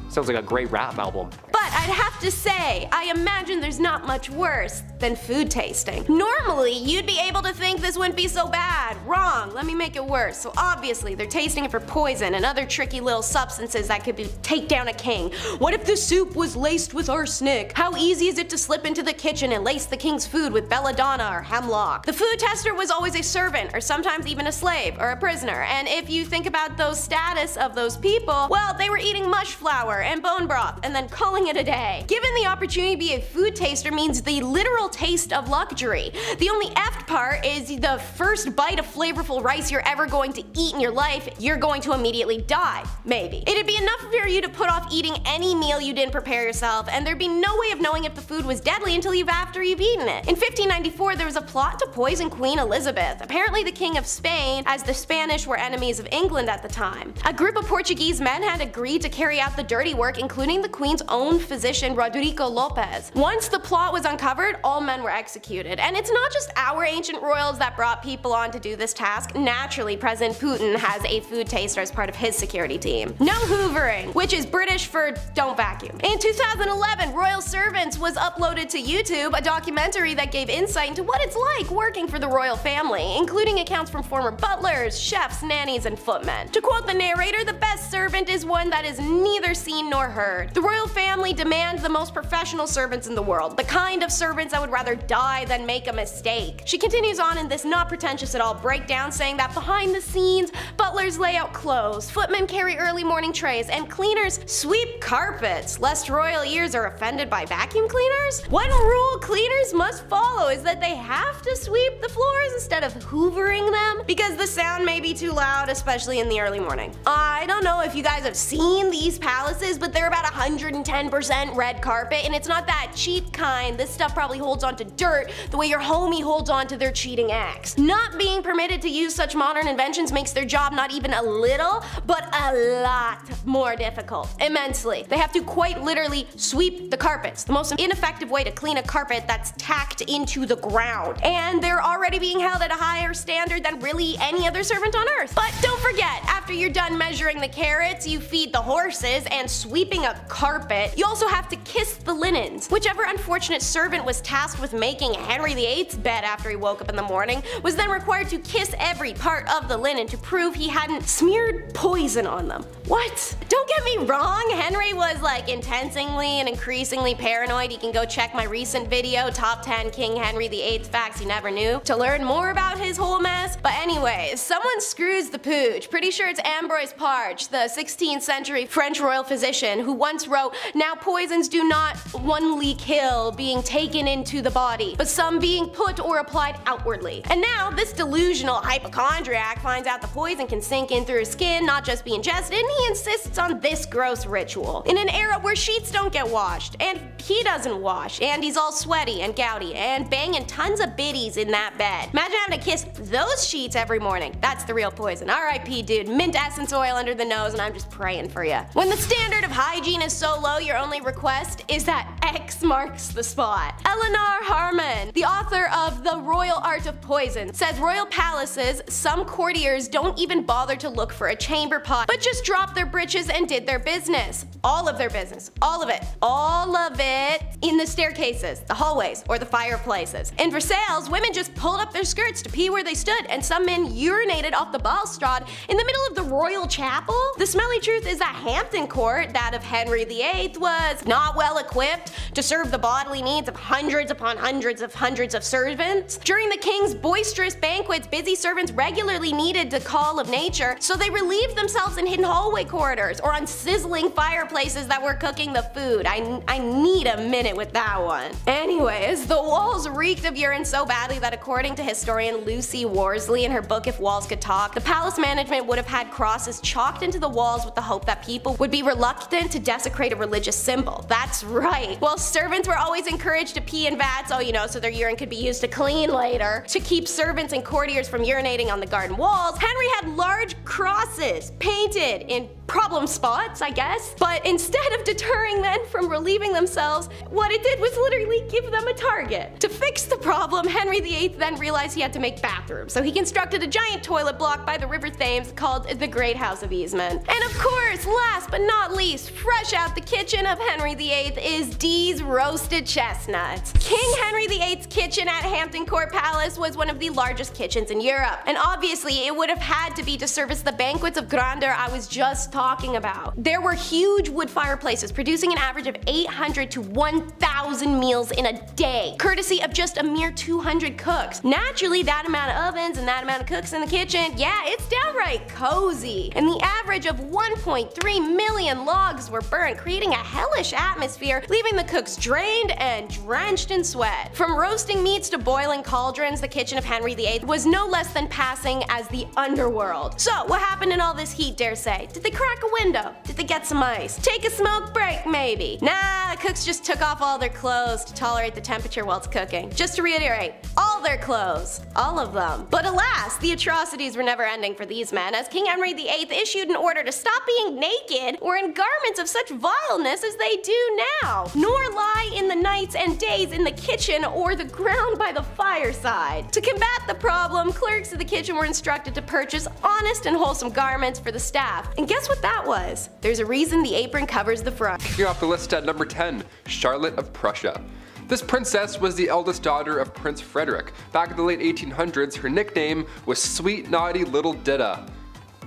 Sounds like a great rap album. But I'd have to say, I imagine there's not much worse than food tasting. Normally, you'd be able to think this wouldn't be so bad. Wrong, let me make it worse. So obviously, they're tasting it for poison and other tricky little substances that could take down a king. What if the soup was laced with arsenic? How easy is it to slip into the kitchen and lace the king's food with belladonna or hemlock? The food tester was always a servant, or sometimes even a slave, or a prisoner. And if you think about those status of those people, well, they were eating mush flour and bone broth and then calling it a day. Given the opportunity to be a food taster means the literal taste of luxury. The only effed part is the first bite of flavorful rice you're ever going to eat in your life, you're going to immediately die. Maybe. It'd be enough for you to put off eating any meal you didn't prepare yourself, and there'd be no way of knowing if the food was deadly until after you've eaten it. In 1594, there was a plot to poison Queen Elizabeth, apparently the King of Spain, as the Spanish were enemies of England at the time. A group of Portuguese men had agreed to carry out the dirty work, including the Queen's own physician Rodrigo Lopez. Once the plot was uncovered, all men were executed. And it's not just our ancient royals that brought people on to do this task. Naturally, President Putin has a food taster as part of his security team. No hoovering, which is British for don't vacuum. In 2011, Royal Servants was uploaded to YouTube, a documentary that gave insight into what it's like working for the royal family, including accounts from former butlers, chefs, nannies, and footmen. To quote the narrator, the best servant is one that is neither seen nor heard. The royal family demand the most professional servants in the world, the kind of servants that would rather die than make a mistake. She continues on in this not pretentious at all breakdown, saying that behind the scenes, butlers lay out clothes, footmen carry early morning trays, and cleaners sweep carpets, lest royal ears are offended by vacuum cleaners. One rule cleaners must follow is that they have to sweep the floors instead of hoovering them, because the sound may be too loud, especially in the early morning. I don't know if you guys have seen these palaces, but they're about 110% 100% red carpet, and it's not that cheap kind. This stuff probably holds on to dirt the way your homie holds on to their cheating ex. Not being permitted to use such modern inventions makes their job not even a little, but a lot more difficult. Immensely. They have to quite literally sweep the carpets, the most ineffective way to clean a carpet that's tacked into the ground. And they're already being held at a higher standard than really any other servant on earth. But don't forget, after you're done measuring the carrots, you feed the horses, and sweeping a carpet, you also have to kiss the linens. Whichever unfortunate servant was tasked with making Henry VIII's bed after he woke up in the morning was then required to kiss every part of the linen to prove he hadn't smeared poison on them. What? Don't get me wrong, Henry was like intensely and increasingly paranoid. You can go check my recent video, Top 10 King Henry VIII Facts You Never Knew, to learn more about his whole mess. But anyways, someone screws the pooch. Pretty sure it's Ambroise Parge, the 16th century French royal physician, who once wrote, "Now poisons do not only kill being taken into the body, but some being put or applied outwardly." And now this delusional hypochondriac finds out the poison can sink in through his skin, not just be ingested, and he insists on this gross ritual. In an era where sheets don't get washed, and he doesn't wash, and he's all sweaty and gouty, and banging tons of biddies in that bed. Imagine having to kiss those sheets every morning. That's the real poison. R.I.P. dude. Mint essence oil under the nose, and I'm just praying for you. When the standard of hygiene is so low, your only request is that X marks the spot. Eleanor Harmon, the author of The Royal Art of Poison, says royal palaces, some courtiers don't even bother to look for a chamber pot, but just dropped their britches and did their business. All of their business. All of it. All of it in the staircases, the hallways, or the fireplaces. In Versailles, women just pulled up their skirts to pee where they stood, and some men urinated off the balustrade in the middle of the royal chapel. The smelly truth is that Hampton Court, that of Henry VIII, was not well equipped to serve the bodily needs of hundreds upon hundreds of servants. During the king's boisterous banquets, busy servants regularly needed the call of nature, so they relieved themselves in hidden hallway corridors or on sizzling fireplaces that were cooking the food. I need a minute with that one. Anyways, the walls reeked of urine so badly that according to historian Lucy Worsley in her book If Walls Could Talk, the palace management would have had crosses chalked into the walls with the hope that people would be reluctant to desecrate a religious symbol. That's right. While servants were always encouraged to pee in vats, so their urine could be used to clean later, to keep servants and courtiers from urinating on the garden walls, Henry had large crosses painted in problem spots, I guess. But instead of deterring men from relieving themselves, what it did was literally give them a target. To fix the problem, Henry VIII then realized he had to make bathrooms, so he constructed a giant toilet block by the River Thames called the Great House of Easement. And of course, last but not least, fresh out the kitchen of Henry VIII is Dee's roasted chestnuts. King Henry VIII's kitchen at Hampton Court Palace was one of the largest kitchens in Europe, and obviously it would have had to be to service the banquets of grandeur I was just talking about. There were huge wood fireplaces producing an average of 800 to 1,000 meals in a day, courtesy of just a mere 200 cooks. Naturally, that amount of ovens and that amount of cooks in the kitchen, yeah, it's downright cozy. And the average of 1.3 million logs were burned, creating a hellish atmosphere, leaving the cooks drained and drenched in sweat. From roasting meats to boiling cauldrons, the kitchen of Henry VIII was no less than passing as the underworld. So, what happened in all this heat, dare say? Did they crack a window? Did they get some ice? Take a smoke break, maybe? Nah, the cooks just took off all their clothes to tolerate the temperature while it's cooking. Just to reiterate, all their clothes. All of them. But alas, the atrocities were never ending for these men, as King Henry VIII issued an order to stop being naked or in garments of such vileness as they do now, nor lie in the nights and days in the kitchen or the ground by the fireside. To combat the problem, clerks of the kitchen were instructed to purchase honest and wholesome garments for the staff. And guess what that was? There's a reason the apron covers the front. Kicking off the list at number 10, Charlotte of Prussia. This princess was the eldest daughter of Prince Frederick. Back in the late 1800s, her nickname was Sweet Naughty Little Didda.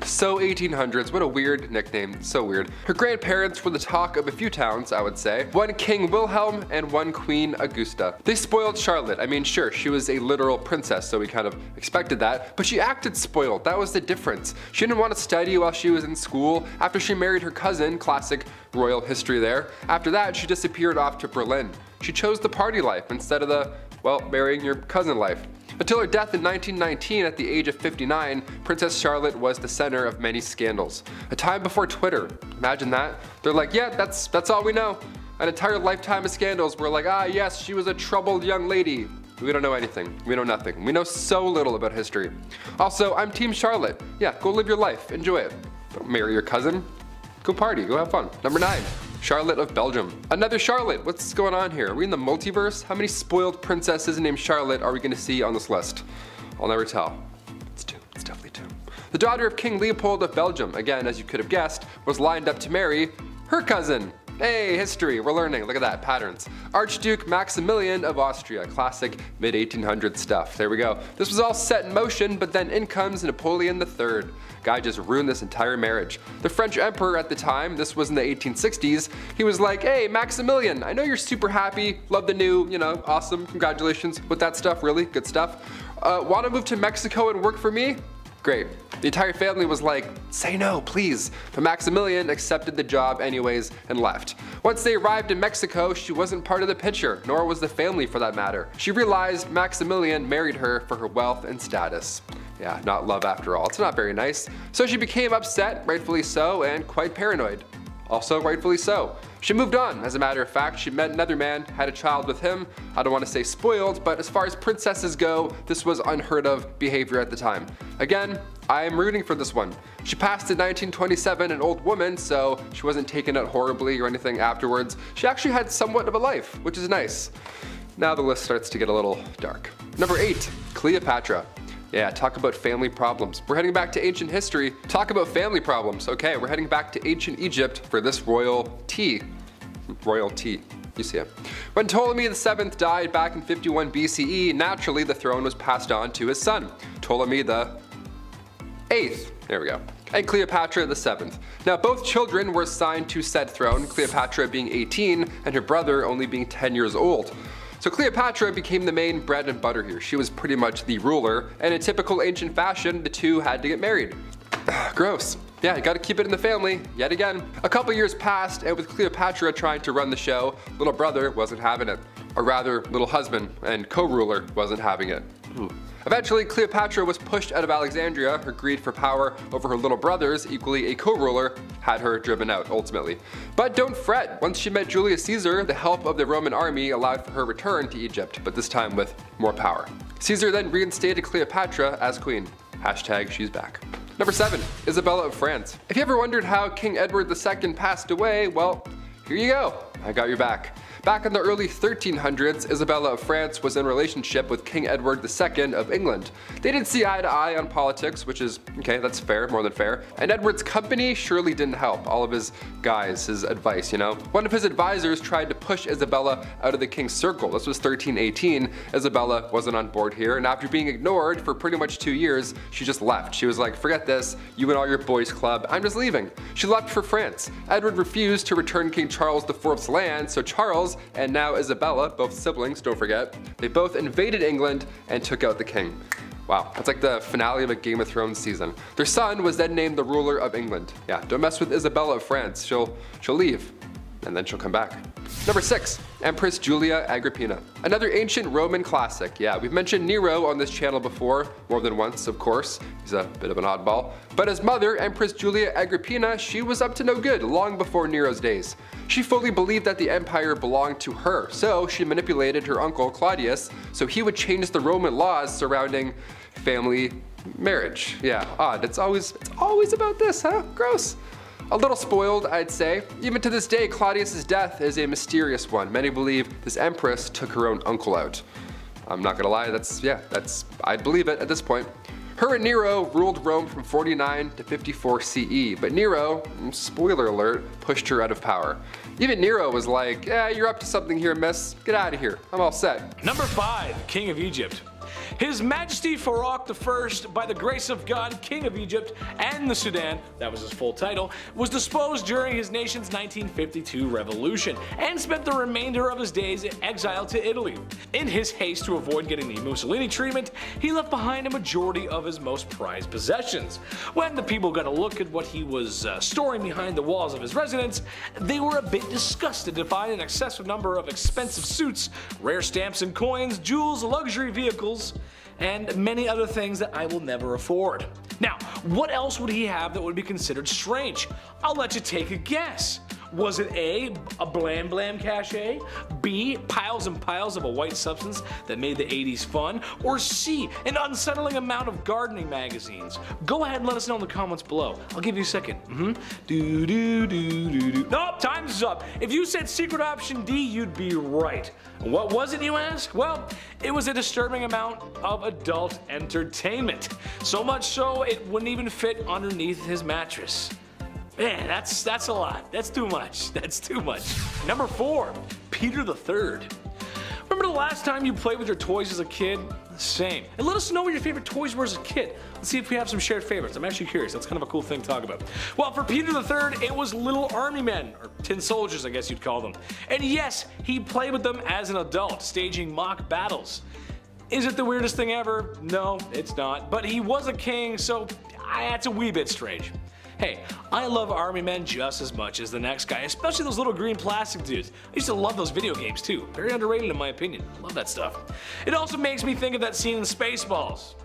So 1800s, what a weird nickname, so weird. Her grandparents were the talk of a few towns, I would say. One King Wilhelm and one Queen Augusta. They spoiled Charlotte. I mean, sure, she was a literal princess, so we kind of expected that, but she acted spoiled. That was the difference. She didn't want to study while she was in school. After she married her cousin, classic royal history there. After that, she disappeared off to Berlin. She chose the party life instead of the, well, marrying your cousin life. Until her death in 1919 at the age of 59, Princess Charlotte was the center of many scandals. A time before Twitter. Imagine that. They're like, yeah, that's all we know. An entire lifetime of scandals where like, ah yes, she was a troubled young lady. We don't know anything. We know nothing. We know so little about history. Also, I'm Team Charlotte. Yeah, go live your life. Enjoy it. Don't marry your cousin. Go party. Go have fun. Number 9. Charlotte of Belgium. Another Charlotte. What's going on here? Are we in the multiverse? How many spoiled princesses named Charlotte are we going to see on this list? I'll never tell. It's 2. It's definitely 2. The daughter of King Leopold of Belgium, again, as you could have guessed, was lined up to marry her cousin. Hey, history, we're learning, look at that, patterns. Archduke Maximilian of Austria, classic mid-1800s stuff. There we go. This was all set in motion, but then in comes Napoleon III. Guy just ruined this entire marriage. The French emperor at the time, this was in the 1860s, he was like, hey, Maximilian, I know you're super happy, love the new, awesome, congratulations with that stuff, really, good stuff. Wanna move to Mexico and work for me? Great. The entire family was like, say no, please. But Maximilian accepted the job anyways and left. Once they arrived in Mexico, she wasn't part of the picture, nor was the family for that matter. She realized Maximilian married her for her wealth and status. Yeah, not love after all. It's not very nice. So she became upset, rightfully so, and quite paranoid. Also rightfully so. She moved on, as a matter of fact. She met another man, had a child with him. I don't want to say spoiled, but as far as princesses go, this was unheard of behavior at the time. Again, I am rooting for this one. She passed in 1927, an old woman, so she wasn't taken out horribly or anything afterwards. She actually had somewhat of a life, which is nice. Now the list starts to get a little dark. Number 8, Cleopatra. Yeah, talk about family problems. We're heading back to ancient history. Talk about family problems. Okay, we're heading back to ancient Egypt for this royalty. Royalty. You see it. When Ptolemy VII died back in 51 BCE, naturally the throne was passed on to his son, Ptolemy the 8th. There we go. And Cleopatra the 7th. Now both children were assigned to said throne, Cleopatra being 18 and her brother only being 10 years old. So Cleopatra became the main bread and butter here. She was pretty much the ruler, and in typical ancient fashion, the two had to get married. Gross. Yeah, you gotta keep it in the family, yet again. A couple years passed, and with Cleopatra trying to run the show, little brother wasn't having it. Or rather, little husband and co-ruler wasn't having it. Eventually, Cleopatra was pushed out of Alexandria. Her greed for power over her little brothers, equally a co-ruler, had her driven out ultimately. But don't fret, once she met Julius Caesar, the help of the Roman army allowed for her return to Egypt, but this time with more power. Caesar then reinstated Cleopatra as queen. Hashtag she's back. Number 7, Isabella of France. If you ever wondered how King Edward II passed away, well, here you go. I got your back. Back in the early 1300s, Isabella of France was in a relationship with King Edward II of England. They didn't see eye to eye on politics, which is, okay, that's fair, more than fair. And Edward's company surely didn't help, all of his guys, his advice, One of his advisors tried to push Isabella out of the king's circle. This was 1318. Isabella wasn't on board here, and after being ignored for pretty much 2 years, she just left. She was like, forget this, you and all your boys club, I'm just leaving. She left for France. Edward refused to return King Charles IV's land, so Charles and now Isabella, both siblings, don't forget, they both invaded England and took out the king. Wow, that's like the finale of a Game of Thrones season. Their son was then named the ruler of England. Yeah, don't mess with Isabella of France. She'll leave, and then she'll come back. Number 6, Empress Julia Agrippina. Another ancient Roman classic. Yeah, we've mentioned Nero on this channel before, more than once, of course. He's a bit of an oddball. But his mother, Empress Julia Agrippina, she was up to no good long before Nero's days. She fully believed that the empire belonged to her, so she manipulated her uncle Claudius so he would change the Roman laws surrounding family marriage. Yeah, odd. It's always about this, huh? Gross. A little spoiled, I'd say. Even to this day, Claudius's death is a mysterious one. Many believe this empress took her own uncle out. I'm not gonna lie, I'd believe it at this point. Her and Nero ruled Rome from 49 to 54 CE, but Nero, spoiler alert, pushed her out of power. Even Nero was like, yeah, you're up to something here, miss. Get out of here. I'm all set. Number 5, King of Egypt. His Majesty Farouk I, by the grace of God, King of Egypt and the Sudan, that was his full title, was disposed during his nation's 1952 revolution and spent the remainder of his days in exile to Italy. In his haste to avoid getting the Mussolini treatment, he left behind a majority of his most prized possessions. When the people got a look at what he was storing behind the walls of his residence, they were a bit disgusted to find an excessive number of expensive suits, rare stamps and coins, jewels, luxury vehicles, and many other things that I will never afford. Now, what else would he have that would be considered strange? I'll let you take a guess. Was it A, a blam blam cachet, B, piles and piles of a white substance that made the 80s fun, or C, an unsettling amount of gardening magazines? Go ahead and let us know in the comments below. I'll give you a second. Nope, time's up. If you said secret option D, you'd be right. What was it, you ask? Well, it was a disturbing amount of adult entertainment. So much so, it wouldn't even fit underneath his mattress. Man, that's a lot. That's too much. That's too much. Number 4, Peter III. Remember the last time you played with your toys as a kid? Same. And let us know what your favorite toys were as a kid. Let's see if we have some shared favorites. I'm actually curious. That's kind of a cool thing to talk about. Well, for Peter III, it was little army men, or tin soldiers, I guess you'd call them. And yes, he played with them as an adult, staging mock battles. Is it the weirdest thing ever? No, it's not. But he was a king, so that's a wee bit strange. Hey, I love army men just as much as the next guy, especially those little green plastic dudes. I used to love those video games too. Very underrated in my opinion. I love that stuff. It also makes me think of that scene in Spaceballs.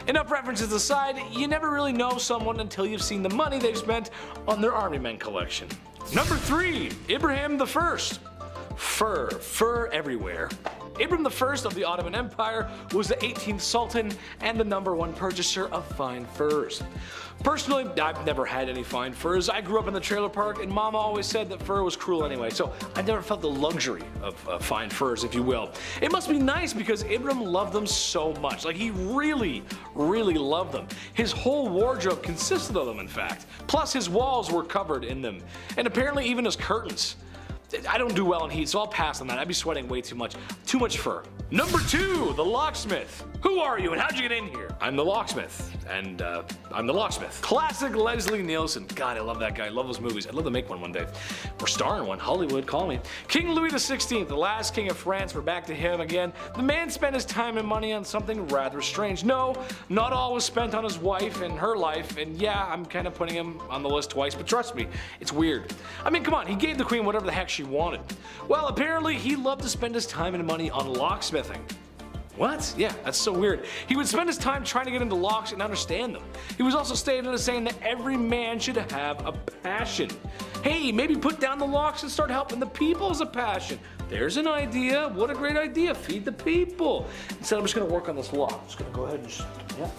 Enough references aside, you never really know someone until you've seen the money they've spent on their army men collection. Number 3, Ibrahim I. Fur everywhere. Ibrahim I of the Ottoman Empire was the 18th Sultan and the #1 purchaser of fine furs. Personally, I've never had any fine furs. I grew up in the trailer park and Mama always said that fur was cruel anyway, so I never felt the luxury of fine furs, if you will. It must be nice because Ibrahim loved them so much. Like, he really, really loved them. His whole wardrobe consisted of them, in fact. Plus, his walls were covered in them, and apparently even his curtains. I don't do well in heat, so I'll pass on that. I'd be sweating way too much. Too much fur. Number 2, the locksmith. Who are you and how'd you get in here? I'm the locksmith, and I'm the locksmith. Classic Leslie Nielsen. God, I love that guy. I love those movies. I'd love to make one day. Or star in one. Hollywood, call me. King Louis XVI, the last king of France. We're back to him again. The man spent his time and money on something rather strange. No, not all was spent on his wife and her life, and yeah, I'm kind of putting him on the list twice, but trust me, it's weird. I mean, come on, he gave the queen whatever the heck she wanted. Well, apparently he loved to spend his time and money on locksmithing. What? Yeah, that's so weird. He would spend his time trying to get into locks and understand them. He was also stated as saying that every man should have a passion. Hey, maybe put down the locks and start helping the people as a passion. There's an idea. What a great idea. Feed the people. Instead, I'm just going to work on this lock. I'm just going to go ahead and just, yeah,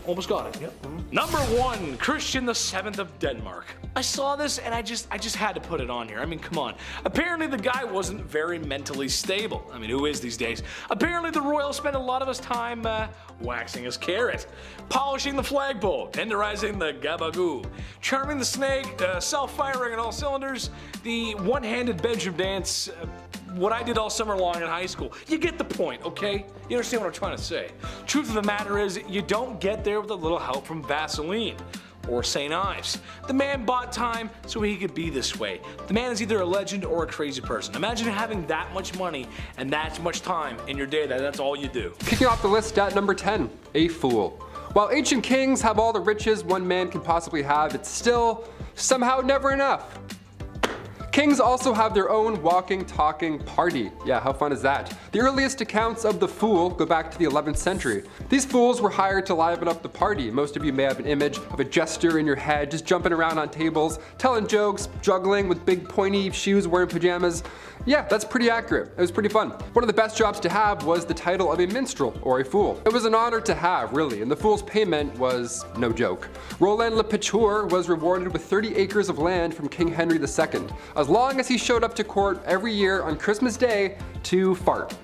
almost got it. Yep. Number 1, Christian VII of Denmark. I saw this and I just had to put it on here. I mean, come on. Apparently the guy wasn't very mentally stable. I mean, who is these days? Apparently the royal spent a lot of his time waxing his carrot, polishing the flagpole, tenderizing the gabagoo, charming the snake, self-firing on all cylinders, the one-handed bedroom dance, what I did all summer long in high school. You get the point, okay? You understand what I'm trying to say. Truth of the matter is, you don't get there with a little help from Vaseline or St. Ives. The man bought time so he could be this way. The man is either a legend or a crazy person. Imagine having that much money and that much time in your day that that's all you do. Kicking off the list at number 10, a fool. While ancient kings have all the riches one man can possibly have, it's still somehow never enough. Kings also have their own walking, talking party. Yeah, how fun is that? The earliest accounts of the fool go back to the 11th century. These fools were hired to liven up the party. Most of you may have an image of a jester in your head, just jumping around on tables, telling jokes, juggling with big pointy shoes, wearing pajamas. Yeah, that's pretty accurate. It was pretty fun. One of the best jobs to have was the title of a minstrel, or a fool. It was an honor to have, really, and the fool's payment was no joke. Roland Le Picheur was rewarded with 30 acres of land from King Henry II, as long as he showed up to court every year on Christmas Day to fart.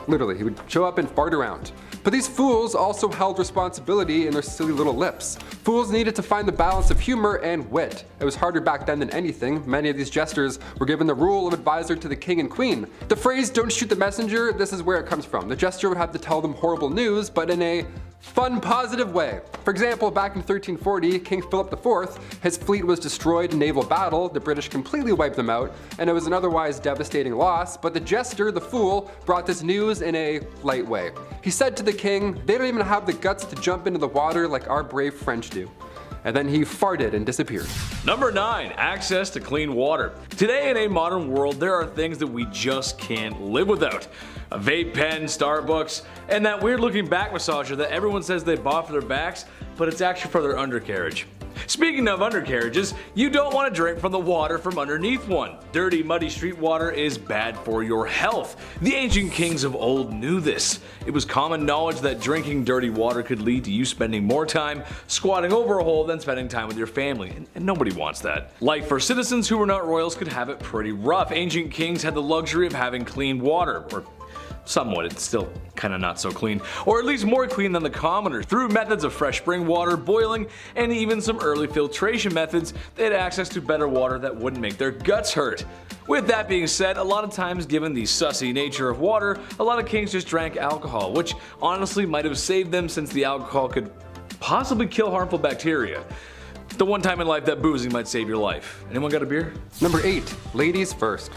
Literally, he would show up and fart around. But these fools also held responsibility in their silly little lips. Fools needed to find the balance of humor and wit. It was harder back then than anything. Many of these jesters were given the role of advisor to the king and queen. The phrase, "don't shoot the messenger," this is where it comes from. The jester would have to tell them horrible news, but in a fun, positive way. For example, back in 1340, King Philip IV, his fleet was destroyed in naval battle, the British completely wiped them out, and it was an otherwise devastating loss, but the jester, the fool, brought this news in a light way. He said to the king, "They don't even have the guts to jump into the water like our brave French do." And then he farted and disappeared. Number 9, access to clean water. Today in a modern world, there are things that we just can't live without. A vape pen, Starbucks, and that weird looking back massager that everyone says they bought for their backs, but it's actually for their undercarriage. Speaking of undercarriages, you don't want to drink from the water from underneath one. Dirty, muddy street water is bad for your health. The ancient kings of old knew this. It was common knowledge that drinking dirty water could lead to you spending more time squatting over a hole than spending time with your family, and nobody wants that. Life for citizens who were not royals could have it pretty rough. Ancient kings had the luxury of having clean water, or somewhat, it's still kinda not so clean, or at least more clean than the commoners. Through methods of fresh spring water, boiling, and even some early filtration methods, they had access to better water that wouldn't make their guts hurt. With that being said, a lot of times, given the sussy nature of water, a lot of kings just drank alcohol, which honestly might have saved them since the alcohol could possibly kill harmful bacteria. The one time in life that boozing might save your life. Anyone got a beer? Number 8. Ladies first.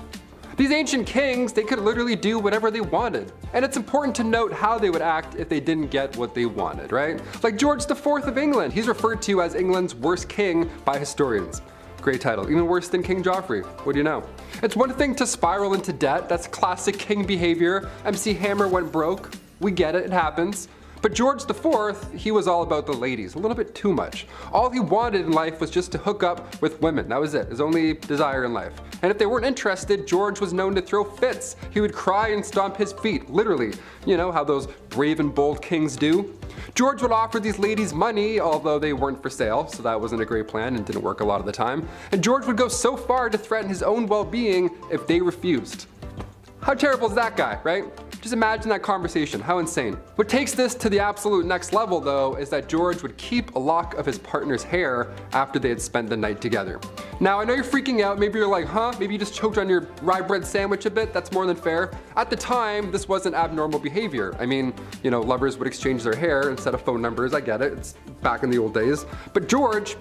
These ancient kings, they could literally do whatever they wanted. And it's important to note how they would act if they didn't get what they wanted, right? Like George IV of England. He's referred to as England's worst king by historians. Great title, even worse than King Joffrey. What do you know? It's one thing to spiral into debt, that's classic king behavior. MC Hammer went broke. We get it, it happens. But George IV, he was all about the ladies, a little bit too much. All he wanted in life was just to hook up with women, that was it, his only desire in life. And if they weren't interested, George was known to throw fits. He would cry and stomp his feet, literally. You know how those brave and bold kings do? George would offer these ladies money, although they weren't for sale, so that wasn't a great plan and didn't work a lot of the time. And George would go so far to threaten his own well-being if they refused. How terrible is that guy, right? Just imagine that conversation, how insane. What takes this to the absolute next level though is that George would keep a lock of his partner's hair after they had spent the night together. Now I know you're freaking out, maybe you're like, huh? Maybe you just choked on your rye bread sandwich a bit, that's more than fair. At the time, this wasn't abnormal behavior. I mean, you know, lovers would exchange their hair instead of phone numbers, I get it, it's back in the old days. But George,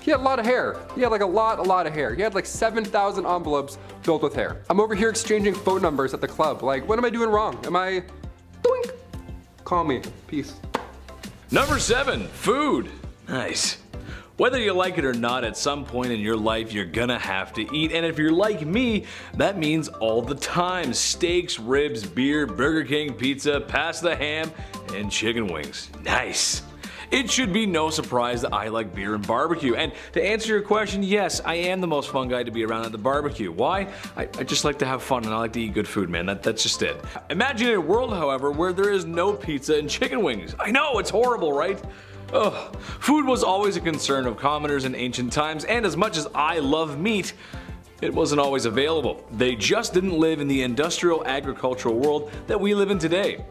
he had a lot of hair. He had like a lot of hair. He had like 7,000 envelopes filled with hair. I'm over here exchanging phone numbers at the club. Like, what am I doing wrong? Am I, doink? Call me, peace. Number 7, food. Nice. Whether you like it or not, at some point in your life you're gonna have to eat, and if you're like me, that means all the time. Steaks, ribs, beer, Burger King, pizza, pasta, ham, and chicken wings. Nice. It should be no surprise that I like beer and barbecue, and to answer your question, yes, I am the most fun guy to be around at the barbecue. Why? I just like to have fun and I like to eat good food, man, that's just it. Imagine a world, however, where there is no pizza and chicken wings. I know, it's horrible, right? Ugh. Food was always a concern of commoners in ancient times, and as much as I love meat, it wasn't always available. They just didn't live in the industrial agricultural world that we live in today.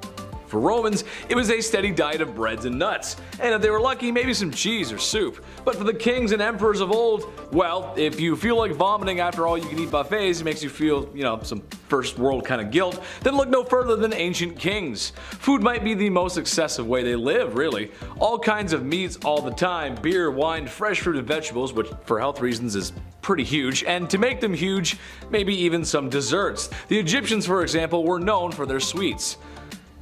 For Romans, it was a steady diet of breads and nuts, and if they were lucky, maybe some cheese or soup. But for the kings and emperors of old, well, if you feel like vomiting after all you can eat buffets, it makes you feel, you know, some first world kind of guilt, then look no further than ancient kings. Food might be the most excessive way they live, really. All kinds of meats all the time, beer, wine, fresh fruit and vegetables, which for health reasons is pretty huge, and to make them huge, maybe even some desserts. The Egyptians, for example, were known for their sweets.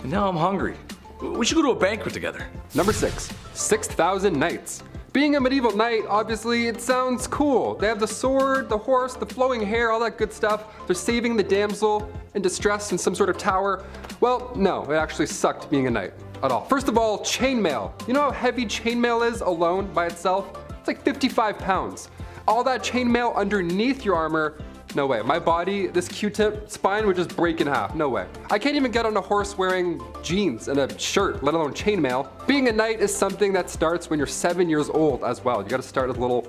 And now I'm hungry. We should go to a banquet together. Number 6. 6,000 knights. Being a medieval knight, obviously, it sounds cool. They have the sword, the horse, the flowing hair, all that good stuff. They're saving the damsel in distress in some sort of tower. Well, no, it actually sucked being a knight at all. First of all, chainmail. You know how heavy chainmail is alone by itself? It's like 55 pounds. All that chainmail underneath your armor, no way. My body, this Q-tip spine would just break in half. No way. I can't even get on a horse wearing jeans and a shirt, let alone chainmail. Being a knight is something that starts when you're 7 years old as well. You gotta start as a little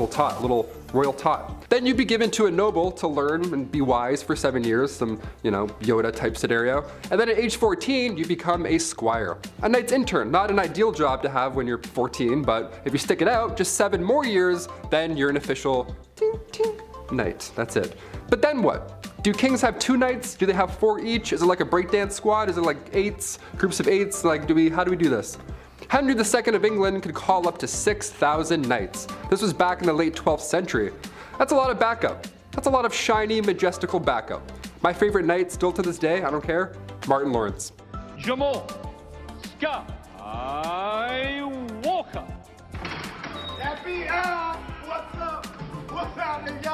tot, little royal tot. Then you'd be given to a noble to learn and be wise for 7 years, some, you know, Yoda type scenario. And then at age 14, you become a squire. A knight's intern, not an ideal job to have when you're 14, but if you stick it out, just 7 more years, then you're an official ting, ting, knight. That's it. But then what? Do kings have 2 knights? Do they have 4 each? Is it like a breakdance squad? Is it like 8s? Groups of 8s? Like, how do we do this? Henry II of England could call up to 6,000 knights. This was back in the late 12th century. That's a lot of backup. That's a lot of shiny, majestical backup. My favorite knight still to this day, I don't care, Martin Lawrence. Jamal, Scott, Walker.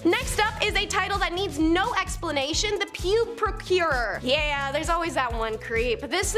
Next up is a title that needs no explanation, the pube procurer. Yeah, there's always that one creep. This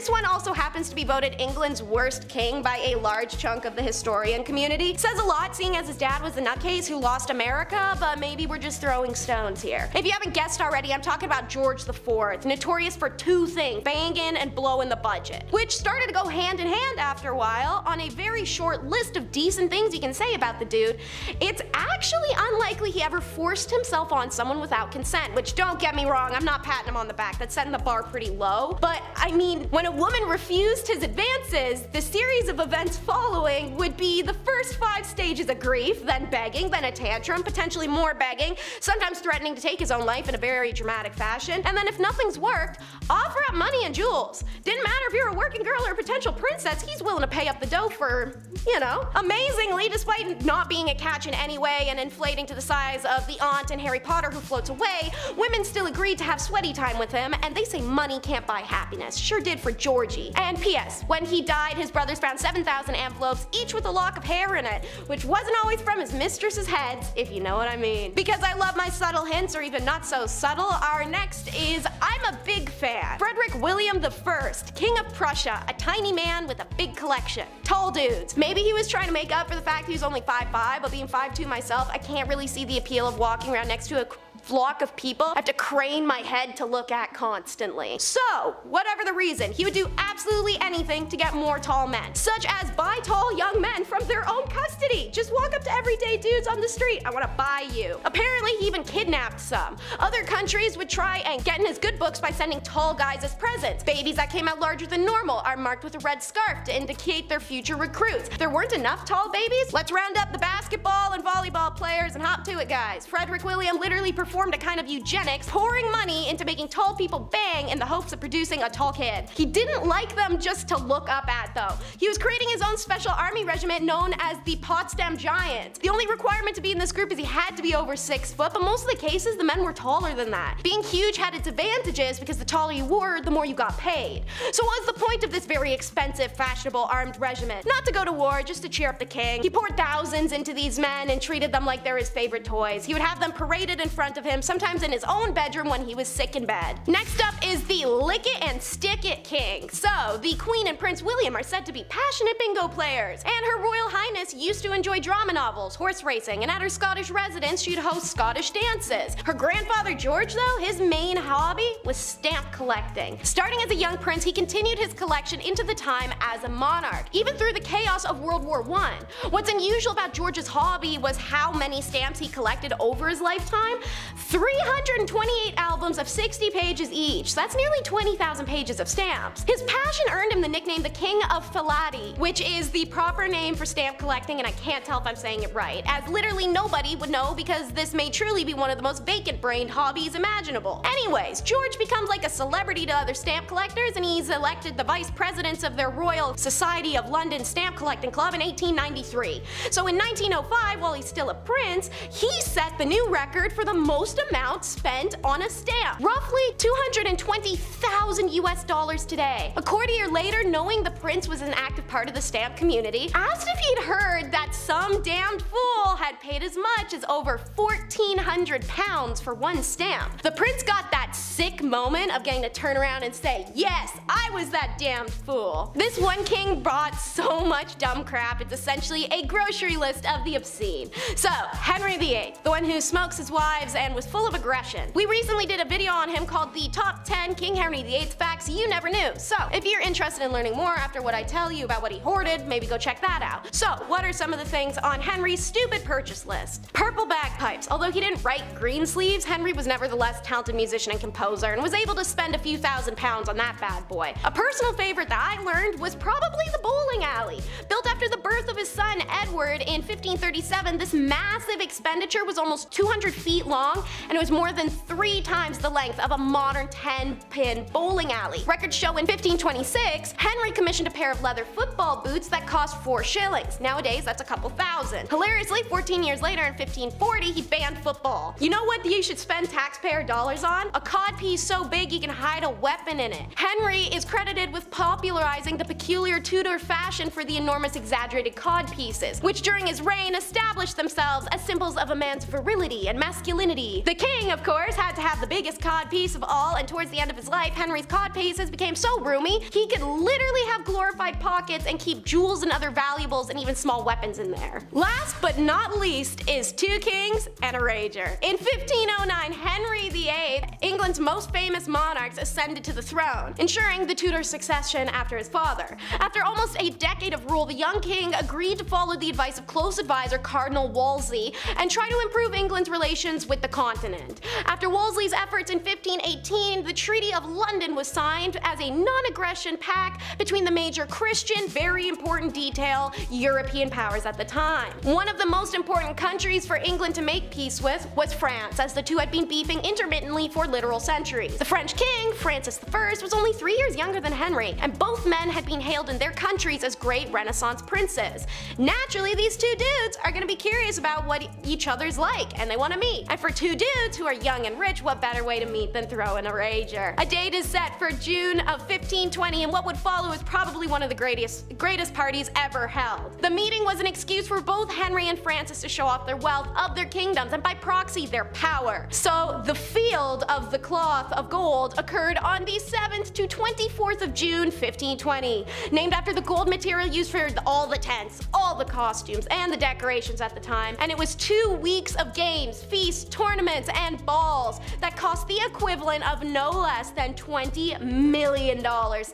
one also happens to be voted England's worst king by a large chunk of the historian community. Says a lot seeing as his dad was the nutcase who lost America, but maybe we're just throwing stones here. If you haven't guessed already, I'm talking about George IV, notorious for two things, banging and blowing the budget, which started to go hand in hand after a while. On a very short list of decent things you can say about the dude, it's actually unlikely he ever forced himself on someone without consent, which don't get me wrong, I'm not patting him on the back, that's setting the bar pretty low, but I mean, when a woman refused his advances, the series of events following would be the first 5 stages of grief, then begging, then a tantrum, potentially more begging, sometimes threatening to take his own life in a very dramatic fashion, and then if nothing's worked, offer up money and jewels. Didn't matter if you're a working girl or a potential princess, he's willing to pay up the dough for, you know. Amazingly, despite not being a catch in any way and inflating to the size of the aunt in Harry Potter who floats away, women still agreed to have sweaty time with him, and they say money can't buy happiness. Sure did for Georgie. And P.S. When he died, his brothers found 7,000 envelopes, each with a lock of hair in it, which wasn't always from his mistress's heads, if you know what I mean. Because I love my subtle hints, or even not so subtle, our next is I'm a big fan. Frederick William I, King of Prussia, a tiny man with a big collection. Tall dudes. Maybe he was trying to make up for the fact he was only 5'5", but being 5'2" myself, I can't really see the appeal of walking around next to a flock of people I have to crane my head to look at constantly. So, whatever the reason, he would do absolutely anything to get more tall men, such as buy tall young men from their own custody. Just walk up to everyday dudes on the street, I want to buy you. Apparently he even kidnapped some. Other countries would try and get in his good books by sending tall guys as presents. Babies that came out larger than normal are marked with a red scarf to indicate their future recruits. If there weren't enough tall babies, let's round up the basketball and volleyball players and hop to it, guys. Frederick William literally performed a kind of eugenics, pouring money into making tall people bang in the hopes of producing a tall kid. He didn't like them just to look up at though. He was creating his own special army regiment known as the Potsdam Giants. The only requirement to be in this group is he had to be over 6 foot, but most of the cases the men were taller than that. Being huge had its advantages because the taller you were, the more you got paid. So what was the point of this very expensive, fashionable armed regiment? Not to go to war, just to cheer up the king. He poured thousands into these men and treated them like they're his favorite toys. He would have them paraded in front of him, sometimes in his own bedroom when he was sick in bed. Next up is the lick it and stick it king. So, the Queen and Prince William are said to be passionate bingo players, and Her Royal Highness used to enjoy drama novels, horse racing, and at her Scottish residence she'd host Scottish dances. Her grandfather George though, his main hobby was stamp collecting. Starting as a young prince, he continued his collection into the time as a monarch, even through the chaos of World War I. What's unusual about George's hobby was how many stamps he collected over his lifetime. 328 albums of 60 pages each. That's nearly 20,000 pages of stamps. His passion earned him the nickname the King of Philately, which is the proper name for stamp collecting, and I can't tell if I'm saying it right, as literally nobody would know because this may truly be one of the most vacant-brained hobbies imaginable. Anyways, George becomes like a celebrity to other stamp collectors, and he's elected the vice president of their Royal Society of London Stamp Collecting Club in 1893. So in 1905, while he's still a prince, he set the new record for the most amount spent on a stamp, roughly $220,000 US today. A quarter year later, knowing the prince was an active part of the stamp community, asked if he'd heard that some damned fool had paid as much as over 1,400 pounds for one stamp. The prince got that sick moment of getting to turn around and say, yes, I was that damned fool. This one king bought so much dumb crap, it's essentially a grocery list of the obscene. So, Henry VIII, the one who smokes his wives and was full of aggression. We recently did a video on him called the Top 10 King Henry VIII Facts You Never Knew. So, if you're interested in learning more after what I tell you about what he hoarded, maybe go check that out. So, what are some of the things on Henry's stupid purchase list? Purple bagpipes. Although he didn't write green sleeves, Henry was nevertheless a talented musician and composer and was able to spend a few £1,000s on that bad boy. A personal favorite that I learned was probably the bowling alley. Built after the birth of his son Edward in 1537, this massive expenditure was almost 200 feet long, and it was more than 3 times the length of a modern 10-pin bowling alley. Records show in 1526, Henry commissioned a pair of leather football boots that cost 4 shillings. Nowadays, that's a couple thousand. Hilariously, 14 years later in 1540, he banned football. You know what you should spend taxpayer dollars on? A codpiece so big you can hide a weapon in it. Henry is credited with popularizing the peculiar Tudor fashion for the enormous exaggerated codpieces, which during his reign established themselves as symbols of a man's virility and masculinity stingy. The king, of course, had to have the biggest codpiece of all, and towards the end of his life, Henry's codpieces became so roomy, he could literally have glorified pockets and keep jewels and other valuables and even small weapons in there. Last but not least is two kings and a rager. In 1509, Henry VIII, England's most famous monarchs, ascended to the throne, ensuring the Tudor succession after his father. After almost a decade of rule, the young king agreed to follow the advice of close advisor Cardinal Wolsey and try to improve England's relations with the continent. After Wolsey's efforts in 1518, the Treaty of London was signed as a non-aggression pact between the major Christian, very important detail, European powers at the time. One of the most important countries for England to make peace with was France, as the two had been beefing intermittently for literal centuries. The French king, Francis I, was only 3 years younger than Henry, and both men had been hailed in their countries as great Renaissance princes. Naturally, these two dudes are gonna be curious about what each other's like, and they want to meet. And for two dudes who are young and rich, what better way to meet than throw in a rager? A date is set for June of 1520, and what would follow is probably one of the greatest parties ever held. The meeting was an excuse for both Henry and Francis to show off their wealth of their kingdoms, and by proxy, their power. So the Field of the Cloth of Gold occurred on the 7th to 24th of June, 1520, named after the gold material used for all the tents, all the costumes, and the decorations at the time, and it was 2 weeks of games, feasts, tournaments, and balls that cost the equivalent of no less than $20 million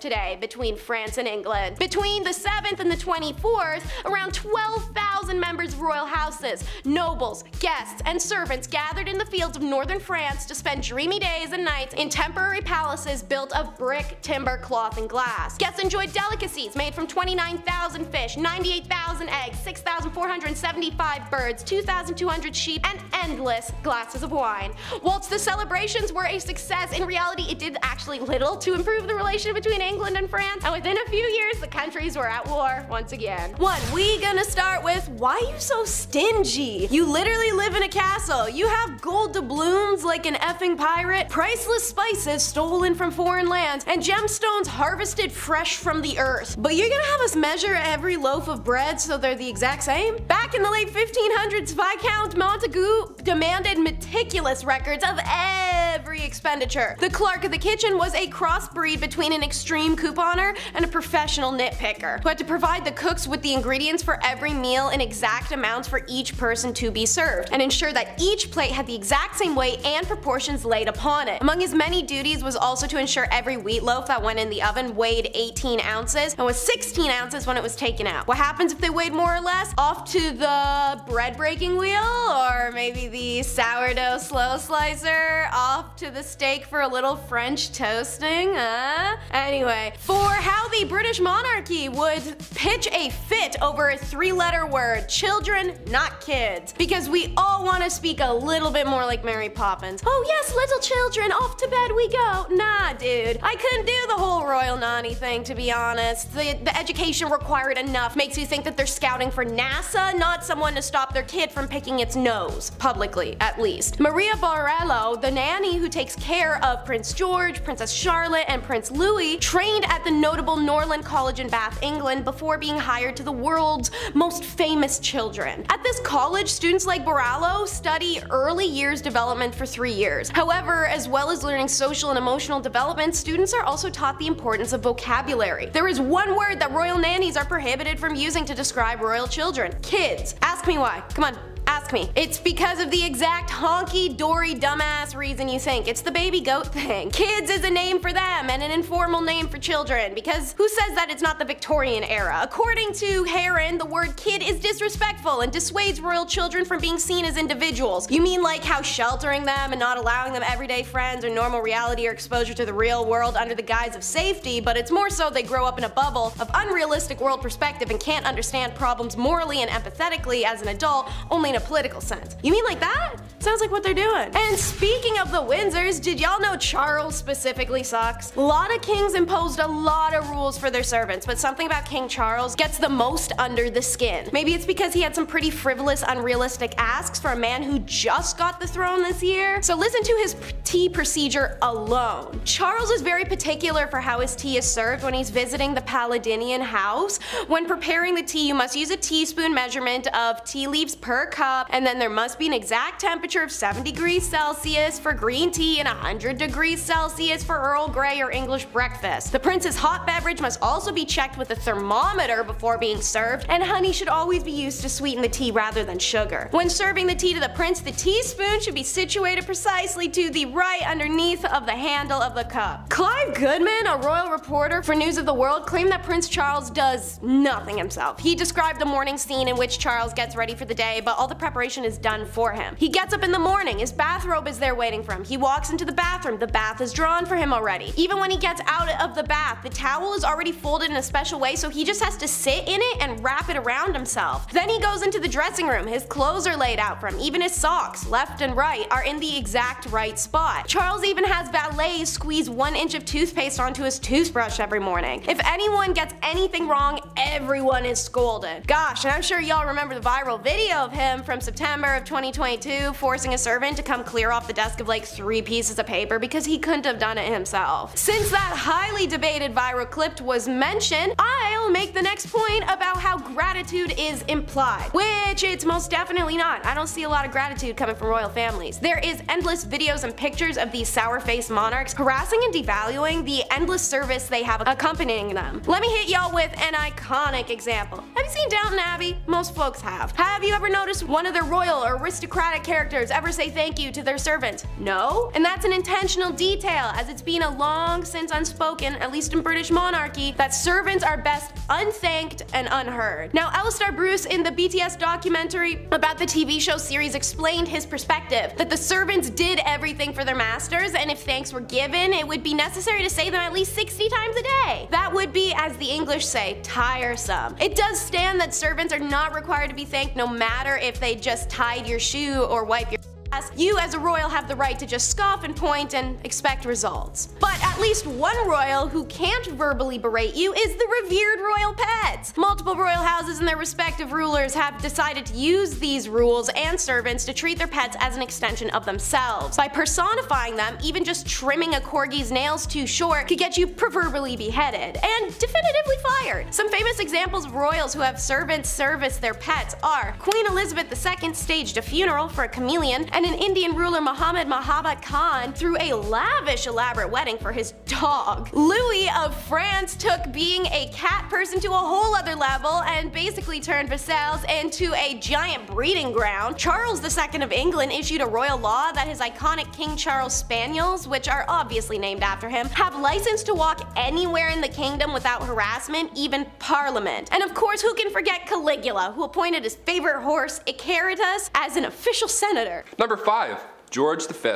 today between France and England. Between the 7th and the 24th, around 12,000 members of royal houses, nobles, guests, and servants gathered in the fields of northern France to spend dreamy days and nights in temporary palaces built of brick, timber, cloth, and glass. Guests enjoyed delicacies made from 29,000 fish, 98,000 eggs, 6,475 birds, 2,200 sheep, and endless glasses of wine. Whilst the celebrations were a success, in reality it did actually little to improve the relation between England and France, and within a few years the countries were at war once again. We gonna start with, why are you so stingy? You literally live in a castle, you have gold doubloons like an effing pirate, priceless spices stolen from foreign lands, and gemstones harvested fresh from the earth. But you're gonna have us measure every loaf of bread so they're the exact same? Back in the late 1500s, Viscount Montagu demanded meticulous records of every expenditure. The clerk of the kitchen was a crossbreed between an extreme couponer and a professional nitpicker, who had to provide the cooks with the ingredients for every meal in exact amounts for each person to be served, and ensure that each plate had the exact same weight and proportions laid upon it. Among his many duties was also to ensure every wheat loaf that went in the oven weighed 18 ounces and was 16 ounces when it was taken out. What happens if they weighed more or less? Off to the bread breaking wheel, or maybe the sourdough slow slicer, off to the steak for a little French toasting, huh? Anyway, for how the British monarchy would pitch a fit over a 3-letter word, children, not kids, because we all want to speak a little bit more like Mary Poppins. Oh yes, little children, off to bed we go. Nah, dude, I couldn't do the whole royal nanny thing, to be honest. The education required enough makes you think that they're scouting for NASA, not someone to stop their kid from picking its nose, publicly at least. Maria Borello, the nanny who takes care of Prince George, Princess Charlotte, and Prince Louis, trained at the notable Norland College in Bath, England, before being hired to the world's most famous children. At this college, students like Borello study early years development for 3 years. However, as well as learning social and emotional development, students are also taught the importance of vocabulary. There is one word that royal nannies are prohibited from using to describe royal children: kids. Ask me why. Come on. Ask me. It's because of the exact honky-dory dumbass reason you think. It's the baby goat thing. Kids is a name for them and an informal name for children, because who says that it's not the Victorian era? According to Heron, the word kid is disrespectful and dissuades royal children from being seen as individuals. You mean like how sheltering them and not allowing them everyday friends or normal reality or exposure to the real world under the guise of safety, but it's more so they grow up in a bubble of unrealistic world perspective and can't understand problems morally and empathetically as an adult, only in a political sense. You mean like that? Sounds like what they're doing. And speaking of the Windsors, did y'all know Charles specifically sucks? A lot of kings imposed a lot of rules for their servants, but something about King Charles gets the most under the skin. Maybe it's because he had some pretty frivolous, unrealistic asks for a man who just got the throne this year. So listen to his tea procedure alone. Charles is very particular for how his tea is served when he's visiting the Paladinian house. When preparing the tea, you must use a teaspoon measurement of tea leaves per cup, cup, and then there must be an exact temperature of 7 degrees Celsius for green tea and 100 degrees Celsius for Earl Grey or English breakfast. The prince's hot beverage must also be checked with a thermometer before being served, and honey should always be used to sweeten the tea rather than sugar. When serving the tea to the prince, the teaspoon should be situated precisely to the right underneath of the handle of the cup. Clive Goodman, a royal reporter for News of the World, claimed that Prince Charles does nothing himself. He described the morning scene in which Charles gets ready for the day, but all the preparation is done for him. He gets up in the morning, his bathrobe is there waiting for him. He walks into the bathroom, the bath is drawn for him already. Even when he gets out of the bath, the towel is already folded in a special way, so he just has to sit in it and wrap it around himself. Then he goes into the dressing room, his clothes are laid out for him, even his socks, left and right, are in the exact right spot. Charles even has valets squeeze 1 inch of toothpaste onto his toothbrush every morning. If anyone gets anything wrong, everyone is scolded. Gosh, and I'm sure y'all remember the viral video of him from September of 2022 forcing a servant to come clear off the desk of like 3 pieces of paper because he couldn't have done it himself. Since that highly debated viral clip was mentioned, I'll make the next point about how gratitude is implied, which it's most definitely not. I don't see a lot of gratitude coming from royal families. There is endless videos and pictures of these sour-faced monarchs harassing and devaluing the endless service they have accompanying them. Let me hit y'all with an iconic example. Have you seen Downton Abbey? Most folks have. Have you ever noticed one of their royal or aristocratic characters ever say thank you to their servant? No? And that's an intentional detail, as it's been a long since unspoken, at least in British monarchy, that servants are best unthanked and unheard. Now, Alistair Bruce in the BTS documentary about the TV show series explained his perspective, that the servants did everything for their masters, and if thanks were given, it would be necessary to say them at least 60 times a day. That would be, as the English say, tiresome. It does stand that servants are not required to be thanked no matter if they just tied your shoe or wipe your ass. You as a royal have the right to just scoff and point and expect results. But at least one royal who can't verbally berate you is the revered royal pets. Multiple royal houses and their respective rulers have decided to use these rules and servants to treat their pets as an extension of themselves. By personifying them, even just trimming a corgi's nails too short could get you proverbially beheaded and definitively fired. Some famous examples of royals who have servants service their pets are Queen Elizabeth II staged a funeral for a chameleon, and an Indian ruler Muhammad Mahabat Khan threw a lavish elaborate wedding for his dog. Louis of France took being a cat person to a whole other level and basically turned Versailles into a giant breeding ground. Charles II of England issued a royal law that his iconic King Charles Spaniels, which are obviously named after him, have license to walk anywhere in the kingdom without harassment, even Parliament. And of course, who can forget Caligula, who appointed his favorite horse, Icarus, as an official senator. Number 5. George V.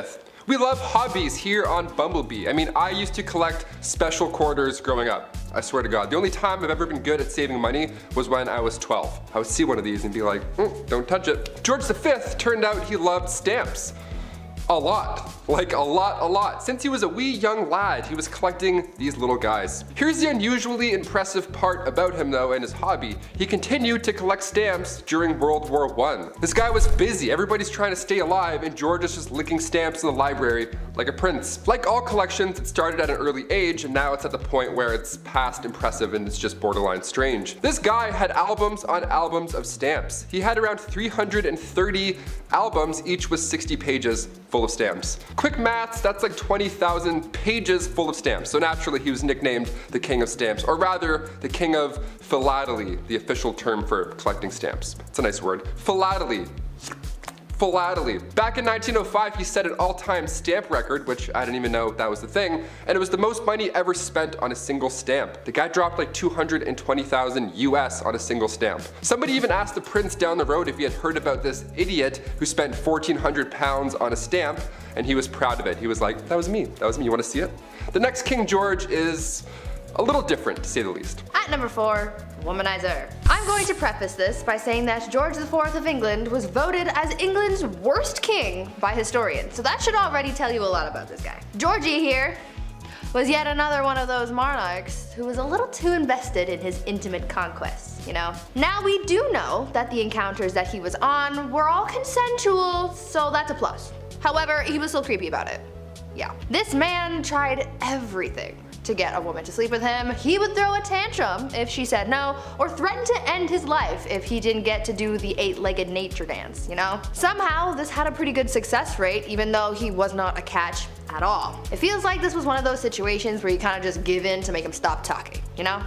We love hobbies here on BumbleBee. I mean, I used to collect special quarters growing up. I swear to God. The only time I've ever been good at saving money was when I was 12. I would see one of these and be like, don't touch it. George V turned out he loved stamps. A lot. Like a lot. Since he was a wee young lad, he was collecting these little guys. Here's the unusually impressive part about him though and his hobby. He continued to collect stamps during World War I. This guy was busy, everybody's trying to stay alive, and George is just licking stamps in the library like a prince. Like all collections, it started at an early age and now it's at the point where it's past impressive and it's just borderline strange. This guy had albums on albums of stamps. He had around 330 albums, each with 60 pages full of stamps. Quick maths, that's like 20,000 pages full of stamps. So naturally he was nicknamed the King of Stamps, or rather the King of Philately, the official term for collecting stamps. It's a nice word. Philately. Philately. Back in 1905, he set an all-time stamp record, which I didn't even know that was the thing, and it was the most money ever spent on a single stamp. The guy dropped like 220,000 US on a single stamp. Somebody even asked the prince down the road if he had heard about this idiot who spent 1,400 pounds on a stamp, and he was proud of it. He was like, that was me, you wanna see it? The next King George is a little different, to say the least. At number 4, womanizer. I'm going to preface this by saying that George IV of England was voted as England's worst king by historians, so that should already tell you a lot about this guy. Georgie here was yet another one of those monarchs who was a little too invested in his intimate conquests, you know? Now we do know that the encounters that he was on were all consensual, so that's a plus. However, he was still creepy about it. Yeah. This man tried everything to get a woman to sleep with him, he would throw a tantrum if she said no, or threaten to end his life if he didn't get to do the 8-legged nature dance, you know? Somehow, this had a pretty good success rate, even though he was not a catch at all. It feels like this was one of those situations where you kind of just give in to make him stop talking, you know?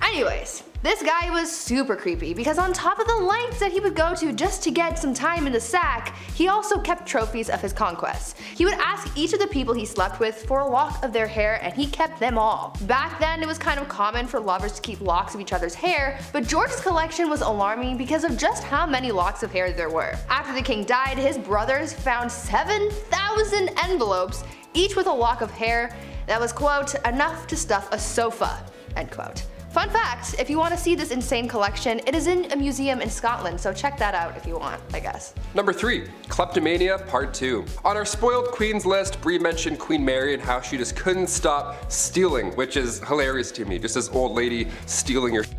Anyways, this guy was super creepy because on top of the lengths that he would go to just to get some time in the sack, he also kept trophies of his conquests. He would ask each of the people he slept with for a lock of their hair, and he kept them all. Back then, it was kind of common for lovers to keep locks of each other's hair, but George's collection was alarming because of just how many locks of hair there were. After the king died, his brothers found 7,000 envelopes, each with a lock of hair that was, quote, enough to stuff a sofa, end quote. Fun fact, if you want to see this insane collection, it is in a museum in Scotland, so check that out if you want, I guess. Number 3. Kleptomania Part 2. On our spoiled queens list, Brie mentioned Queen Mary and how she just couldn't stop stealing, which is hilarious to me, just this old lady stealing your shit.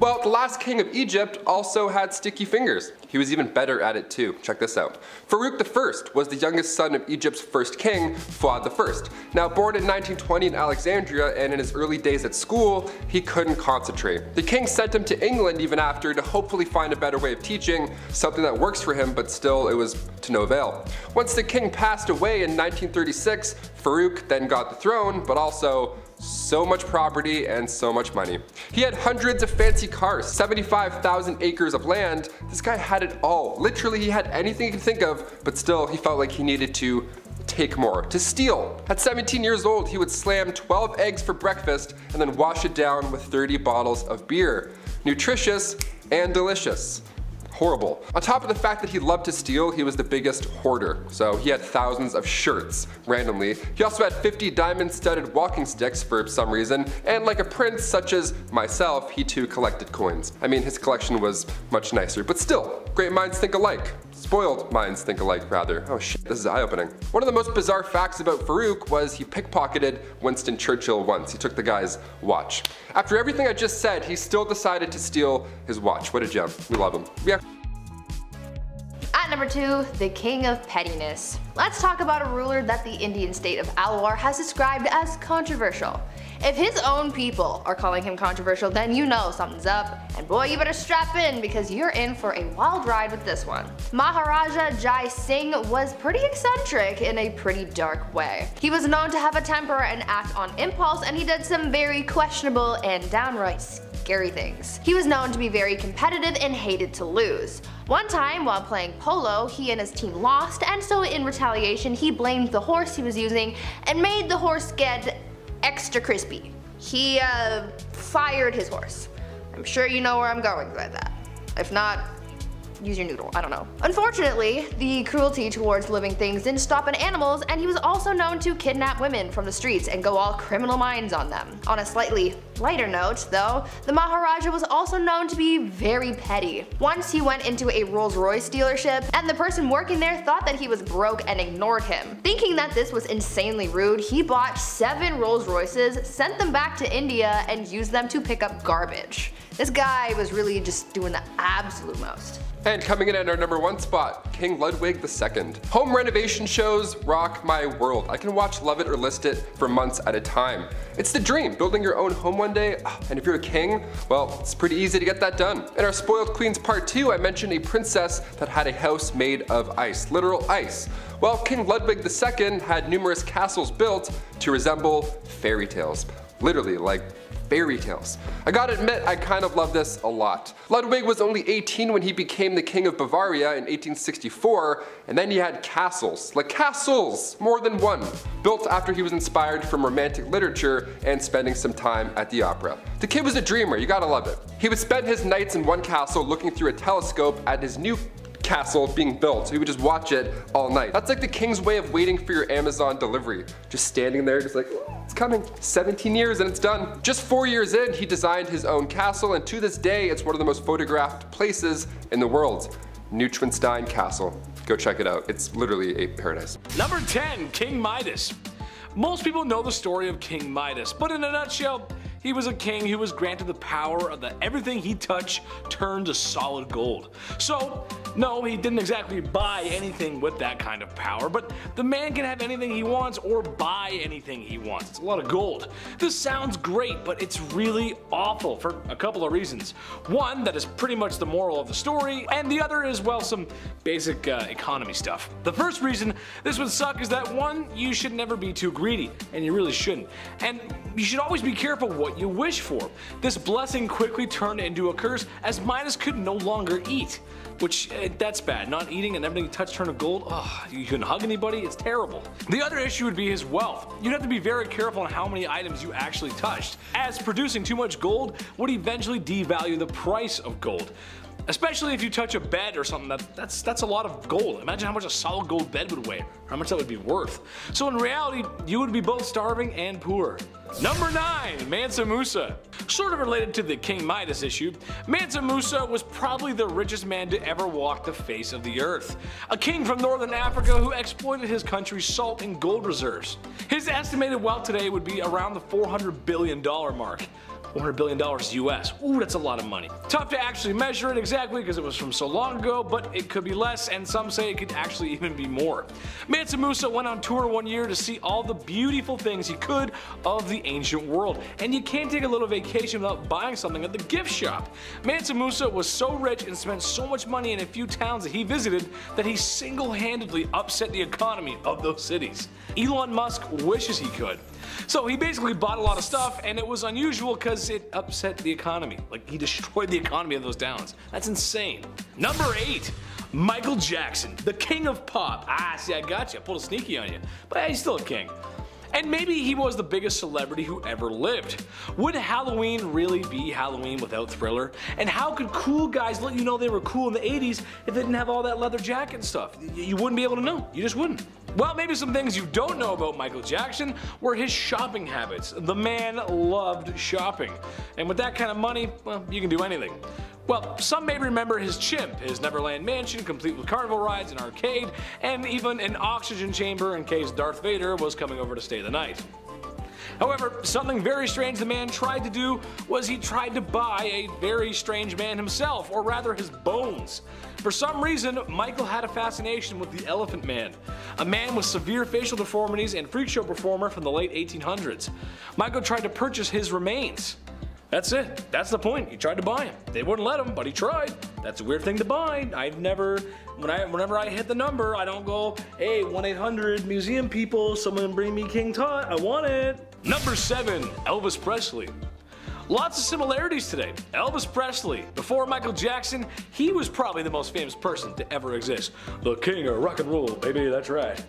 Well, the last king of Egypt also had sticky fingers. He was even better at it too. Check this out. Farouk I was the youngest son of Egypt's first king, Fuad I. Now born in 1920 in Alexandria, and in his early days at school, he couldn't concentrate. The king sent him to England even after to hopefully find a better way of teaching, something that works for him, but still it was to no avail. Once the king passed away in 1936, Farouk then got the throne, but also so much property and so much money. He had hundreds of fancy cars, 75,000 acres of land. This guy had it all. Literally, he had anything he could think of, but still he felt like he needed to take more, to steal. At 17 years old, he would slam 12 eggs for breakfast and then wash it down with 30 bottles of beer. Nutritious and delicious. Horrible. On top of the fact that he loved to steal, he was the biggest hoarder. So he had thousands of shirts, randomly. He also had 50 diamond-studded walking sticks for some reason, and like a prince such as myself, he too collected coins. I mean, his collection was much nicer, but still, great minds think alike. Spoiled minds think alike, rather. Oh shit, this is eye-opening. One of the most bizarre facts about Farouk was he pickpocketed Winston Churchill once. He took the guy's watch. After everything I just said, he still decided to steal his watch. What a gem. We love him. Yeah. At number 2, the king of pettiness. Let's talk about a ruler that the Indian state of Alwar has described as controversial. If his own people are calling him controversial, then you know something's up, and boy, you better strap in because you're in for a wild ride with this one. Maharaja Jai Singh was pretty eccentric in a pretty dark way. He was known to have a temper and act on impulse, and he did some very questionable and downright scary things. He was known to be very competitive and hated to lose. One time while playing polo, he and his team lost, and so in retaliation he blamed the horse he was using and made the horse get extra crispy. He fired his horse. I'm sure you know where I'm going with that. If not, use your noodle, I don't know. Unfortunately, the cruelty towards living things didn't stop at animals, and he was also known to kidnap women from the streets and go all criminal minds on them. On a slightly lighter note, though, the Maharaja was also known to be very petty. Once he went into a Rolls-Royce dealership, and the person working there thought that he was broke and ignored him. Thinking that this was insanely rude, he bought 7 Rolls-Royces, sent them back to India, and used them to pick up garbage. This guy was really just doing the absolute most. And coming in at our number 1 spot, King Ludwig II. Home renovation shows rock my world. I can watch Love It or List It for months at a time. It's the dream, building your own home one day, and if you're a king, well, it's pretty easy to get that done. In our Spoiled Queens Part 2, I mentioned a princess that had a house made of ice, literal ice. Well, King Ludwig II had numerous castles built to resemble fairy tales. Literally, like fairy tales. I gotta admit, I kind of love this a lot. Ludwig was only 18 when he became the king of Bavaria in 1864, and then he had castles, like castles, more than one, built after he was inspired from romantic literature and spending some time at the opera. The kid was a dreamer, you gotta love it. He would spend his nights in one castle looking through a telescope at his new castle being built, so he would just watch it all night. That's like the king's way of waiting for your Amazon delivery. Just standing there, just like, oh, it's coming. 17 years and it's done. Just 4 years in, he designed his own castle, and to this day, it's one of the most photographed places in the world. Neuschwanstein Castle. Go check it out. It's literally a paradise. Number 10, King Midas. Most people know the story of King Midas, but in a nutshell, he was a king who was granted the power of that everything he touched turned to solid gold. So, no, he didn't exactly buy anything with that kind of power, but the man can have anything he wants or buy anything he wants. It's a lot of gold. This sounds great, but it's really awful for a couple of reasons. One, that is pretty much the moral of the story, and the other is, well, some basic economy stuff. The first reason this would suck is that, one, you should never be too greedy, and you really shouldn't. And you should always be careful what you wish for. This blessing quickly turned into a curse as Midas could no longer eat. Which, that's bad. Not eating and everything you touch turned to gold. Ugh, you couldn't hug anybody? It's terrible. The other issue would be his wealth. You'd have to be very careful on how many items you actually touched, as producing too much gold would eventually devalue the price of gold. Especially if you touch a bed or something, that's a lot of gold. Imagine how much a solid gold bed would weigh, or how much that would be worth. So in reality, you would be both starving and poor. Number 9, Mansa Musa. Sort of related to the King Midas issue, Mansa Musa was probably the richest man to ever walk the face of the earth. A king from northern Africa who exploited his country's salt and gold reserves. His estimated wealth today would be around the $400 billion mark. $400 billion US. Ooh, that's a lot of money. Tough to actually measure it exactly because it was from so long ago, but it could be less, and some say it could actually even be more. Mansa Musa went on tour one year to see all the beautiful things he could of the ancient world, and you can't take a little vacation without buying something at the gift shop. Mansa Musa was so rich and spent so much money in a few towns that he visited that he single-handedly upset the economy of those cities. Elon Musk wishes he could. So he basically bought a lot of stuff, and it was unusual because it upset the economy. Like, he destroyed the economy of those towns. That's insane. Number 8, Michael Jackson, the king of pop. Ah, see, I got you. I pulled a sneaky on you. But yeah, he's still a king. And maybe he was the biggest celebrity who ever lived. Would Halloween really be Halloween without Thriller? And how could cool guys let you know they were cool in the 80s if they didn't have all that leather jacket and stuff? You wouldn't be able to know. You just wouldn't. Well, maybe some things you don't know about Michael Jackson were his shopping habits. The man loved shopping. And with that kind of money, well, you can do anything. Well, some may remember his chimp, his Neverland mansion complete with carnival rides, an arcade, and even an oxygen chamber in case Darth Vader was coming over to stay the night. However, something very strange the man tried to do was he tried to buy a very strange man himself, or rather his bones. For some reason, Michael had a fascination with the Elephant Man, a man with severe facial deformities and freak show performer from the late 1800s. Michael tried to purchase his remains. That's it. That's the point. He tried to buy him. They wouldn't let him, but he tried. That's a weird thing to buy. Whenever I hit the number, I don't go, hey, 1-800 museum people, someone bring me King Tut. I want it. Number 7, Elvis Presley. Lots of similarities today. Elvis Presley, before Michael Jackson, he was probably the most famous person to ever exist. The king of rock and roll, baby, that's right.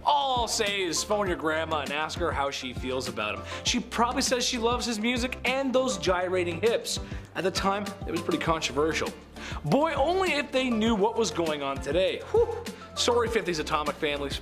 All I'll say is phone your grandma and ask her how she feels about him. She probably says she loves his music and those gyrating hips. At the time, it was pretty controversial. Boy, only if they knew what was going on today. Whew. Sorry, 50s atomic families.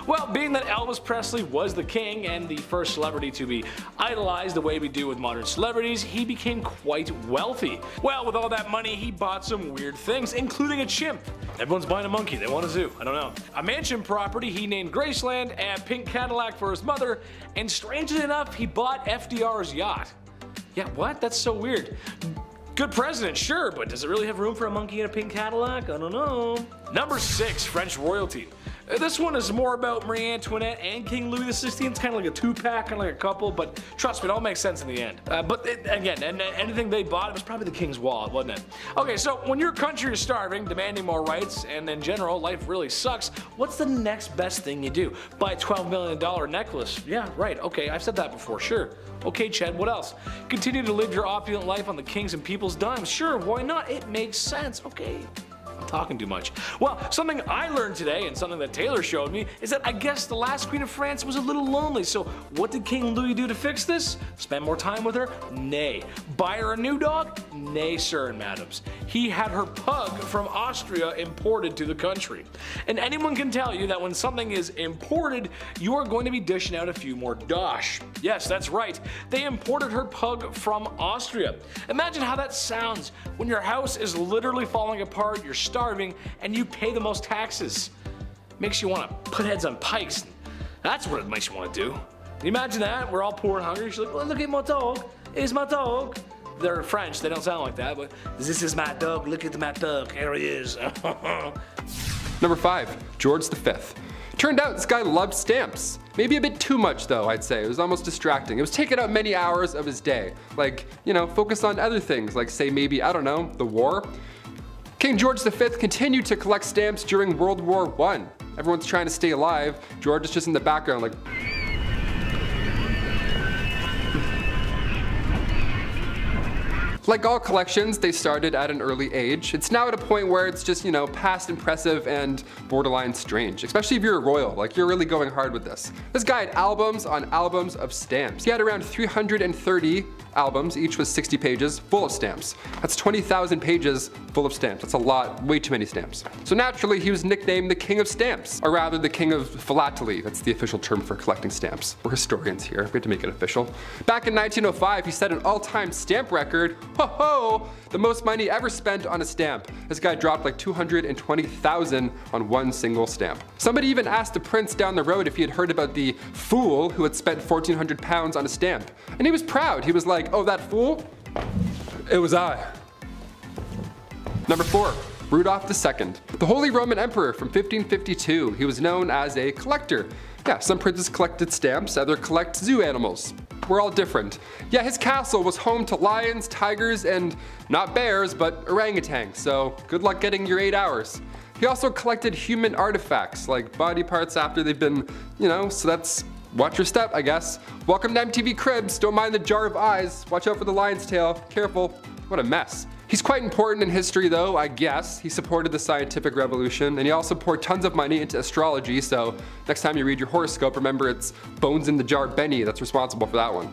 Well, being that Elvis Presley was the king and the first celebrity to be idolized the way we do with modern celebrities, he became quite wealthy. Well, with all that money, he bought some weird things, including a chimp. Everyone's buying a monkey, they want a zoo, I don't know. A mansion property he named Graceland, a pink Cadillac for his mother, and strangely enough, he bought FDR's yacht. Yeah, what? That's so weird. Good president, sure, but does it really have room for a monkey in a pink Cadillac? I don't know. Number 6, French royalty. This one is more about Marie Antoinette and King Louis XVI. It's kind of like a two-pack, kind of like a couple, but trust me, it all makes sense in the end. Again, anything they bought, it was probably the king's wallet, wasn't it? Okay, so when your country is starving, demanding more rights, and in general, life really sucks, what's the next best thing you do? Buy a $12 million necklace. Yeah, right, okay, I've said that before, sure. Okay, Chad, what else? Continue to live your opulent life on the king's and people's dimes. Sure, why not? It makes sense, okay. Talking too much. Well, something I learned today and something that Taylor showed me is that I guess the last queen of France was a little lonely. So what did King Louis do to fix this? Spend more time with her? Nay. Buy her a new dog? Nay, sir and madams. He had her pug from Austria imported to the country. And anyone can tell you that when something is imported, you are going to be dishing out a few more dosh. Yes, that's right. They imported her pug from Austria. Imagine how that sounds when your house is literally falling apart, you're starving, and you pay the most taxes. Makes you want to put heads on pikes. That's what it makes you want to do. Can you imagine that? We're all poor and hungry. She's like, well, look at my dog. is my dog. They're French, they don't sound like that, but this is my dog, look at my dog, here he is. Number 5, George V. Turned out this guy loved stamps. Maybe a bit too much though, I'd say. It was almost distracting. It was taking up many hours of his day. Like, you know, focus on other things, like say maybe, I don't know, the war. King George V continued to collect stamps during World War I. Everyone's trying to stay alive. George is just in the background like, like all collections, they started at an early age. It's now at a point where it's just, you know, past impressive and borderline strange. Especially if you're a royal, like you're really going hard with this. This guy had albums on albums of stamps. He had around 330 albums, each was 60 pages, full of stamps. That's 20,000 pages full of stamps. That's a lot, way too many stamps. So naturally, he was nicknamed the King of Stamps, or rather the King of Philately. That's the official term for collecting stamps. We're historians here, we have to make it official. Back in 1905, he set an all-time stamp record. Ho ho! The most money ever spent on a stamp. This guy dropped like 220,000 on one single stamp. Somebody even asked the prince down the road if he had heard about the fool who had spent 1,400 pounds on a stamp. And he was proud. He was like, oh, that fool? It was I. Number 4, Rudolph II, the Holy Roman Emperor from 1552. He was known as a collector. Yeah, some princes collected stamps, others collect zoo animals. We're all different. Yeah, his castle was home to lions, tigers, and not bears, but orangutans, so good luck getting your 8 hours. He also collected human artifacts, like body parts after they've been, you know, so that's watch your step, I guess. Welcome to MTV Cribs, don't mind the jar of eyes. Watch out for the lion's tail, careful. What a mess. He's quite important in history though, I guess. He supported the scientific revolution, and he also poured tons of money into astrology, so next time you read your horoscope, remember it's Bones in the Jar Benny that's responsible for that one.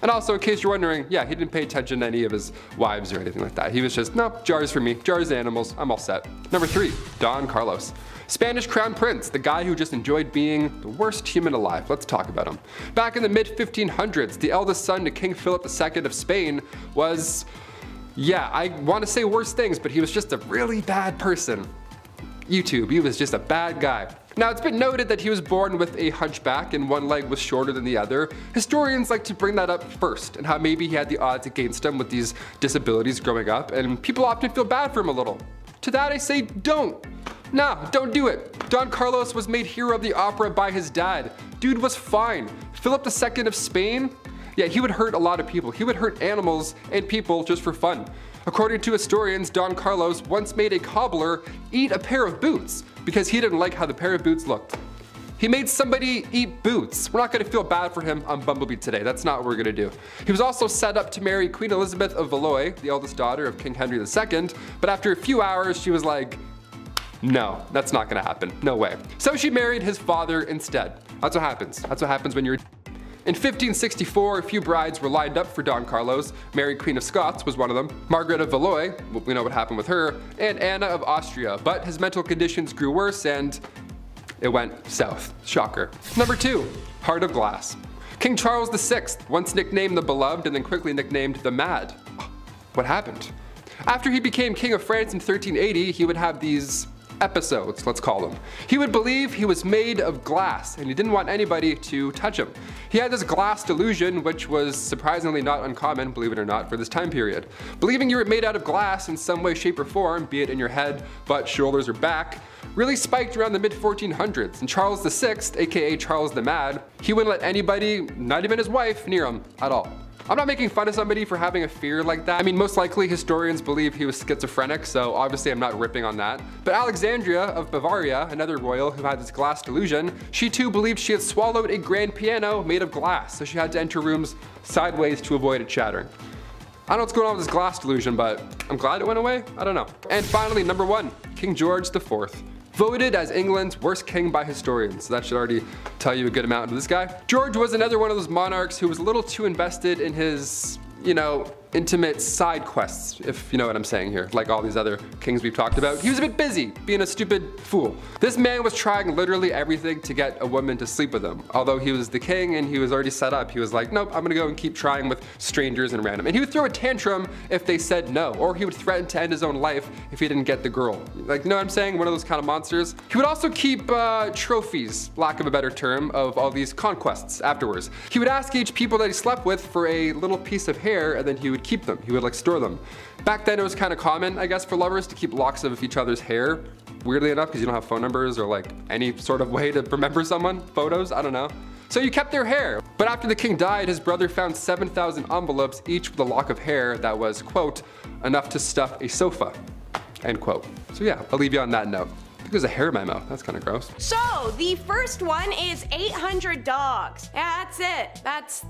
And also, in case you're wondering, yeah, he didn't pay attention to any of his wives or anything like that. He was just, no, jars for me, jars animals, I'm all set. Number 3, Don Carlos. Spanish Crown Prince, the guy who just enjoyed being the worst human alive. Let's talk about him. Back in the mid-1500s, the eldest son to King Philip II of Spain was, yeah, I want to say worse things, but he was just a really bad person. YouTube, he was just a bad guy. Now, it's been noted that he was born with a hunchback and one leg was shorter than the other. Historians like to bring that up first, and how maybe he had the odds against him with these disabilities growing up, and people often feel bad for him a little. To that I say, don't. Nah, don't do it. Don Carlos was made hero of the opera by his dad. Dude was fine. Philip II of Spain? Yeah, he would hurt a lot of people. He would hurt animals and people just for fun. According to historians, Don Carlos once made a cobbler eat a pair of boots because he didn't like how the pair of boots looked. He made somebody eat boots. We're not gonna feel bad for him on BumbleBee today. That's not what we're gonna do. He was also set up to marry Queen Elizabeth of Valois, the eldest daughter of King Henry II, but after a few hours, she was like, no, that's not gonna happen, no way. So she married his father instead. That's what happens. That's what happens when you're In 1564, a few brides were lined up for Don Carlos. Mary, Queen of Scots, was one of them. Margaret of Valois, we know what happened with her, and Anna of Austria. But his mental conditions grew worse and it went south. Shocker. Number 2, Heart of Glass. King Charles VI, once nicknamed the Beloved and then quickly nicknamed the Mad. What happened? After he became King of France in 1380, he would have these episodes, let's call them. He would believe he was made of glass and he didn't want anybody to touch him. He had this glass delusion, which was surprisingly not uncommon, believe it or not, for this time period. Believing you were made out of glass in some way, shape, or form, be it in your head, butt, shoulders, or back, really spiked around the mid-1400s, and Charles VI, aka Charles the Mad, he wouldn't let anybody, not even his wife, near him at all. I'm not making fun of somebody for having a fear like that. I mean, most likely historians believe he was schizophrenic, so obviously I'm not ripping on that. But Alexandria of Bavaria, another royal who had this glass delusion, she too believed she had swallowed a grand piano made of glass, so she had to enter rooms sideways to avoid it shattering. I don't know what's going on with this glass delusion, but I'm glad it went away. I don't know. And finally, number 1, King George IV. Voted as England's worst king by historians, so that should already tell you a good amount of this guy. George was another one of those monarchs who was a little too invested in his, you know, intimate side quests, if you know what I'm saying here, like all these other kings we've talked about. He was a bit busy, being a stupid fool. This man was trying literally everything to get a woman to sleep with him. Although he was the king and he was already set up, he was like, nope, I'm gonna go and keep trying with strangers and random. And he would throw a tantrum if they said no, or he would threaten to end his own life if he didn't get the girl. Like, you know what I'm saying? One of those kind of monsters. He would also keep trophies, lack of a better term, of all these conquests afterwards. He would ask each people that he slept with for a little piece of hair, and then he would keep them. He would like store them. Back then it was kind of common, I guess, for lovers to keep locks of each other's hair. Weirdly enough, because you don't have phone numbers or like any sort of way to remember someone, photos, I don't know. So you kept their hair. But after the king died, his brother found 7,000 envelopes, each with a lock of hair that was, quote, enough to stuff a sofa, end quote. So yeah, I'll leave you on that note. I think there's a hair in my mouth. That's kind of gross. So the first one is 800 dogs. Yeah, that's it.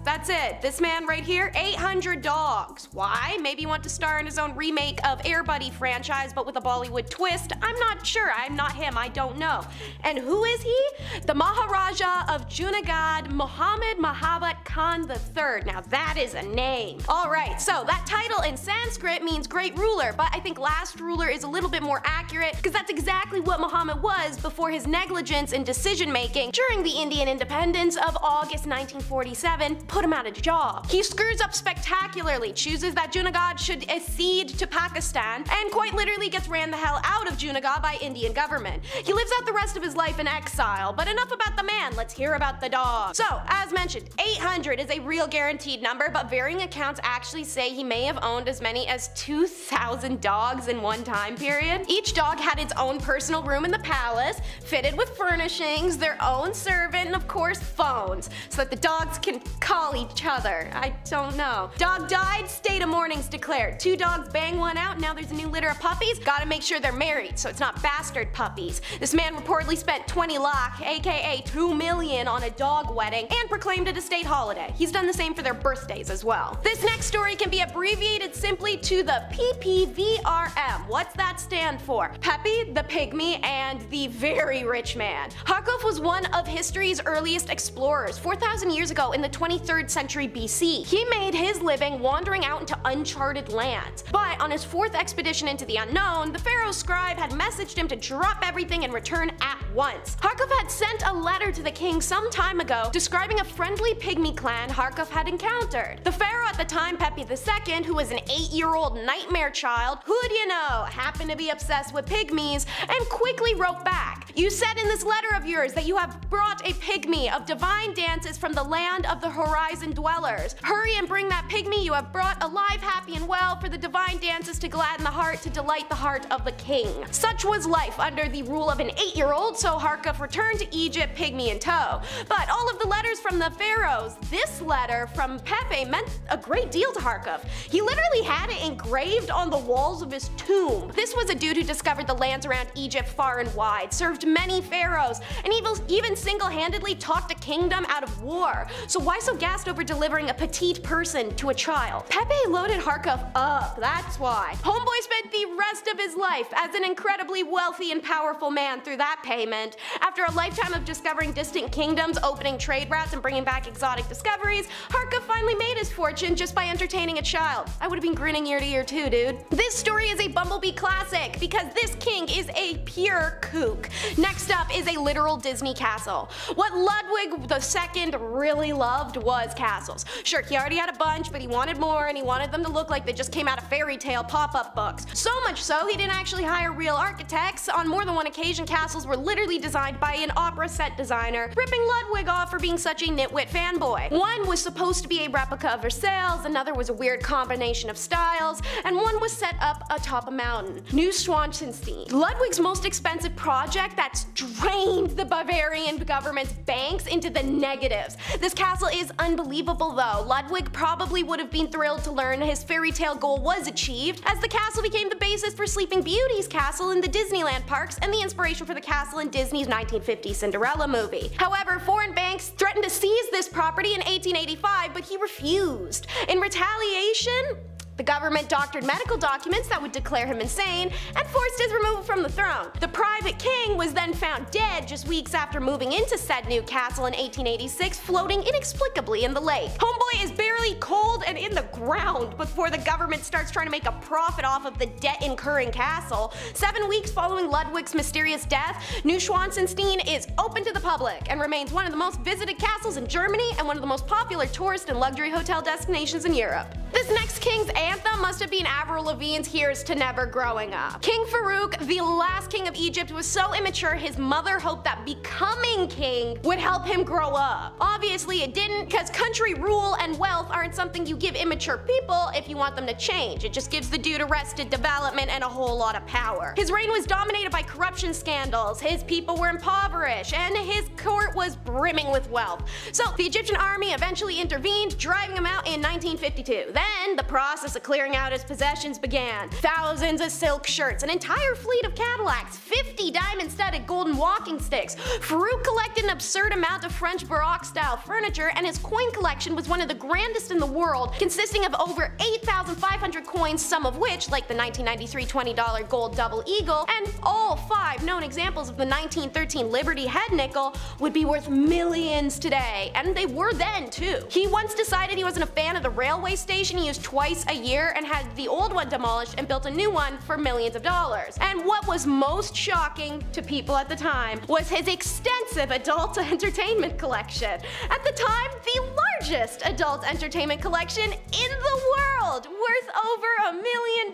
That's it. This man right here, 800 dogs. Why? Maybe he wanted to star in his own remake of Air Buddy franchise, but with a Bollywood twist. I'm not sure. I'm not him. I don't know. And who is he? The Maharaja of Junagadh, Muhammad Mahabat Khan III. Now that is a name. All right. So that title in Sanskrit means great ruler, but I think last ruler is a little bit more accurate because that's exactly what Muhammad was before his negligence in decision making during the Indian independence of August 1947 put him out of a job. He screws up spectacularly, chooses that Junagadh should accede to Pakistan, and quite literally gets ran the hell out of Junagadh by Indian government. He lives out the rest of his life in exile, but enough about the man, let's hear about the dog. So, as mentioned, 800 is a real guaranteed number, but varying accounts actually say he may have owned as many as 2,000 dogs in one time period. Each dog had its own personal room in the palace, fitted with furnishings, their own servant, and of course phones, so that the dogs can call each other. I don't know. Dog died, state of mourning's declared. 2 dogs bang one out, now there's a new litter of puppies. Gotta make sure they're married, so it's not bastard puppies. This man reportedly spent 20 lakh, aka 2 million, on a dog wedding and proclaimed it a state holiday. He's done the same for their birthdays as well. This next story can be abbreviated simply to the PPVRM. What's that stand for? Pepe the Pygmy and the Very Rich Man. Harkov was one of history's earliest explorers 4,000 years ago in the 23rd century BC. He made his living wandering out into uncharted lands. But on his 4th expedition into the unknown, the pharaoh's scribe had messaged him to drop everything and return at once. Harkov had sent a letter to the king some time ago describing a friendly pygmy clan Harkov had encountered. The pharaoh at the time, Pepe II, who was an 8-year-old nightmare child, who'd you know, happened to be obsessed with pygmies, and quickly wrote back. You said in this letter of yours that you have brought a pygmy of divine dances from the land of the horizon dwellers. Hurry and bring that pygmy you have brought alive, happy, and well for the divine dances to gladden the heart, to delight the heart of the king. Such was life under the rule of an 8-year-old, so Harkov returned to Egypt, pygmy in tow. But all of the letters from the pharaohs, this letter from Pepe meant a great deal to Harkov. He literally had it engraved on the walls of his tomb. This was a dude who discovered the lands around Egypt far and wide, served many pharaohs, and even single-handedly talked a kingdom out of war. So why so gassed over delivering a petite person to a child? Pepe loaded Harkov up, that's why. Homeboy spent the rest of his life as an incredibly wealthy and powerful man through that payment. After a lifetime of discovering distant kingdoms, opening trade routes, and bringing back exotic discoveries, Harkov finally made his fortune just by entertaining a child. I would have been grinning ear to ear too, dude. This story is a BumbleBee classic because this king is a pure kook. Next up is a literal Disney castle. What Ludwig II really loved was castles. Sure, he already had a bunch, but he wanted more, and he wanted them to look like they just came out of fairy tale pop-up books. So much so, he didn't actually hire real architects. On more than one occasion, castles were literally designed by an opera set designer, ripping Ludwig off for being such a nitwit fanboy. One was supposed to be a replica of Versailles, another was a weird combination of styles, and one was set up atop a mountain. New Schwanzenstein. Ludwig's most expensive project that's drained the Bavarian government's banks into the negatives. This castle is unbelievable though. Ludwig probably would have been thrilled to learn his fairy tale goal was achieved, as the castle became the basis for Sleeping Beauty's castle in the Disneyland parks and the inspiration for the castle in Disney's 1950 Cinderella movie. However, foreign banks threatened to seize this property in 1885, but he refused. In retaliation, The government doctored medical documents that would declare him insane and forced his removal from the throne. The private king was then found dead just weeks after moving into said new castle in 1886, floating inexplicably in the lake. Homeboy is barely cold and in the ground before the government starts trying to make a profit off of the debt-incurring castle. 7 weeks following Ludwig's mysterious death, Neuschwanstein is open to the public and remains one of the most visited castles in Germany and one of the most popular tourist and luxury hotel destinations in Europe. This next king's anthem must have been Avril Lavigne's Here's to Never growing up. King Farouk, the last king of Egypt, was so immature his mother hoped that becoming king would help him grow up. Obviously it didn't, because country rule and wealth aren't something you give immature people if you want them to change. It just gives the dude arrested development and a whole lot of power. His reign was dominated by corruption scandals, his people were impoverished, and his court was brimming with wealth. So the Egyptian army eventually intervened, driving him out in 1952. Then the process of clearing out his possessions began. Thousands of silk shirts, an entire fleet of Cadillacs, 50 diamond-studded golden walking sticks. Farouk collected an absurd amount of French Baroque-style furniture, and his coin collection was one of the grandest in the world, consisting of over 8,500 coins, some of which, like the 1993 $20 gold double eagle, and all 5 known examples of the 1913 Liberty head nickel, would be worth millions today, and they were then too. He once decided he wasn't a fan of the railway station he used twice a year and had the old one demolished and built a new one for millions of dollars. And what was most shocking to people at the time was his extensive adult entertainment collection. At the time, the largest adult entertainment collection in the world, worth over $1 million.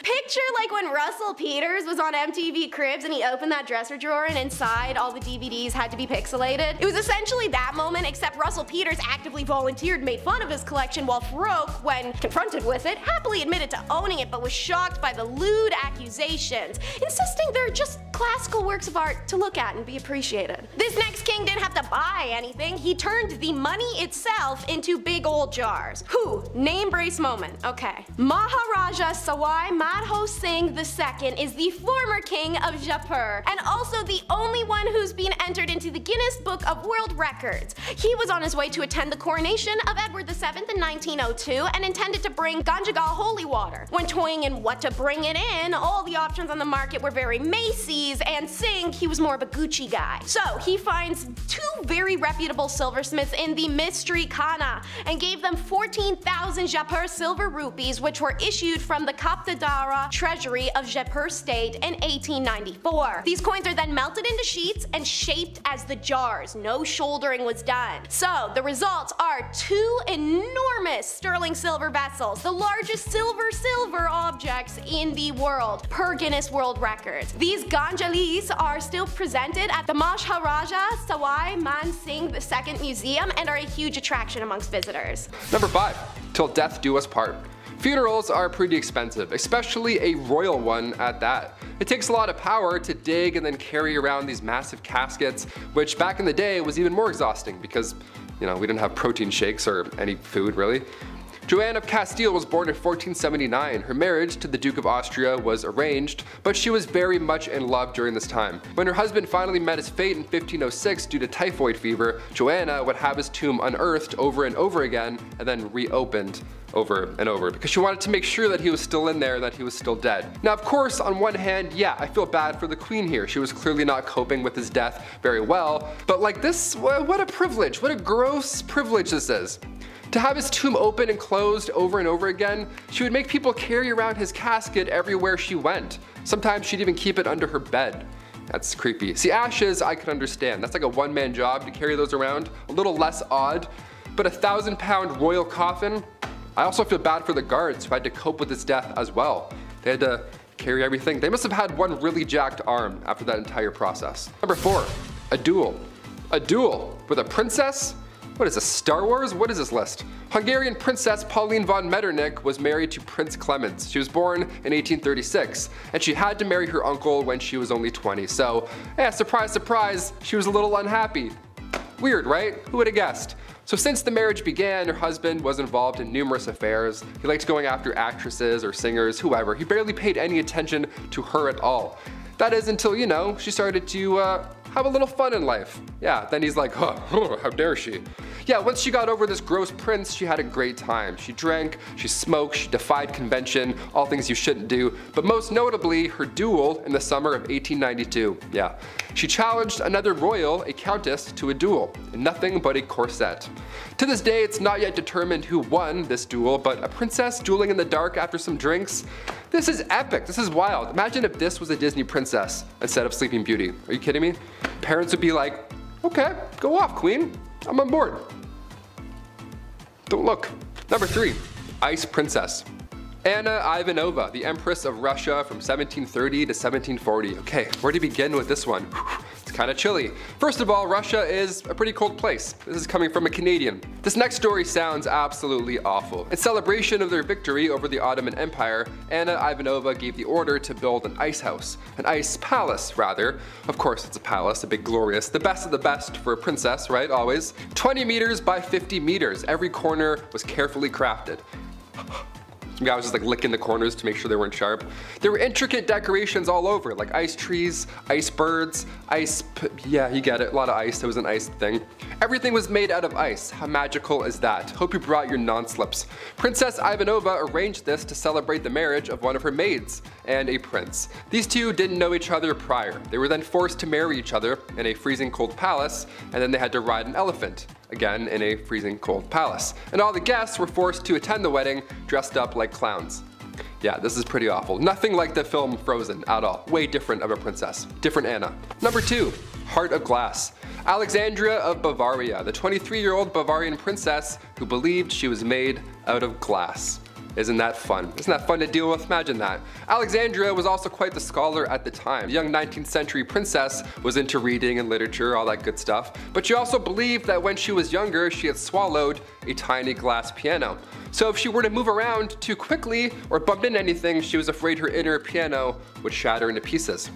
Picture like when Russell Peters was on MTV Cribs and he opened that dresser drawer and inside all the DVDs had to be pixelated. It was essentially that moment, except Russell Peters actively volunteered and made fun of his collection, while Farouk, when confronted with it, happily admitted to owning it but was shocked by the lewd accusations, insisting they're just classical works of art to look at and be appreciated. This next king didn't have to buy anything, he turned the money itself into big old jars. Whew, name brace moment, okay. Maharaja Sawai Madho Singh II is the former king of Jaipur, and also the only one who's been entered into the Guinness Book of World Records. He was on his way to attend the coronation of Edward VII in 1902 and intended to bring Ganjagal holy water. When toying in what to bring it in, all the options on the market were very Macy's, and Singh, he was more of a Gucci guy. So he finds 2 very reputable silversmiths in the mystery Khana and gave them 14,000 Jaipur silver rupees, which were issued from the Kaptadara treasury of Jaipur state in 1894. These coins are then melted into sheets and shaped as the jars. No shouldering was done. So the results are 2 enormous sterling silver vessels, the largest silver objects in the world, per Guinness World Records. These Ganjalis are still presented at the Maharaja Sawai Man Singh II Museum and are a huge attraction amongst visitors. Number 5. Till death do us part. Funerals are pretty expensive, especially a royal one at that. It takes a lot of power to dig and then carry around these massive caskets, which back in the day was even more exhausting because, we didn't have protein shakes or any food really. Joanne of Castile was born in 1479. Her marriage to the Duke of Austria was arranged, but she was very much in love during this time. When her husband finally met his fate in 1506 due to typhoid fever, Joanna would have his tomb unearthed over and over again and then reopened over and over because she wanted to make sure that he was still in there and that he was still dead. Now of course, on one hand, yeah, I feel bad for the queen here. She was clearly not coping with his death very well, but like this, what a privilege, what a gross privilege this is. To have his tomb open and closed over and over again, she would make people carry around his casket everywhere she went. Sometimes she'd even keep it under her bed. That's creepy. See, ashes I could understand. That's like a one-man job to carry those around. A little less odd, but a 1,000-pound royal coffin? I also feel bad for the guards who had to cope with his death as well. They had to carry everything. They must have had one really jacked arm after that entire process. Number 4, a duel. A duel with a princess? What is this, Star Wars? What is this list? Hungarian Princess Pauline von Metternich was married to Prince Clemens. She was born in 1836, and she had to marry her uncle when she was only 20. So, yeah, surprise, surprise, she was a little unhappy. Weird, right? Who would have guessed? So since the marriage began, her husband was involved in numerous affairs. He liked going after actresses or singers, whoever. He barely paid any attention to her at all. That is until, she started to have a little fun in life. Yeah, then he's like, oh, how dare she? Yeah, once she got over this gross prince, she had a great time. She drank, she smoked, she defied convention, all things you shouldn't do, but most notably her duel in the summer of 1892. Yeah, she challenged another royal, a countess, to a duel in nothing but a corset. To this day, it's not yet determined who won this duel, but a princess dueling in the dark after some drinks? This is epic, this is wild. Imagine if this was a Disney princess instead of Sleeping Beauty. Are you kidding me? Parents would be like, okay, go off, queen. I'm on board. Don't look. Number 3, Ice Princess. Anna Ivanova, the Empress of Russia from 1730 to 1740. Okay, where to begin with this one? It's kind of chilly. First of all, Russia is a pretty cold place. This is coming from a Canadian. This next story sounds absolutely awful. In celebration of their victory over the Ottoman Empire, Anna Ivanova gave the order to build an ice house. An ice palace, rather. Of course, it's a palace, a big glorious, the best of the best for a princess, right? Always. 20 meters by 50 meters. Every corner was carefully crafted. Some guy was just like licking the corners to make sure they weren't sharp. There were intricate decorations all over, like ice trees, ice birds, yeah, you get it, a lot of ice, it was an ice thing. Everything was made out of ice. How magical is that? Hope you brought your non-slips. Princess Ivanova arranged this to celebrate the marriage of one of her maids and a prince. These two didn't know each other prior. They were then forced to marry each other in a freezing cold palace, and then they had to ride an elephant. Again in a freezing cold palace. And all the guests were forced to attend the wedding dressed up like clowns. Yeah, this is pretty awful. Nothing like the film Frozen at all. Way different of a princess. Different Anna. Number 2, Heart of Glass. Alexandria of Bavaria, the 23-year-old Bavarian princess who believed she was made out of glass. Isn't that fun? Isn't that fun to deal with? Imagine that. Alexandria was also quite the scholar at the time. The young 19th century princess was into reading and literature, all that good stuff. But she also believed that when she was younger, she had swallowed a tiny glass piano. So if she were to move around too quickly or bump into anything, she was afraid her inner piano would shatter into pieces.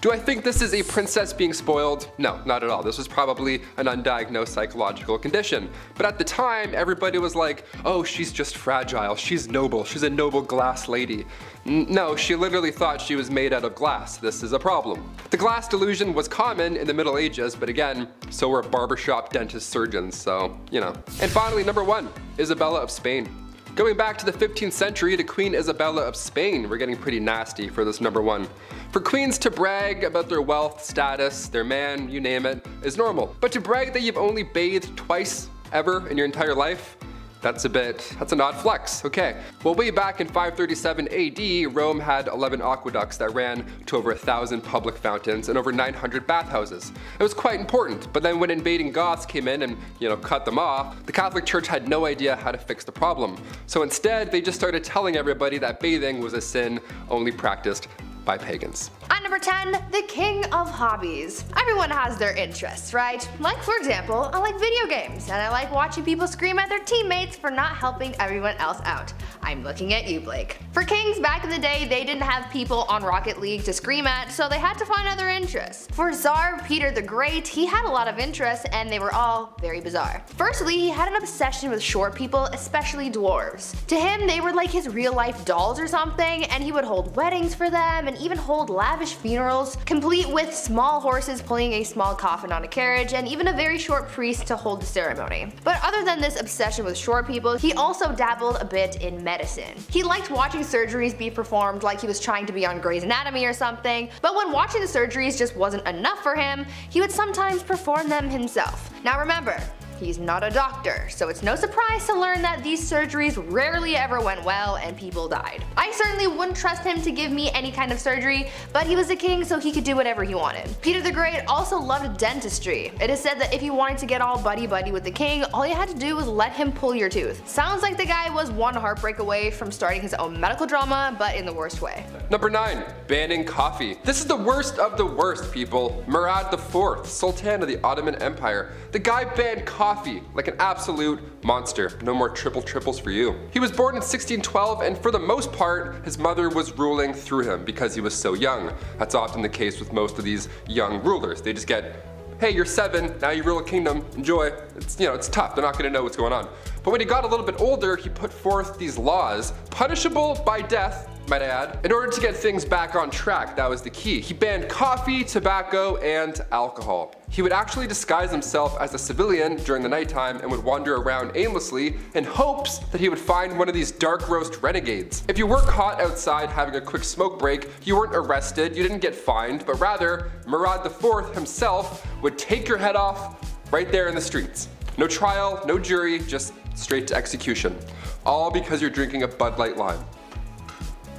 Do I think this is a princess being spoiled? No, not at all. This was probably an undiagnosed psychological condition. But at the time, everybody was like, oh, she's just fragile, she's noble, she's a noble glass lady. No, she literally thought she was made out of glass. This is a problem. The glass delusion was common in the Middle Ages, but again, so were barbershop dentist surgeons, so, you know. And finally, number 1, Isabella of Spain. Going back to the 15th century to Queen Isabella of Spain, we're getting pretty nasty for this number 1. For queens to brag about their wealth, status, their man, you name it, is normal. But to brag that you've only bathed twice ever in your entire life, that's an odd flex, okay. Well, way back in 537 AD, Rome had 11 aqueducts that ran to over 1,000 public fountains and over 900 bathhouses. It was quite important, but then when invading Goths came in and, cut them off, the Catholic Church had no idea how to fix the problem. So instead, they just started telling everybody that bathing was a sin only practiced by pagans. At number 10, the king of hobbies. Everyone has their interests, right? Like, for example, I like video games, and I like watching people scream at their teammates for not helping everyone else out. I'm looking at you, Blake. For kings back in the day, they didn't have people on Rocket League to scream at, so they had to find other interests. For Tsar Peter the Great, he had a lot of interests, and they were all very bizarre. Firstly, he had an obsession with short people, especially dwarves. To him, they were like his real-life dolls or something, and he would hold weddings for them, and even hold lavish funerals, complete with small horses pulling a small coffin on a carriage, and even a very short priest to hold the ceremony. But other than this obsession with short people, he also dabbled a bit in medicine. He liked watching surgeries be performed like he was trying to be on Grey's Anatomy or something, but when watching the surgeries just wasn't enough for him, he would sometimes perform them himself. Now remember, he's not a doctor, so it's no surprise to learn that these surgeries rarely ever went well and people died. I certainly wouldn't trust him to give me any kind of surgery, but he was a king so he could do whatever he wanted. Peter the Great also loved dentistry. It is said that if you wanted to get all buddy-buddy with the king, all you had to do was let him pull your tooth. Sounds like the guy was one heartbreak away from starting his own medical drama, but in the worst way. Number 9, banning coffee. This is the worst of the worst, people. Murad IV, Sultan of the Ottoman Empire. The guy banned coffee like an absolute monster. No more triples for you. He was born in 1612, and for the most part, his mother was ruling through him because he was so young. That's often the case with most of these young rulers. They just get, hey, you're 7, now you rule a kingdom, enjoy. It's tough, they're not gonna know what's going on. But when he got a little bit older, he put forth these laws, punishable by death might I add. In order to get things back on track, that was the key. He banned coffee, tobacco, and alcohol. He would actually disguise himself as a civilian during the nighttime and would wander around aimlessly in hopes that he would find one of these dark roast renegades. If you were caught outside having a quick smoke break, you weren't arrested, you didn't get fined, but rather Murad IV himself would take your head off right there in the streets. No trial, no jury, just straight to execution. All because you're drinking a Bud Light Lime.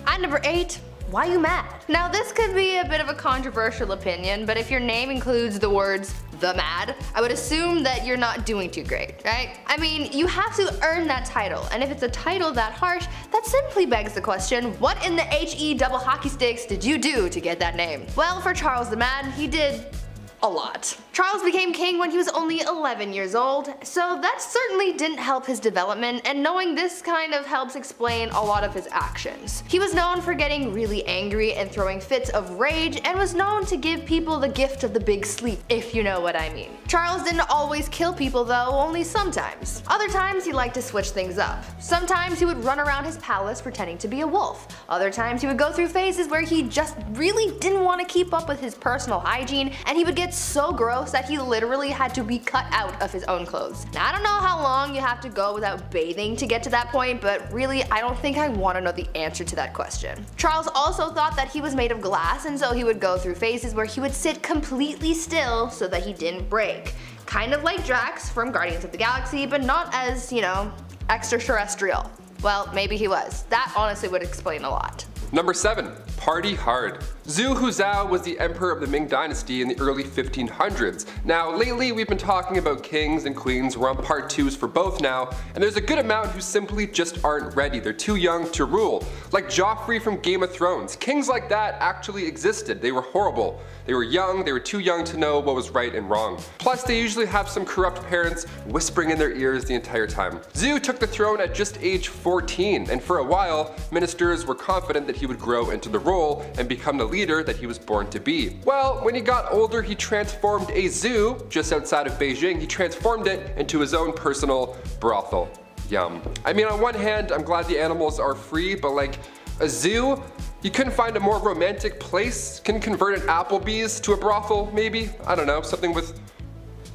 At number 8, why you mad? Now this could be a bit of a controversial opinion, but if your name includes the words the mad, I would assume that you're not doing too great, right? I mean, you have to earn that title, and if it's a title that harsh, that simply begs the question, what in the HE double hockey sticks did you do to get that name? Well, for Charles the Mad, he did a lot. Charles became king when he was only 11 years old, so that certainly didn't help his development, and knowing this kind of helps explain a lot of his actions. He was known for getting really angry and throwing fits of rage, and was known to give people the gift of the big sleep, if you know what I mean. Charles didn't always kill people though, only sometimes. Other times he liked to switch things up. Sometimes he would run around his palace pretending to be a wolf. Other times he would go through phases where he just really didn't want to keep up with his personal hygiene, and he would get so gross that he literally had to be cut out of his own clothes. Now I don't know how long you have to go without bathing to get to that point, but really I don't think I want to know the answer to that question. Charles also thought that he was made of glass, and so he would go through phases where he would sit completely still so that he didn't break. Kind of like Drax from Guardians of the Galaxy, but not as, you know, extraterrestrial. Well, maybe he was. That honestly would explain a lot. Number 7. Party hard. Zhu Huzhou was the emperor of the Ming Dynasty in the early 1500s. Now lately we've been talking about kings and queens, we're on part 2s for both now, and there's a good amount who simply just aren't ready, they're too young to rule. Like Joffrey from Game of Thrones. Kings like that actually existed, they were horrible. They were young, they were too young to know what was right and wrong. Plus they usually have some corrupt parents whispering in their ears the entire time. Zhu took the throne at just age 14, and for a while, ministers were confident that he would grow into the role and become the leader that he was born to be. Well, when he got older, he transformed a zoo just outside of Beijing. He transformed it into his own personal brothel. Yum. I mean, on one hand, I'm glad the animals are free, but like a zoo? You couldn't find a more romantic place? Can convert an Applebee's to a brothel, maybe? I don't know, something with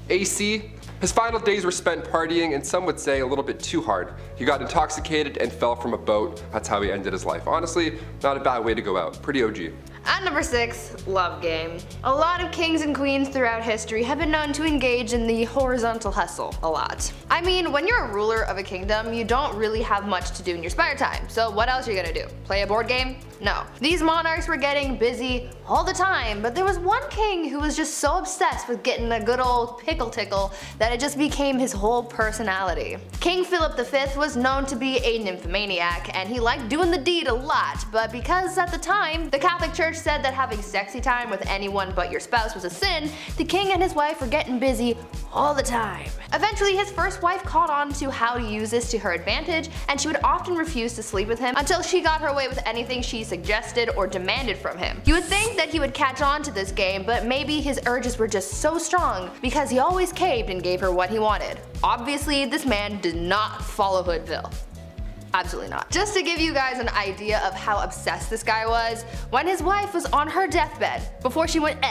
AC? His final days were spent partying, and some would say a little bit too hard. He got intoxicated and fell from a boat. That's how he ended his life. Honestly, not a bad way to go out. Pretty OG. At number 6, love game. A lot of kings and queens throughout history have been known to engage in the horizontal hustle a lot. I mean, when you're a ruler of a kingdom, you don't really have much to do in your spare time, so what else are you gonna do? Play a board game? No. These monarchs were getting busy all the time, but there was one king who was just so obsessed with getting a good old pickle tickle that it just became his whole personality. King Philip V was known to be a nymphomaniac, and he liked doing the deed a lot, but because at the time, the Catholic Church said that having sexy time with anyone but your spouse was a sin, the king and his wife were getting busy all the time. Eventually, his first wife caught on to how to use this to her advantage, and she would often refuse to sleep with him until she got her way with anything she suggested or demanded from him. You would think that he would catch on to this game, but maybe his urges were just so strong because he always caved and gave her what he wanted. Obviously, this man did not follow Hoodville. Absolutely not. Just to give you guys an idea of how obsessed this guy was, when his wife was on her deathbed, before she went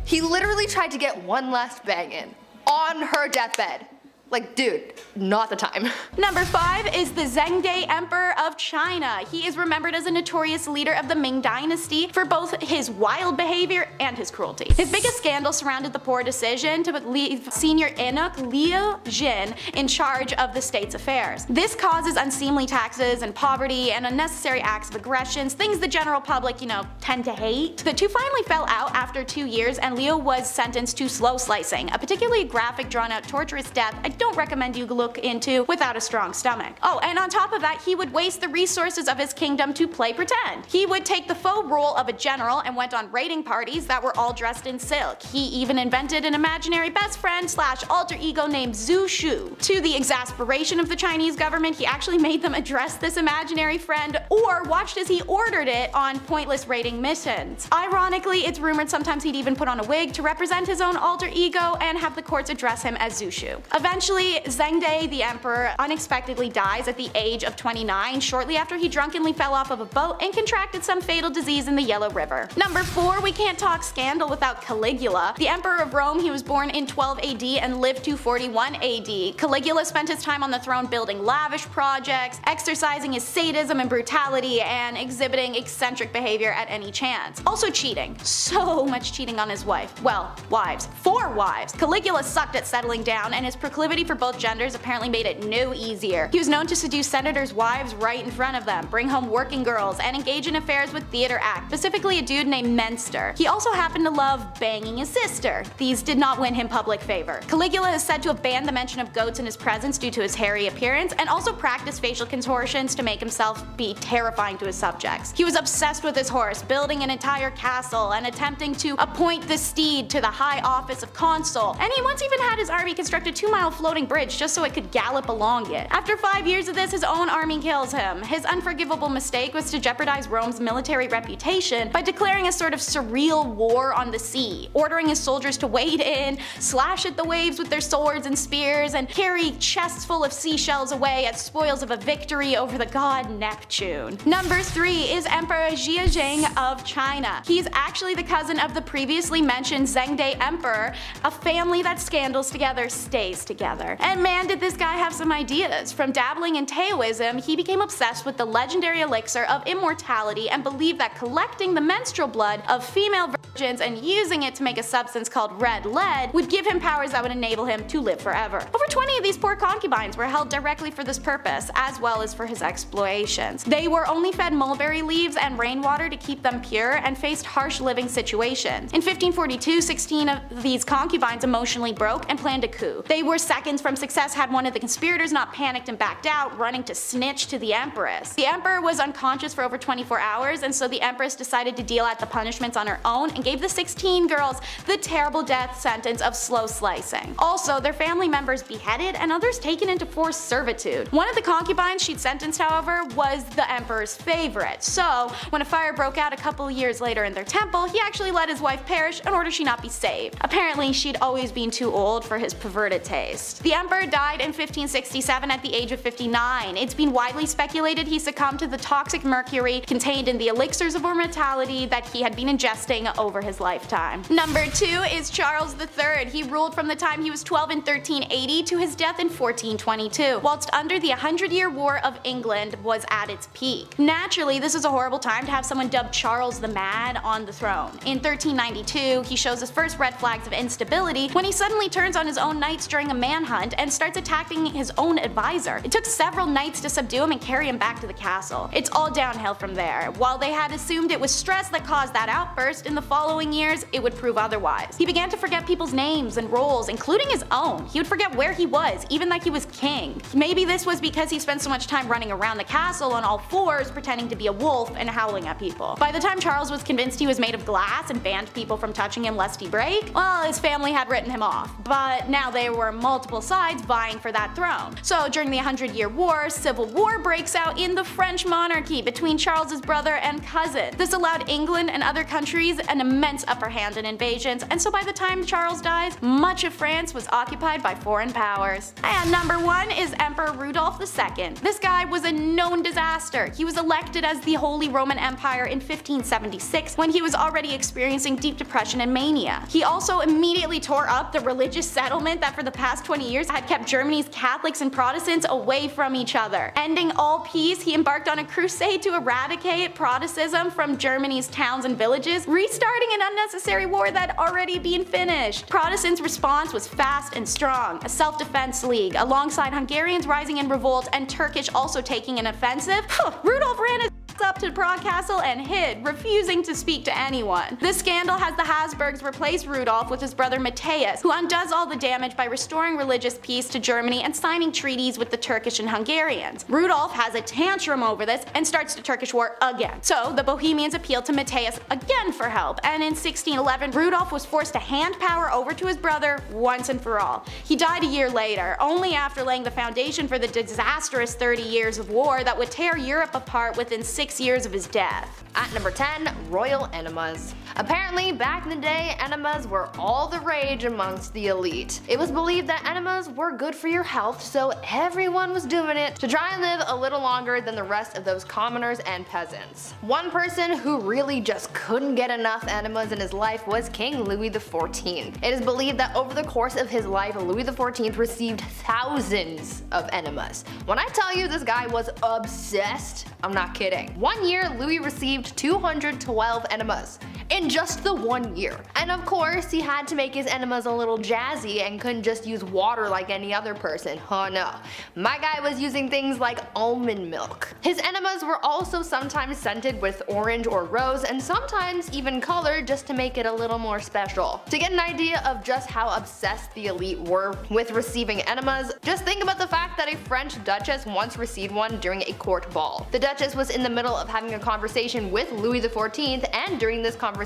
he literally tried to get one last bang in. On her deathbed. Like, dude, not the time. Number 5 is the Zhengde Emperor of China. He is remembered as a notorious leader of the Ming Dynasty for both his wild behavior and his cruelty. His biggest scandal surrounded the poor decision to leave senior eunuch Liu Jin in charge of the state's affairs. This causes unseemly taxes and poverty and unnecessary acts of aggressions, things the general public, you know, tend to hate. The two finally fell out after 2 years, and Liu was sentenced to slow slicing, a particularly graphic, drawn-out, torturous death I don't recommend you look into without a strong stomach. Oh, and on top of that, he would waste the resources of his kingdom to play pretend. He would take the faux role of a general and went on raiding parties that were all dressed in silk. He even invented an imaginary best friend / alter ego named Zhu Shu. To the exasperation of the Chinese government, he actually made them address this imaginary friend or watched as he ordered it on pointless raiding missions. Ironically, it's rumored sometimes he'd even put on a wig to represent his own alter ego and have the courts address him as Zhu Shu. Eventually, Eventually, Zhengde, the emperor, unexpectedly dies at the age of 29 shortly after he drunkenly fell off of a boat and contracted some fatal disease in the Yellow River. Number 4, we can't talk scandal without Caligula. The emperor of Rome, he was born in 12 AD and lived to 41 AD. Caligula spent his time on the throne building lavish projects, exercising his sadism and brutality, and exhibiting eccentric behavior at any chance. Also cheating. So much cheating on his wife. Well, wives. 4 wives. Caligula sucked at settling down, and his proclivity for both genders apparently made it no easier. He was known to seduce senators' wives right in front of them, bring home working girls, and engage in affairs with theater acts, specifically a dude named Menster. He also happened to love banging his sister. These did not win him public favor. Caligula is said to have banned the mention of goats in his presence due to his hairy appearance, and also practiced facial contortions to make himself be terrifying to his subjects. He was obsessed with his horse, building an entire castle and attempting to appoint the steed to the high office of consul, and he once even had his army construct a 2-mile floating bridge just so it could gallop along it. After 5 years of this, his own army kills him. His unforgivable mistake was to jeopardize Rome's military reputation by declaring a sort of surreal war on the sea, ordering his soldiers to wade in, slash at the waves with their swords and spears, and carry chests full of seashells away as spoils of a victory over the god Neptune. Number 3 is Emperor Zhejiang of China. He's actually the cousin of the previously mentioned Zhengde Emperor. A family that scandals together stays together. And man, did this guy have some ideas. From dabbling in Taoism, he became obsessed with the legendary elixir of immortality and believed that collecting the menstrual blood of female virgins and using it to make a substance called red lead would give him powers that would enable him to live forever. Over 20 of these poor concubines were held directly for this purpose, as well as for his exploitations. They were only fed mulberry leaves and rainwater to keep them pure, and faced harsh living situations. In 1542, 16 of these concubines emotionally broke and planned a coup. They were seconds from success had one of the conspirators not panicked and backed out, running to snitch to the empress. The emperor was unconscious for over 24 hours, and so the empress decided to deal out the punishments on her own and gave the 16 girls the terrible death sentence of slow slicing. Also, their family members beheaded and others taken into forced servitude. One of the concubines she'd sentenced, however, was the emperor's favorite, so when a fire broke out a couple years later in their temple, he actually let his wife perish in order she not be saved. Apparently, she'd always been too old for his perverted taste. The emperor died in 1567 at the age of 59. It's been widely speculated he succumbed to the toxic mercury contained in the elixirs of immortality that he had been ingesting over his lifetime. Number 2 is Charles III. He ruled from the time he was 12 in 1380 to his death in 1422, whilst under the 100-Year War of England was at its peak. Naturally, this is a horrible time to have someone dubbed Charles the Mad on the throne. In 1392, he shows his first red flags of instability when he suddenly turns on his own knights during a manhunt and starts attacking his own advisor. It took several knights to subdue him and carry him back to the castle. It's all downhill from there. While they had assumed it was stress that caused that outburst, in the following years it would prove otherwise. He began to forget people's names and roles, including his own. He would forget where he was, even like he was king. Maybe this was because he spent so much time running around the castle on all fours pretending to be a wolf and howling at people. By the time Charles was convinced he was made of glass and banned people from touching him lest he break, well, his family had written him off. But now there were multiple sides vying for that throne. So during the 100-Year War, civil war breaks out in the French monarchy between Charles's brother and cousin. This allowed England and other countries an immense upper hand in invasions, and so by the time Charles dies, much of France was occupied by foreign powers. And number 1 is Emperor Rudolph II. This guy was a known disaster. He was elected as the Holy Roman Empire in 1576 when he was already experiencing deep depression and mania. He also immediately tore up the religious settlement that for the past 20 years had kept Germany's Catholics and Protestants away from each other. Ending all peace, he embarked on a crusade to eradicate Protestantism from Germany's towns and villages, restarting an unnecessary war that had already been finished. Protestants' response was fast and strong, a self-defense league, alongside Hungarians rising in revolt and Turkish also taking an offensive. Rudolph ran his up to Prague Castle and hid, refusing to speak to anyone. This scandal has the Habsburgs replace Rudolph with his brother Matthias, who undoes all the damage by restoring religious peace to Germany and signing treaties with the Turkish and Hungarians. Rudolph has a tantrum over this and starts the Turkish War again. So the Bohemians appealed to Matthias again for help, and in 1611 Rudolph was forced to hand power over to his brother once and for all. He died a year later, only after laying the foundation for the disastrous 30 years of war that would tear Europe apart within 6 6 years of his death. At number 10, royal enemas. Apparently, back in the day, enemas were all the rage amongst the elite. It was believed that enemas were good for your health, so everyone was doing it to try and live a little longer than the rest of those commoners and peasants. One person who really just couldn't get enough enemas in his life was King Louis XIV. It is believed that over the course of his life, Louis XIV received thousands of enemas. When I tell you this guy was obsessed, I'm not kidding. One year, Louis received 212 enemas. In just the 1 year. And of course, he had to make his enemas a little jazzy and couldn't just use water like any other person. Oh no. My guy was using things like almond milk. His enemas were also sometimes scented with orange or rose, and sometimes even colored just to make it a little more special. To get an idea of just how obsessed the elite were with receiving enemas, just think about the fact that a French duchess once received one during a court ball. The duchess was in the middle of having a conversation with Louis XIV, and during this conversation,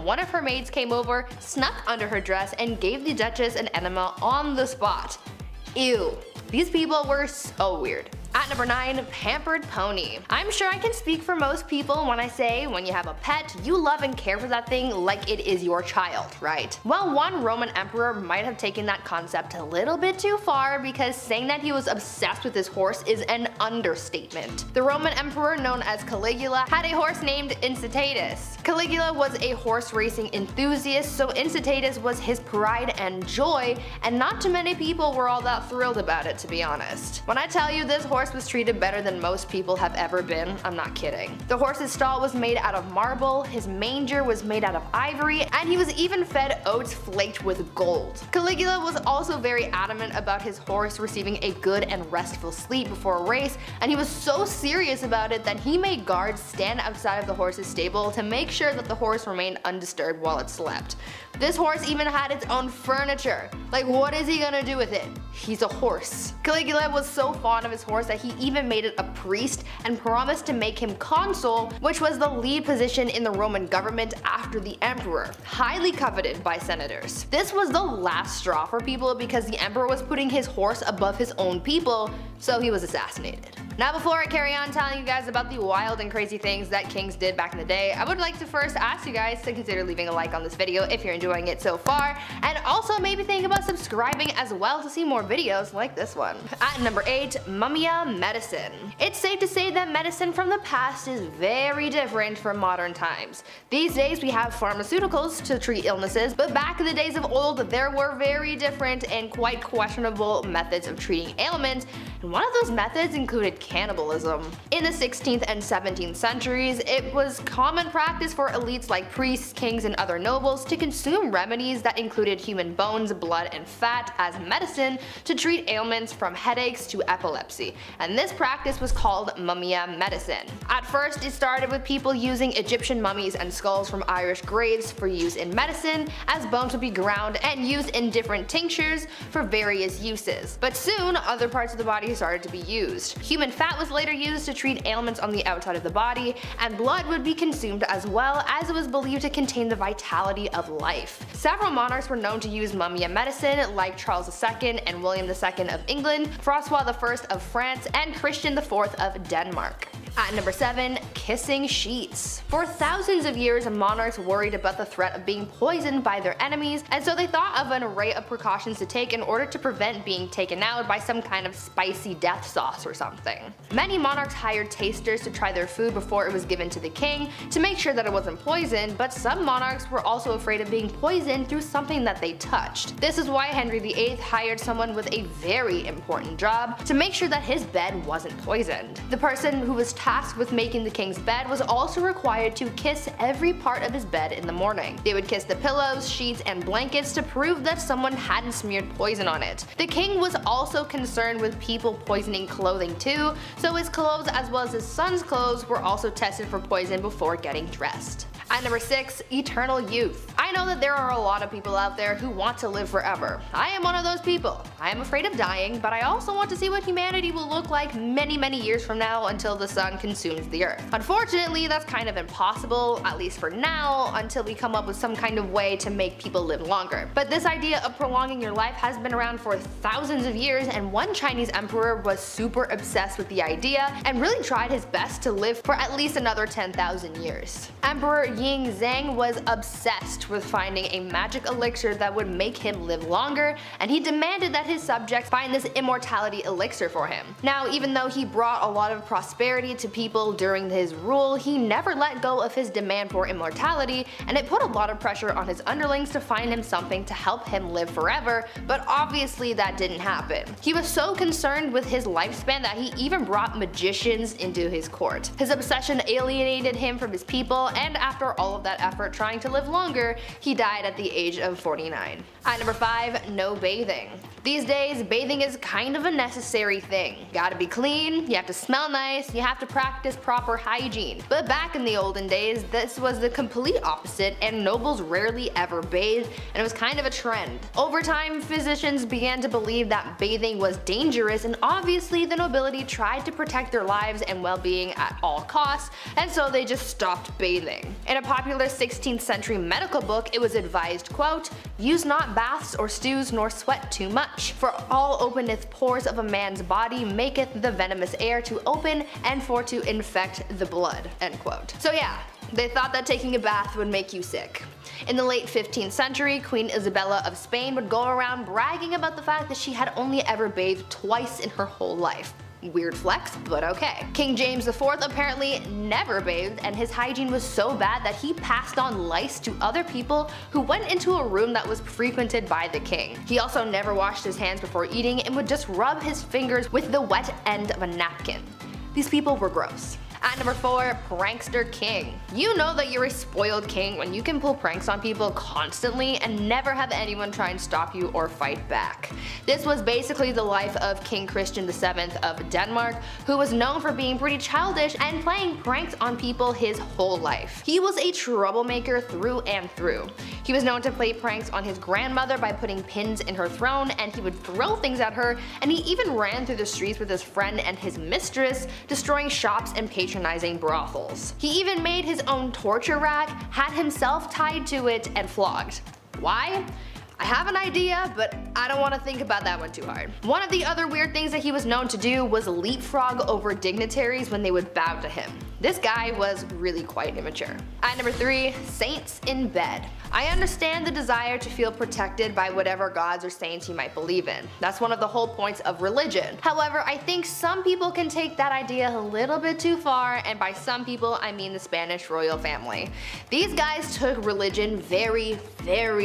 one of her maids came over, snuck under her dress, and gave the duchess an enema on the spot. Ew. These people were so weird. At number 9, pampered pony. I'm sure I can speak for most people when I say when you have a pet, you love and care for that thing like it is your child, right? Well, one Roman emperor might have taken that concept a little bit too far, because saying that he was obsessed with his horse is an understatement. The Roman emperor known as Caligula had a horse named Incitatus. Caligula was a horse racing enthusiast, so Incitatus was his pride and joy, and not too many people were all that thrilled about it, to be honest. When I tell you this horse was treated better than most people have ever been, I'm not kidding. The horse's stall was made out of marble, his manger was made out of ivory, and he was even fed oats flaked with gold. Caligula was also very adamant about his horse receiving a good and restful sleep before a race, and he was so serious about it that he made guards stand outside of the horse's stable to make sure that the horse remained undisturbed while it slept. This horse even had its own furniture. Like, what is he gonna do with it? He's a horse. Caligula was so fond of his horse that he even made it a priest and promised to make him consul, which was the lead position in the Roman government after the emperor, highly coveted by senators. This was the last straw for people because the emperor was putting his horse above his own people, so he was assassinated. Now, before I carry on telling you guys about the wild and crazy things that kings did back in the day, I would like to first ask you guys to consider leaving a like on this video if you're enjoying it so far, and also maybe think about subscribing as well to see more videos like this one. At number 8, Mumia medicine. It's safe to say that medicine from the past is very different from modern times. These days we have pharmaceuticals to treat illnesses, but back in the days of old there were very different and quite questionable methods of treating ailments, and one of those methods included cannibalism. In the 16th and 17th centuries, it was common practice for elites like priests, kings, and other nobles to consume remedies that included human bones, blood, and fat as medicine to treat ailments from headaches to epilepsy, and this practice was called mumia medicine. At first, it started with people using Egyptian mummies and skulls from Irish graves for use in medicine, as bones would be ground and used in different tinctures for various uses. But soon, other parts of the body started to be used. Human fat was later used to treat ailments on the outside of the body, and blood would be consumed as well, as it was believed to contain the vitality of life. Several monarchs were known to use mumia medicine, like Charles II and William II of England, Francois I of France, and Christian IV of Denmark. At number 7, kissing sheets. For thousands of years, monarchs worried about the threat of being poisoned by their enemies, and so they thought of an array of precautions to take in order to prevent being taken out by some kind of spicy death sauce or something. Many monarchs hired tasters to try their food before it was given to the king to make sure that it wasn't poisoned, but some monarchs were also afraid of being poisoned through something that they touched. This is why Henry VIII hired someone with a very important job to make sure that his bed wasn't poisoned. The person who was tasked with making the king's bed was also required to kiss every part of his bed in the morning. They would kiss the pillows, sheets, and blankets to prove that someone hadn't smeared poison on it. The king was also concerned with people poisoning clothing too, so his clothes as well as his son's clothes were also tested for poison before getting dressed. At number 6, eternal youth. I know that there are a lot of people out there who want to live forever. I am one of those people. I am afraid of dying, but I also want to see what humanity will look like many years from now until the sun consumes the earth. Unfortunately, that's kind of impossible, at least for now, until we come up with some kind of way to make people live longer. But this idea of prolonging your life has been around for thousands of years, and one Chinese emperor was super obsessed with the idea and really tried his best to live for at least another 10,000 years. Emperor Ying Zhang was obsessed with finding a magic elixir that would make him live longer, and he demanded that his subjects find this immortality elixir for him. Now, even though he brought a lot of prosperity to people during his rule, he never let go of his demand for immortality, and it put a lot of pressure on his underlings to find him something to help him live forever, but obviously that didn't happen. He was so concerned with his lifespan that he even brought magicians into his court. His obsession alienated him from his people, and after all of that effort trying to live longer, he died at the age of 49. At number 5, no bathing. These days, bathing is kind of a necessary thing. You gotta be clean, you have to smell nice, you have to practice proper hygiene. But back in the olden days, this was the complete opposite, and nobles rarely ever bathed, and it was kind of a trend. Over time, physicians began to believe that bathing was dangerous, and obviously the nobility tried to protect their lives and well-being at all costs, and so they just stopped bathing. In a popular 16th century medical book, it was advised, quote, "Use not baths or stews nor sweat too much, for all openeth pores of a man's body maketh the venomous air to open and for to infect the blood," end quote. So yeah, they thought that taking a bath would make you sick. In the late 15th century, Queen Isabella of Spain would go around bragging about the fact that she had only ever bathed twice in her whole life. Weird flex, but okay. King James IV apparently never bathed, and his hygiene was so bad that he passed on lice to other people who went into a room that was frequented by the king. He also never washed his hands before eating and would just rub his fingers with the wet end of a napkin. These people were gross. At number 4, prankster king. You know that you're a spoiled king when you can pull pranks on people constantly and never have anyone try and stop you or fight back. This was basically the life of King Christian VII of Denmark, who was known for being pretty childish and playing pranks on people his whole life. He was a troublemaker through and through. He was known to play pranks on his grandmother by putting pins in her throne, and he would throw things at her, and he even ran through the streets with his friend and his mistress, destroying shops and patronizing brothels. He even made his own torture rack, had himself tied to it, and flogged. Why? I have an idea, but I don't want to think about that one too hard. One of the other weird things that he was known to do was leapfrog over dignitaries when they would bow to him. This guy was really quite immature. At number 3, saints in bed. I understand the desire to feel protected by whatever gods or saints you might believe in. That's one of the whole points of religion. However, I think some people can take that idea a little bit too far, and by some people I mean the Spanish royal family. These guys took religion very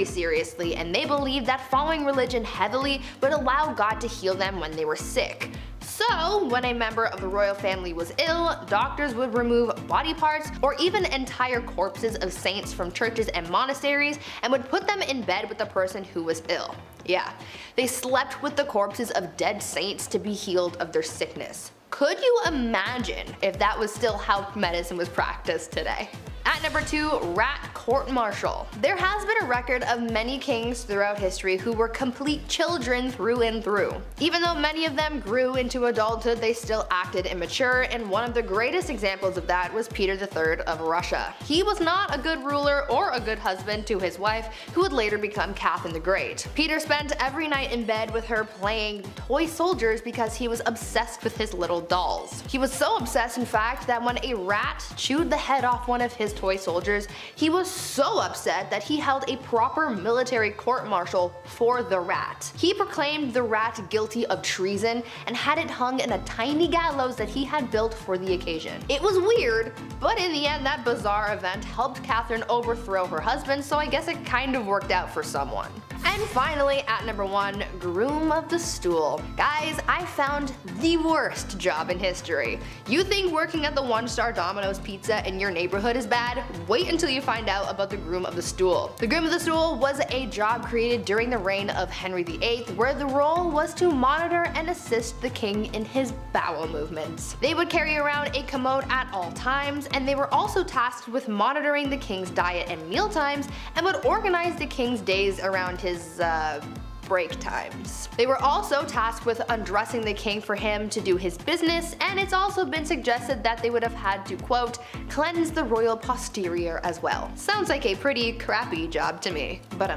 seriously, and they believed that following religion heavily would allow God to heal them when they were sick. So, when a member of the royal family was ill, doctors would remove body parts or even entire corpses of saints from churches and monasteries and would put them in bed with the person who was ill. Yeah, they slept with the corpses of dead saints to be healed of their sickness. Could you imagine if that was still how medicine was practiced today? At number 2, rat court-martial. There has been a record of many kings throughout history who were complete children through and through. Even though many of them grew into adulthood, they still acted immature, and one of the greatest examples of that was Peter III of Russia. He was not a good ruler or a good husband to his wife, who would later become Catherine the Great. Peter spent every night in bed with her playing toy soldiers because he was obsessed with his little dolls. He was so obsessed, in fact, that when a rat chewed the head off one of his toy soldiers, he was so upset that he held a proper military court-martial for the rat. He proclaimed the rat guilty of treason and had it hung in a tiny gallows that he had built for the occasion. It was weird, but in the end that bizarre event helped Catherine overthrow her husband, so I guess it kind of worked out for someone. And finally, at number 1, groom of the stool. Guys, I found the worst job in history. You think working at the 1-star Domino's Pizza in your neighborhood is bad? Wait until you find out about the groom of the stool. The groom of the stool was a job created during the reign of Henry VIII, where the role was to monitor and assist the king in his bowel movements. They would carry around a commode at all times, and they were also tasked with monitoring the king's diet and meal times, and would organize the king's days around his break times. They were also tasked with undressing the king for him to do his business, and it's also been suggested that they would have had to, quote, cleanse the royal posterior as well. Sounds like a pretty crappy job to me, but